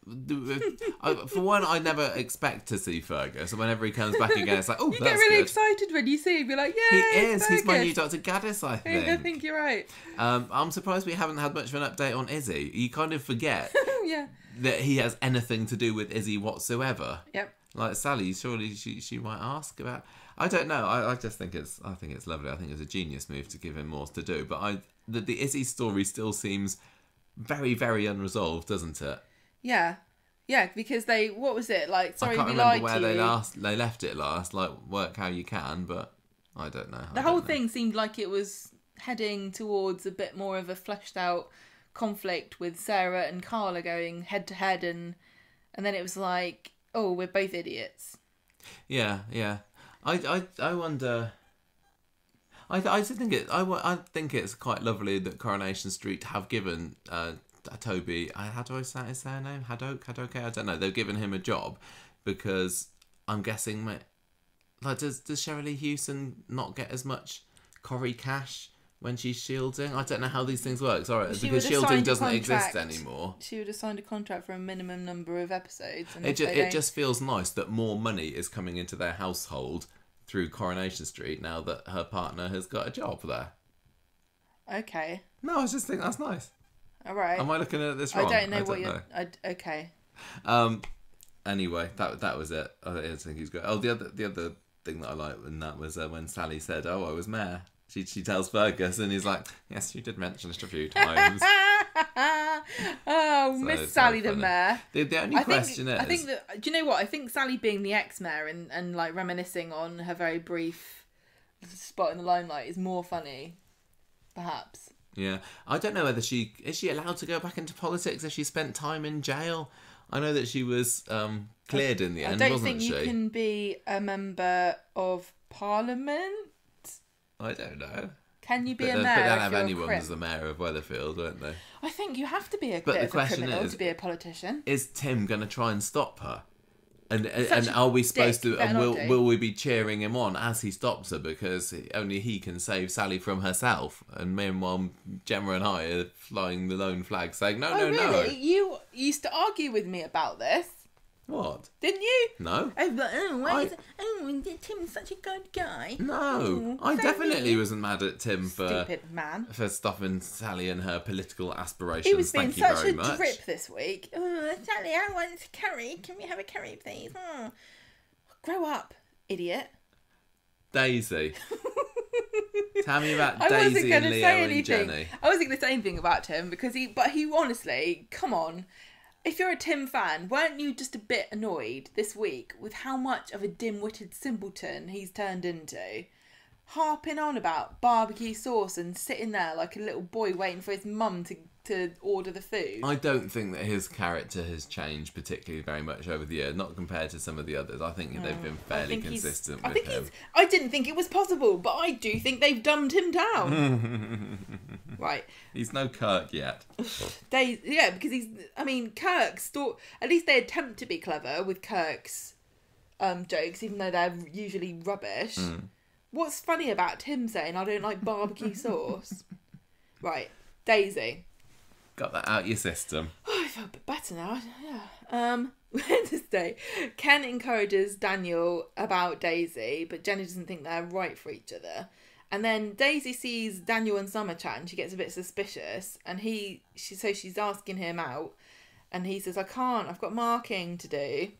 [SPEAKER 1] for one, I never expect to see Fergus, and whenever he comes back again, it's like, oh,
[SPEAKER 2] you
[SPEAKER 1] that's
[SPEAKER 2] get really
[SPEAKER 1] good.
[SPEAKER 2] excited when you see him. You're like, yeah,
[SPEAKER 1] he is.
[SPEAKER 2] Fergus.
[SPEAKER 1] He's my new Dr. Gaddis, I think.
[SPEAKER 2] I think you're right.
[SPEAKER 1] I'm surprised we haven't had much of an update on Izzy. You kind of forget that he has anything to do with Izzy whatsoever.
[SPEAKER 2] Yep.
[SPEAKER 1] Like Sally, surely she might ask about. I don't know. I just think it's lovely. I think it's a genius move to give him more to do. But the Izzy story still seems very, very unresolved, doesn't it?
[SPEAKER 2] Yeah, because what was it like? Sorry,
[SPEAKER 1] I can't
[SPEAKER 2] we
[SPEAKER 1] remember
[SPEAKER 2] lied
[SPEAKER 1] where
[SPEAKER 2] to you.
[SPEAKER 1] they left it last. Like, work how you can, but I don't know.
[SPEAKER 2] The whole thing seemed like it was heading towards a bit more of a fleshed out conflict with Sarah and Carla going head to head, and then it was like, oh, we're both idiots. Yeah.
[SPEAKER 1] I wonder. I think it's quite lovely that Coronation Street have given Toby, how do I say his surname? Hadoke? I don't know. They've given him a job because I'm guessing, like, does Shirley Hewson not get as much Corrie cash when she's shielding? I don't know how these things work. Sorry, because shielding doesn't exist anymore.
[SPEAKER 2] She would have signed a contract for a minimum number of episodes. And
[SPEAKER 1] it just feels nice that more money is coming into their household through Coronation Street now that her partner has got a job there.
[SPEAKER 2] Okay.
[SPEAKER 1] No, I just think that's nice.
[SPEAKER 2] All right.
[SPEAKER 1] Am I looking at this wrong?
[SPEAKER 2] I don't know what you're... Okay.
[SPEAKER 1] Anyway, that was it. I think he's great. Oh, the other thing that I liked in that was when Sally said, "Oh, I was mayor." She tells Fergus, and he's like, "Yes, you did mention it a few times."
[SPEAKER 2] Oh, so Miss Sally the mayor.
[SPEAKER 1] The only question is...
[SPEAKER 2] I think that... Do you know what? I think Sally being the ex-mayor and like reminiscing on her very brief spot in the limelight is more funny, perhaps.
[SPEAKER 1] Yeah. I don't know whether is she allowed to go back into politics if she spent time in jail? I know that she was cleared in the end, wasn't she?
[SPEAKER 2] I don't think you can be a member of parliament.
[SPEAKER 1] I don't know.
[SPEAKER 2] Can you be
[SPEAKER 1] But
[SPEAKER 2] a mayor?
[SPEAKER 1] But they'll
[SPEAKER 2] if
[SPEAKER 1] have
[SPEAKER 2] you're
[SPEAKER 1] anyone
[SPEAKER 2] a
[SPEAKER 1] as the mayor of Weatherfield, won't they?
[SPEAKER 2] I think you have to be a
[SPEAKER 1] But
[SPEAKER 2] bit
[SPEAKER 1] the
[SPEAKER 2] of a
[SPEAKER 1] question
[SPEAKER 2] criminal to be a politician.
[SPEAKER 1] Is Tim going to try and stop her? And
[SPEAKER 2] Such
[SPEAKER 1] are we supposed
[SPEAKER 2] dick,
[SPEAKER 1] to?
[SPEAKER 2] you better
[SPEAKER 1] And
[SPEAKER 2] not do.
[SPEAKER 1] will we be cheering him on as he stops her because only he can save Sally from herself? And meanwhile, Gemma and I are flying the lone flag, saying no, no,
[SPEAKER 2] really?
[SPEAKER 1] no.
[SPEAKER 2] You used to argue with me about this,
[SPEAKER 1] What?
[SPEAKER 2] didn't you?
[SPEAKER 1] No.
[SPEAKER 2] Oh, but Tim's such a good guy.
[SPEAKER 1] No, I definitely wasn't mad at Tim
[SPEAKER 2] Stupid man.
[SPEAKER 1] for stopping Sally and her political aspirations.
[SPEAKER 2] He was being
[SPEAKER 1] Thank you
[SPEAKER 2] such
[SPEAKER 1] very
[SPEAKER 2] a
[SPEAKER 1] much.
[SPEAKER 2] drip this week. Oh, Sally, I want curry. Can we have a curry, please? Oh. Grow up, idiot.
[SPEAKER 1] Daisy. Tell me about
[SPEAKER 2] I wasn't
[SPEAKER 1] Daisy
[SPEAKER 2] going
[SPEAKER 1] and
[SPEAKER 2] to
[SPEAKER 1] Leo
[SPEAKER 2] say
[SPEAKER 1] and
[SPEAKER 2] anything.
[SPEAKER 1] Jenny.
[SPEAKER 2] I wasn't going to say anything about him because he honestly, come on. If you're a Tim fan, weren't you just a bit annoyed this week with how much of a dim-witted simpleton he's turned into? Harping on about barbecue sauce and sitting there like a little boy waiting for his mum to order the food.
[SPEAKER 1] I don't think that his character has changed particularly very much over the year, not compared to some of the others. I think they've been fairly consistent with him.
[SPEAKER 2] I didn't think it was possible, but I do think they've dumbed him down. Right.
[SPEAKER 1] He's no Kirk yet.
[SPEAKER 2] Yeah, because Kirk's at least they attempt to be clever with Kirk's jokes, even though they're usually rubbish. What's funny about Tim saying, I don't like barbecue sauce? Right. Daisy.
[SPEAKER 1] Got that out your system.
[SPEAKER 2] Oh, I feel a bit better now. Yeah. Wednesday. Ken encourages Daniel about Daisy, but Jenny doesn't think they're right for each other. And then Daisy sees Daniel and Summer chat and she gets a bit suspicious. And she's asking him out. And he says, I can't, I've got marking to do.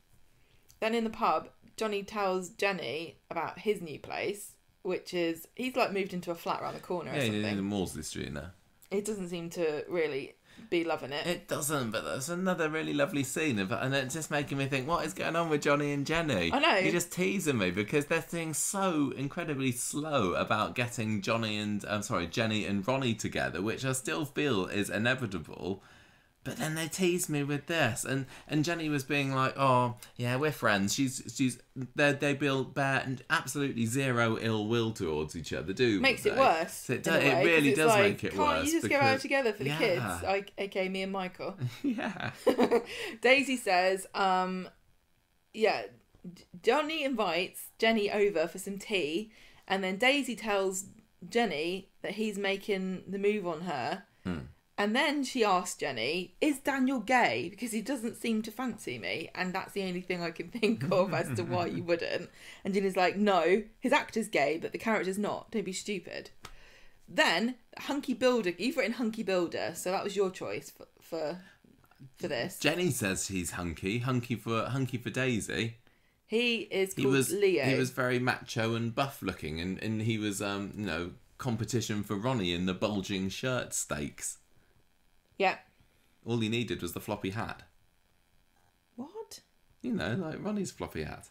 [SPEAKER 2] Then in the pub, Johnny tells Jenny about his new place, which is, he's like moved into a flat around the corner or something.
[SPEAKER 1] Yeah, in the Maudsley Street now.
[SPEAKER 2] He doesn't seem to really be loving it.
[SPEAKER 1] It doesn't, but that's another really lovely scene and it's just making me think, what is going on with Johnny and Jenny?
[SPEAKER 2] I know.
[SPEAKER 1] You're just teasing me because they're being so incredibly slow about getting Jenny and Ronnie together, which I still feel is inevitable. But then they teased me with this, and Jenny was being like, "Oh, yeah, we're friends." They bear absolutely zero ill will towards each other.
[SPEAKER 2] Makes it worse.
[SPEAKER 1] So it really does make it worse.
[SPEAKER 2] Can't you just go out together for the kids? aka me and Michael.
[SPEAKER 1] Yeah.
[SPEAKER 2] Daisy says, Johnny invites Jenny over for some tea, and then Daisy tells Jenny that he's making the move on her. And then she asks Jenny, is Daniel gay? Because he doesn't seem to fancy me. And that's the only thing I can think of as to why you wouldn't. And Jenny's like, no, his actor's gay, but the character's not. Don't be stupid. Then, Hunky Builder. You've written Hunky Builder, so that was your choice for this.
[SPEAKER 1] Jenny says he's hunky for Daisy.
[SPEAKER 2] He is called Leo.
[SPEAKER 1] He was very macho and buff looking, and he was, competition for Ronnie in the bulging shirt stakes.
[SPEAKER 2] Yeah.
[SPEAKER 1] All he needed was the floppy hat.
[SPEAKER 2] What?
[SPEAKER 1] Like Ronnie's floppy hat.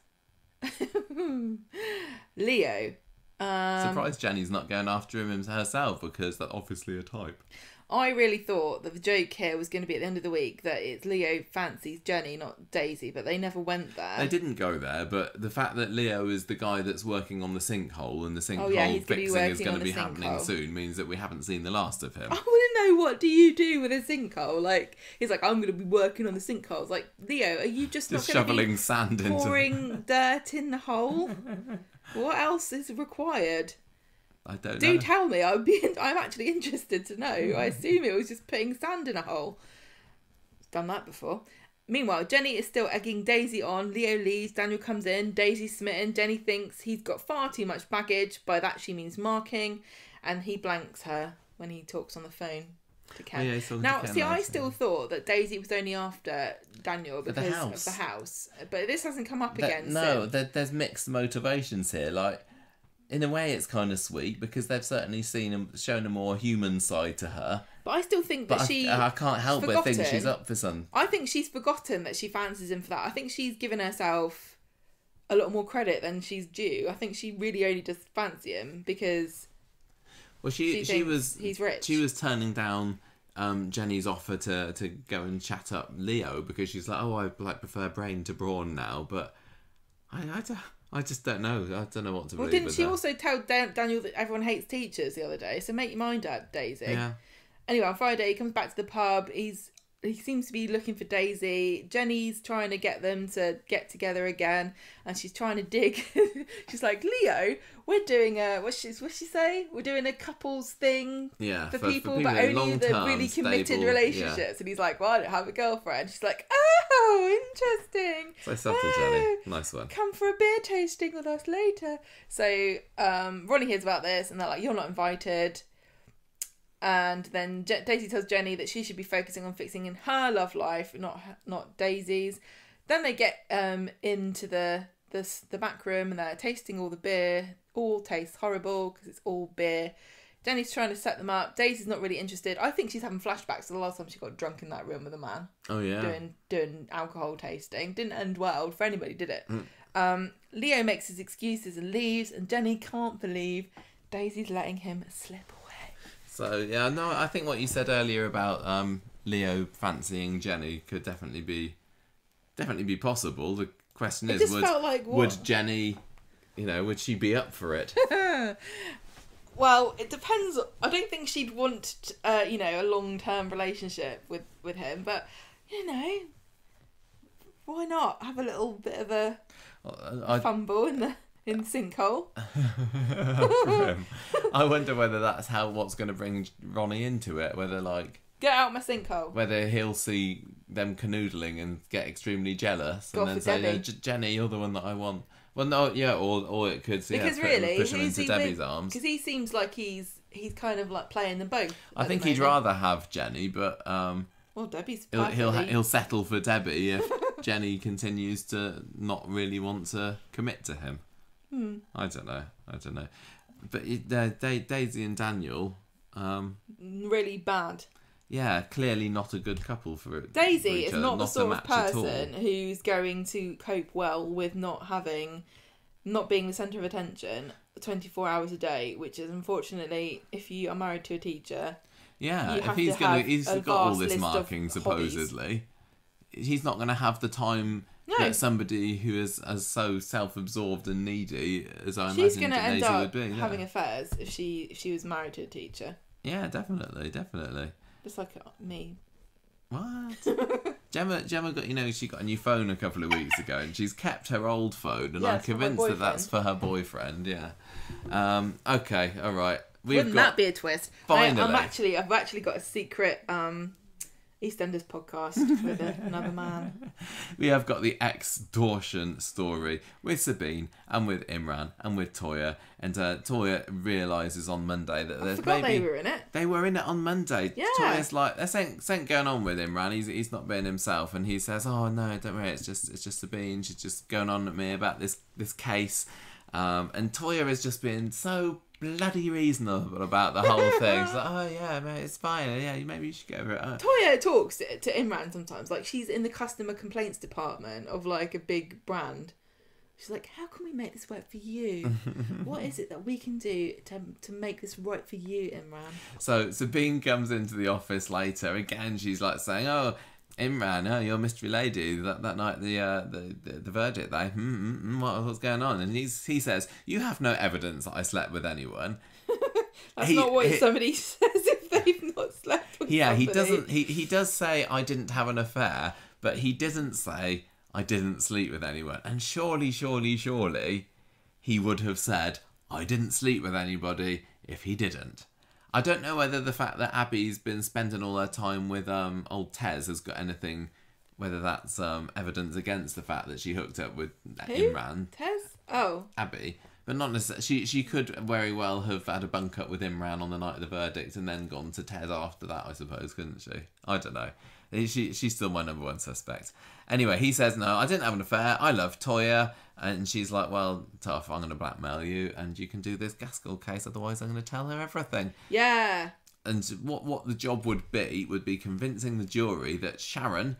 [SPEAKER 2] Leo.
[SPEAKER 1] Surprised Jenny's not going after him herself, because that's obviously a type.
[SPEAKER 2] I really thought that the joke here was going to be at the end of the week that it's Leo fancies Jenny, not Daisy, but they never went there.
[SPEAKER 1] They didn't go there, but the fact that Leo is the guy that's working on the sinkhole and the sinkhole fixing is going to be happening soon means that we haven't seen the last of him.
[SPEAKER 2] I want to know, what do you do with a sinkhole? Like, he's like, I'm going to be working on the sinkhole. It's like, Leo, are you just not going to be
[SPEAKER 1] sand
[SPEAKER 2] pouring dirt in the hole? What else is required?
[SPEAKER 1] I don't know.
[SPEAKER 2] Do tell me. I'm actually interested to know. I assume it was just putting sand in a hole. Done that before. Meanwhile, Jenny is still egging Daisy on. Leo leaves. Daniel comes in. Daisy's smitten. Jenny thinks he's got far too much baggage. By that she means marking. And he blanks her when he talks on the phone to Ken.
[SPEAKER 1] Oh, yeah,
[SPEAKER 2] now, see, I still thought that Daisy was only after Daniel because of the house. But this hasn't come up again.
[SPEAKER 1] No, there's mixed motivations here. Like, in a way, it's kind of sweet because they've certainly shown a more human side to her.
[SPEAKER 2] But I still think that
[SPEAKER 1] I can't help but think she's up for some.
[SPEAKER 2] I think she's forgotten that she fancies him for that. I think she's given herself a lot more credit than she's due. I think she really only does fancy him because...
[SPEAKER 1] Well,
[SPEAKER 2] She thinks he's rich.
[SPEAKER 1] She was turning down Jenny's offer to go and chat up Leo because she's like, oh, I prefer brain to brawn now. But I just don't know. I don't know what to believe.
[SPEAKER 2] Well, didn't she also tell Daniel that everyone hates teachers the other day? So make your mind up, Daisy.
[SPEAKER 1] Yeah.
[SPEAKER 2] Anyway, on Friday, he comes back to the pub. He seems to be looking for Daisy. Jenny's trying to get them to get together again, and she's trying to dig. She's like, Leo, we're doing what's she say? We're doing a couples thing for people, but only the really committed
[SPEAKER 1] stable,
[SPEAKER 2] relationships.
[SPEAKER 1] Yeah.
[SPEAKER 2] And he's like, well, I don't have a girlfriend. She's like, oh, interesting.
[SPEAKER 1] So subtle, Jenny. Nice one.
[SPEAKER 2] Come for a beer tasting with us later. So Ronnie hears about this, and they're like, you're not invited. And then Daisy tells Jenny that she should be focusing on fixing in her love life, not Daisy's. Then they get into the back room and they're tasting all the beer. All tastes horrible because it's all beer. Jenny's trying to set them up. Daisy's not really interested. I think she's having flashbacks to the last time she got drunk in that room with a man.
[SPEAKER 1] Oh yeah.
[SPEAKER 2] Doing alcohol tasting. Didn't end well for anybody, did it? Leo makes his excuses and leaves, and Jenny can't believe Daisy's letting him slip away.
[SPEAKER 1] So yeah, no, I think what you said earlier about Leo fancying Jenny could definitely be possible. The question is, would Jenny, would she be up for it?
[SPEAKER 2] Well, it depends. I don't think she'd want, a long-term relationship with him, but why not have a little bit of a fumble in sinkhole?
[SPEAKER 1] I wonder whether that's what's going to bring Ronnie into it. Whether
[SPEAKER 2] get out my sinkhole.
[SPEAKER 1] Whether he'll see them canoodling and get extremely jealous and then say, Jenny, you're the one that I want. Well, no, yeah, or it could
[SPEAKER 2] because really
[SPEAKER 1] push him into Debbie's arms.
[SPEAKER 2] Because he seems like he's kind of like playing them both.
[SPEAKER 1] I think he'd rather have Jenny, but
[SPEAKER 2] well, Debbie's
[SPEAKER 1] he'll settle for Debbie if Jenny continues to not really want to commit to him. I don't know. But Daisy and Daniel,
[SPEAKER 2] really bad.
[SPEAKER 1] Yeah, clearly not a good couple for it.
[SPEAKER 2] Daisy is not the sort of person who's going to cope well with not being the centre of attention 24 hours a day, which is unfortunately, if you are married to a teacher.
[SPEAKER 1] Yeah, if he's got all this marking supposedly, he's not going to have the time. No. That somebody who is as so self-absorbed and needy as I imagine Daisy would be.
[SPEAKER 2] She's having affairs if she was married to a teacher.
[SPEAKER 1] Yeah, definitely.
[SPEAKER 2] Just like me.
[SPEAKER 1] What? Gemma got, she got a new phone a couple of weeks ago and she's kept her old phone and I'm convinced that that's for her boyfriend, yeah. Okay, all right.
[SPEAKER 2] Wouldn't that be a twist?
[SPEAKER 1] Finally.
[SPEAKER 2] I've actually got a secret EastEnders podcast with another man.
[SPEAKER 1] We have got the extortion story with Sabine and with Imran and with Toya. And Toya realises on Monday that there's
[SPEAKER 2] they were in it.
[SPEAKER 1] They were in it on Monday.
[SPEAKER 2] Yeah.
[SPEAKER 1] Toya's like, there's something going on with Imran. He's not being himself, and he says, "Oh no, don't worry. It's just Sabine. She's just going on at me about this case." And Toya has just been so bloody reasonable about the whole thing. It's like, oh yeah, mate, it's fine. Yeah, maybe you should go over it.
[SPEAKER 2] Toya talks to Imran sometimes, like she's in the customer complaints department of like a big brand. She's like, how can we make this work for you? What is it that we can do to make this right for you, Imran? So
[SPEAKER 1] Sabine comes into the office later. Again, she's like saying, oh, Imran, you're mystery lady. That night, the verdict, what's going on? And he says, you have no evidence that I slept with anyone.
[SPEAKER 2] That's not what somebody says if they've not slept with somebody.
[SPEAKER 1] Yeah, he doesn't. He does say I didn't have an affair, but he doesn't say I didn't sleep with anyone. And surely, he would have said I didn't sleep with anybody if he didn't. I don't know whether the fact that Abby's been spending all her time with old Tez has got anything, whether that's evidence against the fact that she hooked up with Imran.
[SPEAKER 2] Tez? Oh.
[SPEAKER 1] Abby. But not necessarily. She could very well have had a bunk up with Imran on the night of the verdict and then gone to Tez after that, I suppose, couldn't she? I don't know. She's still my number one suspect. Anyway, he says, no, I didn't have an affair. I love Toya. And she's like, well, tough, I'm going to blackmail you and you can do this Gaskell case, otherwise I'm going to tell her everything.
[SPEAKER 2] Yeah.
[SPEAKER 1] And what the job would be convincing the jury that Sharon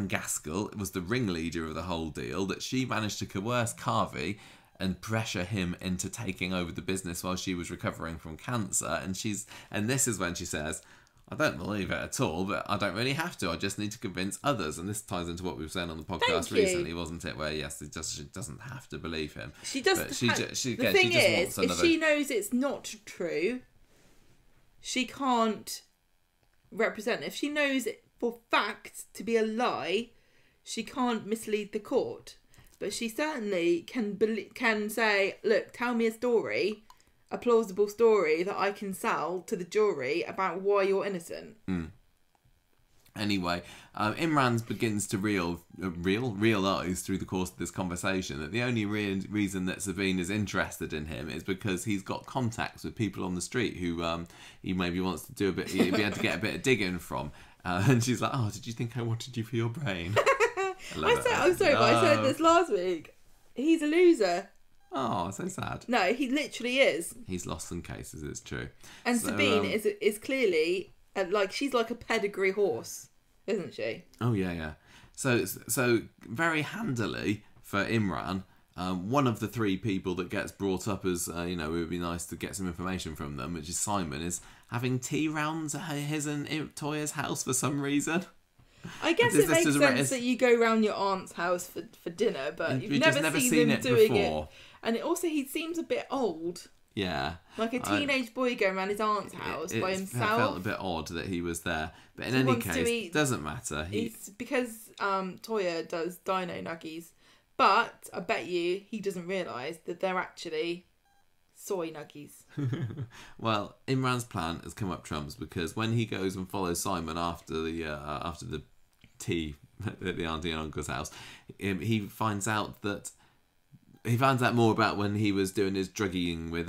[SPEAKER 1] Gaskell was the ringleader of the whole deal, that she managed to coerce Carvey and pressure him into taking over the business while she was recovering from cancer. And this is when she says, I don't believe it at all, but I don't really have to. I just need to convince others. And this ties into what we were saying on the podcast recently, wasn't it? Where, yes, she doesn't have to believe him.
[SPEAKER 2] She does.
[SPEAKER 1] But
[SPEAKER 2] the thing is, if she knows it's not true, she can't represent. If she knows it for fact to be a lie, she can't mislead the court. But she certainly can say, look, tell me a plausible story that I can sell to the jury about why you're innocent.
[SPEAKER 1] Anyway, Imran begins to realise through the course of this conversation that the only reason that Sabine is interested in him is because he's got contacts with people on the street who he maybe wants to do be able to get a bit of digging from. And she's like, oh, did you think I wanted you for your brain?
[SPEAKER 2] I'm sorry, but I said this last week. He's a loser.
[SPEAKER 1] Oh, so sad.
[SPEAKER 2] No, he literally is.
[SPEAKER 1] He's lost some cases, it's true.
[SPEAKER 2] And Sabine is clearly she's like a pedigree horse, isn't she?
[SPEAKER 1] Oh yeah. So very handily for Imran, one of the three people that gets brought up as it would be nice to get some information from them, which is Simon, is having tea rounds at his and Toya's house for some reason.
[SPEAKER 2] I guess it makes sense that you go round your aunt's house for dinner, but you've never seen him doing it. And he seems a bit old.
[SPEAKER 1] Yeah.
[SPEAKER 2] Like a teenage boy going around his aunt's house by himself. It
[SPEAKER 1] felt a bit odd that he was there. But in any case, it doesn't matter.
[SPEAKER 2] It's because Toya does dino nuggies. But I bet you he doesn't realise that they're actually soy nuggies.
[SPEAKER 1] Well, Imran's plan has come up trumps because when he goes and follows Simon after the tea at the auntie and uncle's house, he finds out more about when he was doing his drugging with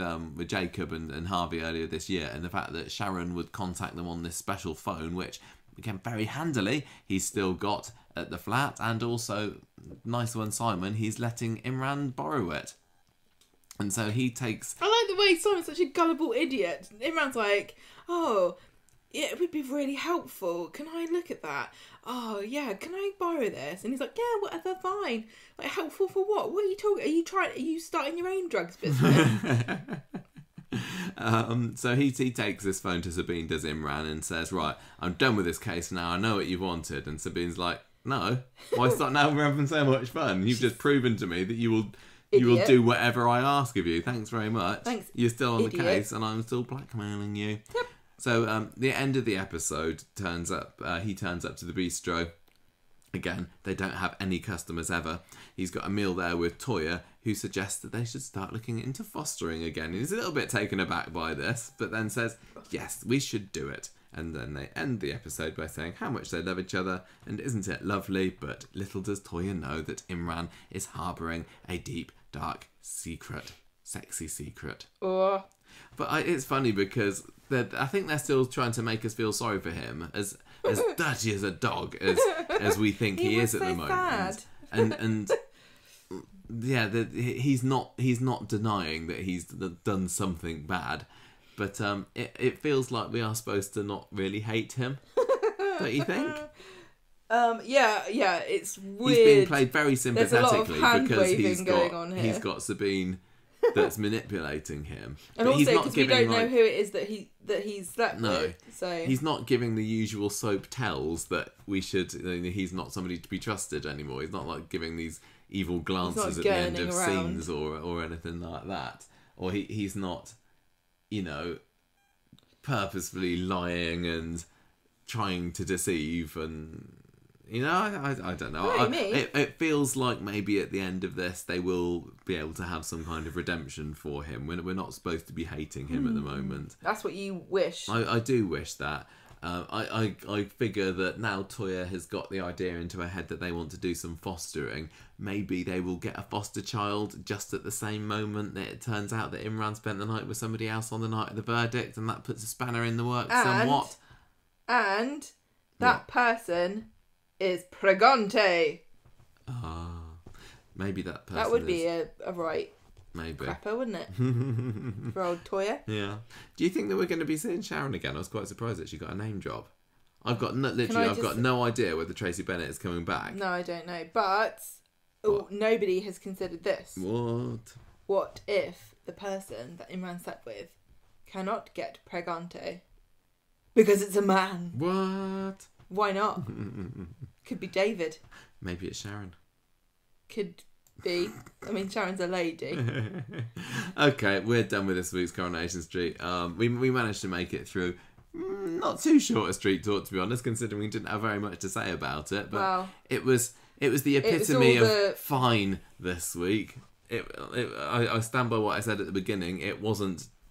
[SPEAKER 1] Jacob and Harvey earlier this year, and the fact that Sharon would contact them on this special phone, which, again, very handily, he's still got at the flat, and also, nice one Simon, he's letting Imran borrow it. And so he takes...
[SPEAKER 2] I like the way Simon's such a gullible idiot. Imran's like, oh, yeah, it would be really helpful. Can I look at that? Oh, yeah, can I borrow this? And he's like, yeah, whatever, fine. Like, helpful for what? What are you talking... Are you starting your own drugs business?
[SPEAKER 1] So he takes this phone to Sabine, does Imran, and says, right, I'm done with this case now. I know what you wanted. And Sabine's like, no, why start now? We're having so much fun. You've just proven to me that you will do whatever I ask of you. Thanks very much.
[SPEAKER 2] Thanks,
[SPEAKER 1] You're still on the case, and I'm still blackmailing you.
[SPEAKER 2] Yep.
[SPEAKER 1] So the end of the episode turns up. He turns up to the bistro. Again, they don't have any customers ever. He's got a meal there with Toya, who suggests that they should start looking into fostering again. He's a little bit taken aback by this, but then says, yes, we should do it. And then they end the episode by saying how much they love each other, and isn't it lovely? But little does Toya know that Imran is harbouring a deep, dark secret. Sexy secret.
[SPEAKER 2] Oh.
[SPEAKER 1] But it's funny because I think they're still trying to make us feel sorry for him, as dirty as a dog as we think he is at the moment.
[SPEAKER 2] Sad.
[SPEAKER 1] And yeah, he's not denying that he's done something bad, but it feels like we are supposed to not really hate him. Don't you think?
[SPEAKER 2] Yeah, it's weird.
[SPEAKER 1] He's being played very sympathetically
[SPEAKER 2] because
[SPEAKER 1] he's got Sabine that's manipulating him,
[SPEAKER 2] and
[SPEAKER 1] but
[SPEAKER 2] also because we don't know who it is that he's slept with. So
[SPEAKER 1] he's not giving the usual soap tells that we should. He's not somebody to be trusted anymore. He's not like giving these evil glances at the end of scenes or anything like that. Or he's not, purposefully lying and trying to deceive and. I don't know. It feels like maybe at the end of this they will be able to have some kind of redemption for him. We're not supposed to be hating him at the moment.
[SPEAKER 2] That's what you wish.
[SPEAKER 1] I do wish that. I figure that now Toya has got the idea into her head that they want to do some fostering. Maybe they will get a foster child just at the same moment that it turns out that Imran spent the night with somebody else on the night of the verdict, and that puts a spanner in the works somewhat.
[SPEAKER 2] And that person is pregante.
[SPEAKER 1] Maybe that person.
[SPEAKER 2] That would be a right
[SPEAKER 1] maybe
[SPEAKER 2] crapper, wouldn't it? For old Toya.
[SPEAKER 1] Yeah. Do you think that we're going to be seeing Sharon again? I was quite surprised that she got a name drop. I've got no idea whether Tracy Bennett is coming back.
[SPEAKER 2] No, I don't know. But nobody has considered this.
[SPEAKER 1] What?
[SPEAKER 2] what if the person that Imran slept with cannot get pregante because it's a man?
[SPEAKER 1] What?
[SPEAKER 2] Why not? Could be David.
[SPEAKER 1] Maybe it's Sharon.
[SPEAKER 2] Could be. I mean, Sharon's a lady.
[SPEAKER 1] Okay, we're done with this week's Coronation Street. We managed to make it through. Not too short a street talk, to be honest, considering we didn't have very much to say about it. But
[SPEAKER 2] Wow.
[SPEAKER 1] it was the epitome of fine this week. I stand by what I said at the beginning. It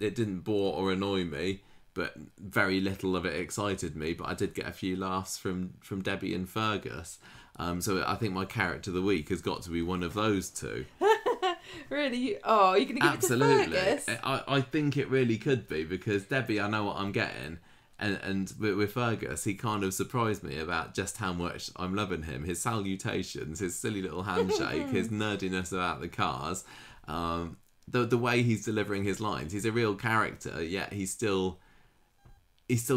[SPEAKER 1] didn't bore or annoy me, but very little of it excited me. But I did get a few laughs from Debbie and Fergus. So I think my character of the week has got to be one of those two.
[SPEAKER 2] Really? Oh, you're going to give
[SPEAKER 1] Absolutely.
[SPEAKER 2] it to Fergus?
[SPEAKER 1] I think it really could be, because Debbie, I know what I'm getting. And with Fergus, he kind of surprised me about just how much I'm loving him. His salutations, his silly little handshake, his nerdiness about the cars, the way he's delivering his lines. He's a real character, yet he's still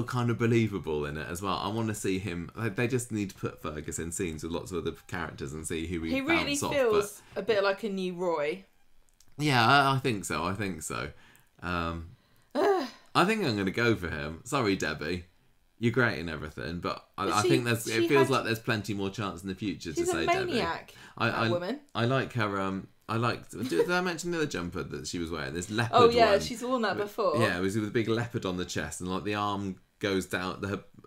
[SPEAKER 1] kind of believable in it as well. I want to see him. They just need to put Fergus in scenes with lots of other characters and see who he
[SPEAKER 2] really
[SPEAKER 1] bounce off.
[SPEAKER 2] feels a bit like a new Roy.
[SPEAKER 1] Yeah, I think so. I think I'm going to go for him. Sorry, Debbie. You're great and everything, but I think it feels like there's plenty more chance in the future to say Debbie.
[SPEAKER 2] She's a maniac, that woman.
[SPEAKER 1] I like her. Did I mention the other jumper that she was wearing? This leopard.
[SPEAKER 2] Oh yeah,
[SPEAKER 1] one.
[SPEAKER 2] She's worn that before.
[SPEAKER 1] Yeah, it was with a big leopard on the chest, and like the arm goes down.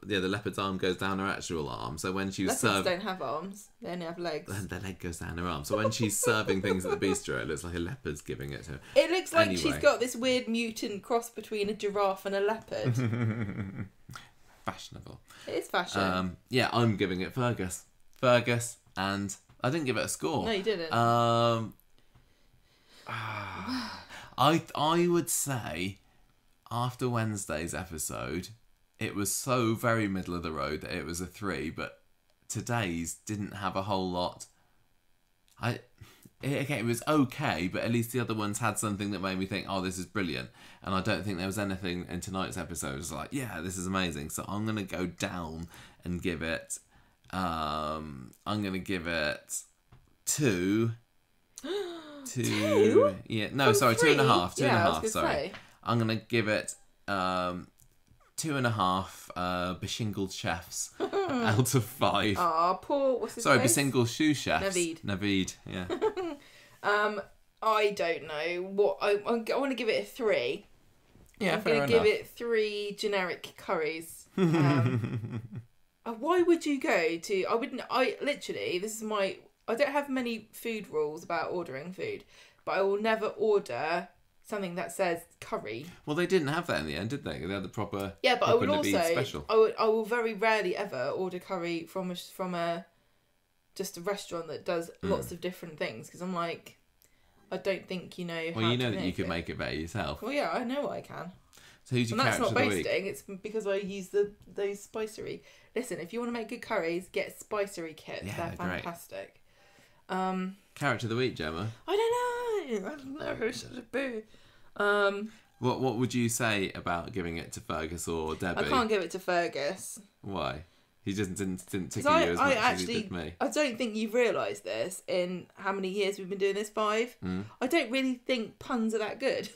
[SPEAKER 1] The leopard's arm goes down her actual arm. So when she was
[SPEAKER 2] leopards don't have arms; they only have legs.
[SPEAKER 1] The leg goes down her arm. So when she's serving things at the bistro, it looks like a leopard's giving it to her.
[SPEAKER 2] It looks like she's got this weird mutant cross between a giraffe and a leopard.
[SPEAKER 1] Fashionable.
[SPEAKER 2] It is fashion.
[SPEAKER 1] Yeah, I'm giving it Fergus, and I didn't give it a score.
[SPEAKER 2] No, you didn't.
[SPEAKER 1] I would say after Wednesday's episode, it was so very middle of the road that it was a 3, but today's didn't have a whole lot. It was okay, but at least the other ones had something that made me think, oh, this is brilliant. And I don't think there was anything in tonight's episode that was like, yeah, this is amazing. So I'm going to go down and give it... I'm going to give it 2... 2? Yeah, no, sorry, 2.5. 2.5, sorry. I'm going to give it 2.5 beshingled chefs out of 5.
[SPEAKER 2] Oh, poor, what's his
[SPEAKER 1] Sorry,
[SPEAKER 2] face?
[SPEAKER 1] beshingled shoe chefs.
[SPEAKER 2] Naveed,
[SPEAKER 1] yeah.
[SPEAKER 2] I don't know. What I want to give it a 3.
[SPEAKER 1] Yeah,
[SPEAKER 2] I'm
[SPEAKER 1] fair
[SPEAKER 2] going to give it 3 generic curries. Why would you go to... I don't have many food rules about ordering food, but I will never order something that says curry.
[SPEAKER 1] Well, they didn't have that in the end, did they? They had the proper...
[SPEAKER 2] Yeah, but I would also...
[SPEAKER 1] special.
[SPEAKER 2] I will very rarely ever order curry from just a restaurant that does lots of different things, because I'm like, I don't think you know how to make it.
[SPEAKER 1] Well, you know that you could make it better yourself.
[SPEAKER 2] Well, yeah, I know I can.
[SPEAKER 1] So who's your character of the week?
[SPEAKER 2] And that's not boasting, it's because I use those spicery. Listen, if you want to make good curries, get spicery kits.
[SPEAKER 1] Yeah,
[SPEAKER 2] they're fantastic.
[SPEAKER 1] Character of the week, Gemma?
[SPEAKER 2] I don't know who should it be.
[SPEAKER 1] What would you say about giving it to Fergus or Debbie?
[SPEAKER 2] I can't give it to Fergus.
[SPEAKER 1] Why? He just didn't tickle you as much as he did me.
[SPEAKER 2] I don't think you've realised this in how many years we've been doing this, 5. I don't really think puns are that good.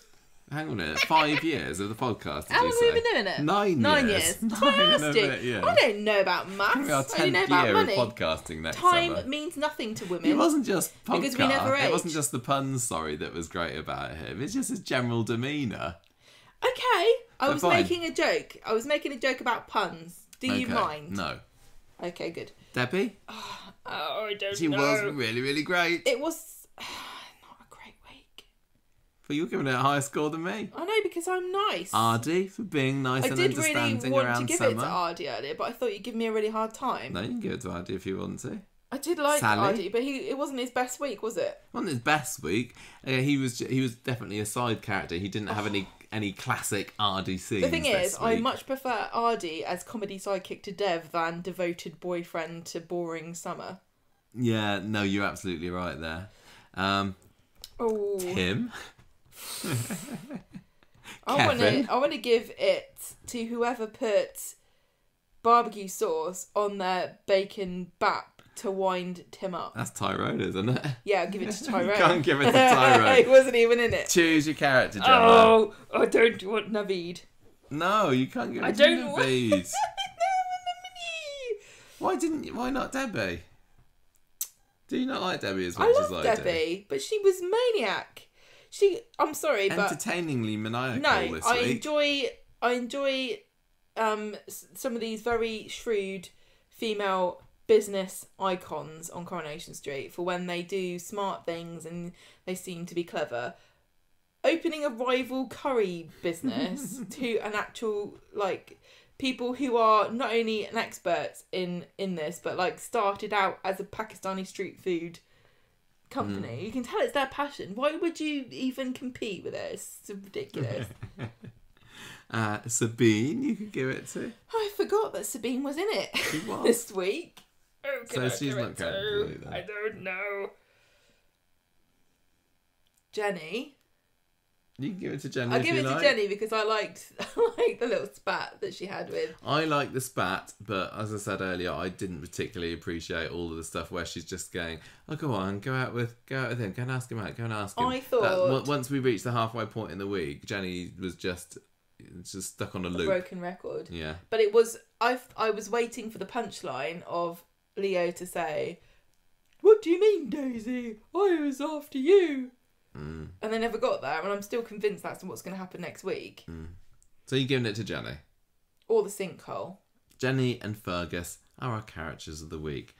[SPEAKER 1] Hang on a minute, 5 years of the podcast, did
[SPEAKER 2] how
[SPEAKER 1] you
[SPEAKER 2] long
[SPEAKER 1] say?
[SPEAKER 2] have we been doing it?
[SPEAKER 1] 9 years.
[SPEAKER 2] That's why I asked you. I don't know about maths.
[SPEAKER 1] Our 10th
[SPEAKER 2] I don't know about
[SPEAKER 1] year
[SPEAKER 2] money.
[SPEAKER 1] of podcasting next
[SPEAKER 2] Time
[SPEAKER 1] summer.
[SPEAKER 2] means nothing to women.
[SPEAKER 1] It wasn't just podcast.
[SPEAKER 2] Because we never age.
[SPEAKER 1] It wasn't just the puns, that was great about him. It's just his general demeanour.
[SPEAKER 2] Okay. I was making a joke. I was making a joke about puns. Do you mind?
[SPEAKER 1] No.
[SPEAKER 2] Okay, good.
[SPEAKER 1] Debbie?
[SPEAKER 2] Oh, I don't know.
[SPEAKER 1] She was really, really great.
[SPEAKER 2] It was not a great week.
[SPEAKER 1] But you were giving it a higher score than me.
[SPEAKER 2] I know, because I'm nice.
[SPEAKER 1] Ardy, for being nice and understanding around summer.
[SPEAKER 2] I did really want to give it to Ardy earlier, but I thought you'd give me a really hard time.
[SPEAKER 1] No, you can give it to Ardy if you want to.
[SPEAKER 2] I did like
[SPEAKER 1] Sally.
[SPEAKER 2] Ardy, but it wasn't his best week, was it?
[SPEAKER 1] It wasn't his best week. He was definitely a side character. He didn't have any classic Ardy scenes.
[SPEAKER 2] The thing is,
[SPEAKER 1] week.
[SPEAKER 2] I much prefer Ardy as comedy sidekick to Dev than devoted boyfriend to boring Summer.
[SPEAKER 1] Yeah, no, you're absolutely right there. Tim?
[SPEAKER 2] I want to give it to whoever put barbecue sauce on their bacon bap to wind Tim up.
[SPEAKER 1] That's Tyrone, isn't it?
[SPEAKER 2] Yeah, I'll give it to Tyrone.
[SPEAKER 1] You can't give it to Tyrone.
[SPEAKER 2] He wasn't even in it.
[SPEAKER 1] Choose your character, Gemma.
[SPEAKER 2] Oh, I don't want Naveed.
[SPEAKER 1] No, you can't give it to Naveed. Why not Debbie? Do you not like Debbie as much as I do?
[SPEAKER 2] I love Debbie, but she was maniac. I'm sorry, but
[SPEAKER 1] entertainingly maniacal this week.
[SPEAKER 2] I enjoy some of these very shrewd female business icons on Coronation Street for when they do smart things and they seem to be clever. Opening a rival curry business to an actual, like, people who are not only an expert in this, but like started out as a Pakistani street food company. You can tell it's their passion. Why would you even compete with it? It's ridiculous.
[SPEAKER 1] Sabine, you could give it to.
[SPEAKER 2] I forgot that Sabine was in it.
[SPEAKER 1] She was.
[SPEAKER 2] This week.
[SPEAKER 1] So she's not counted.
[SPEAKER 2] I don't know. Jenny.
[SPEAKER 1] You can give it to Jenny.
[SPEAKER 2] I'll give it to Jenny because I liked the little spat that she had with.
[SPEAKER 1] I like the spat, but as I said earlier, I didn't particularly appreciate all of the stuff where she's just going, "Oh, go on, go out with him, go and ask him out, go and ask him."
[SPEAKER 2] I thought
[SPEAKER 1] once we reached the halfway point in the week, Jenny was just stuck on a loop.
[SPEAKER 2] Broken record.
[SPEAKER 1] Yeah.
[SPEAKER 2] But it was I was waiting for the punchline of Leo to say, "What do you mean, Daisy? I was after you." And they never got there, and I'm still convinced that's what's going to happen next week.
[SPEAKER 1] So you're giving it to Jenny?
[SPEAKER 2] Or the sinkhole.
[SPEAKER 1] Jenny and Fergus are our characters of the week.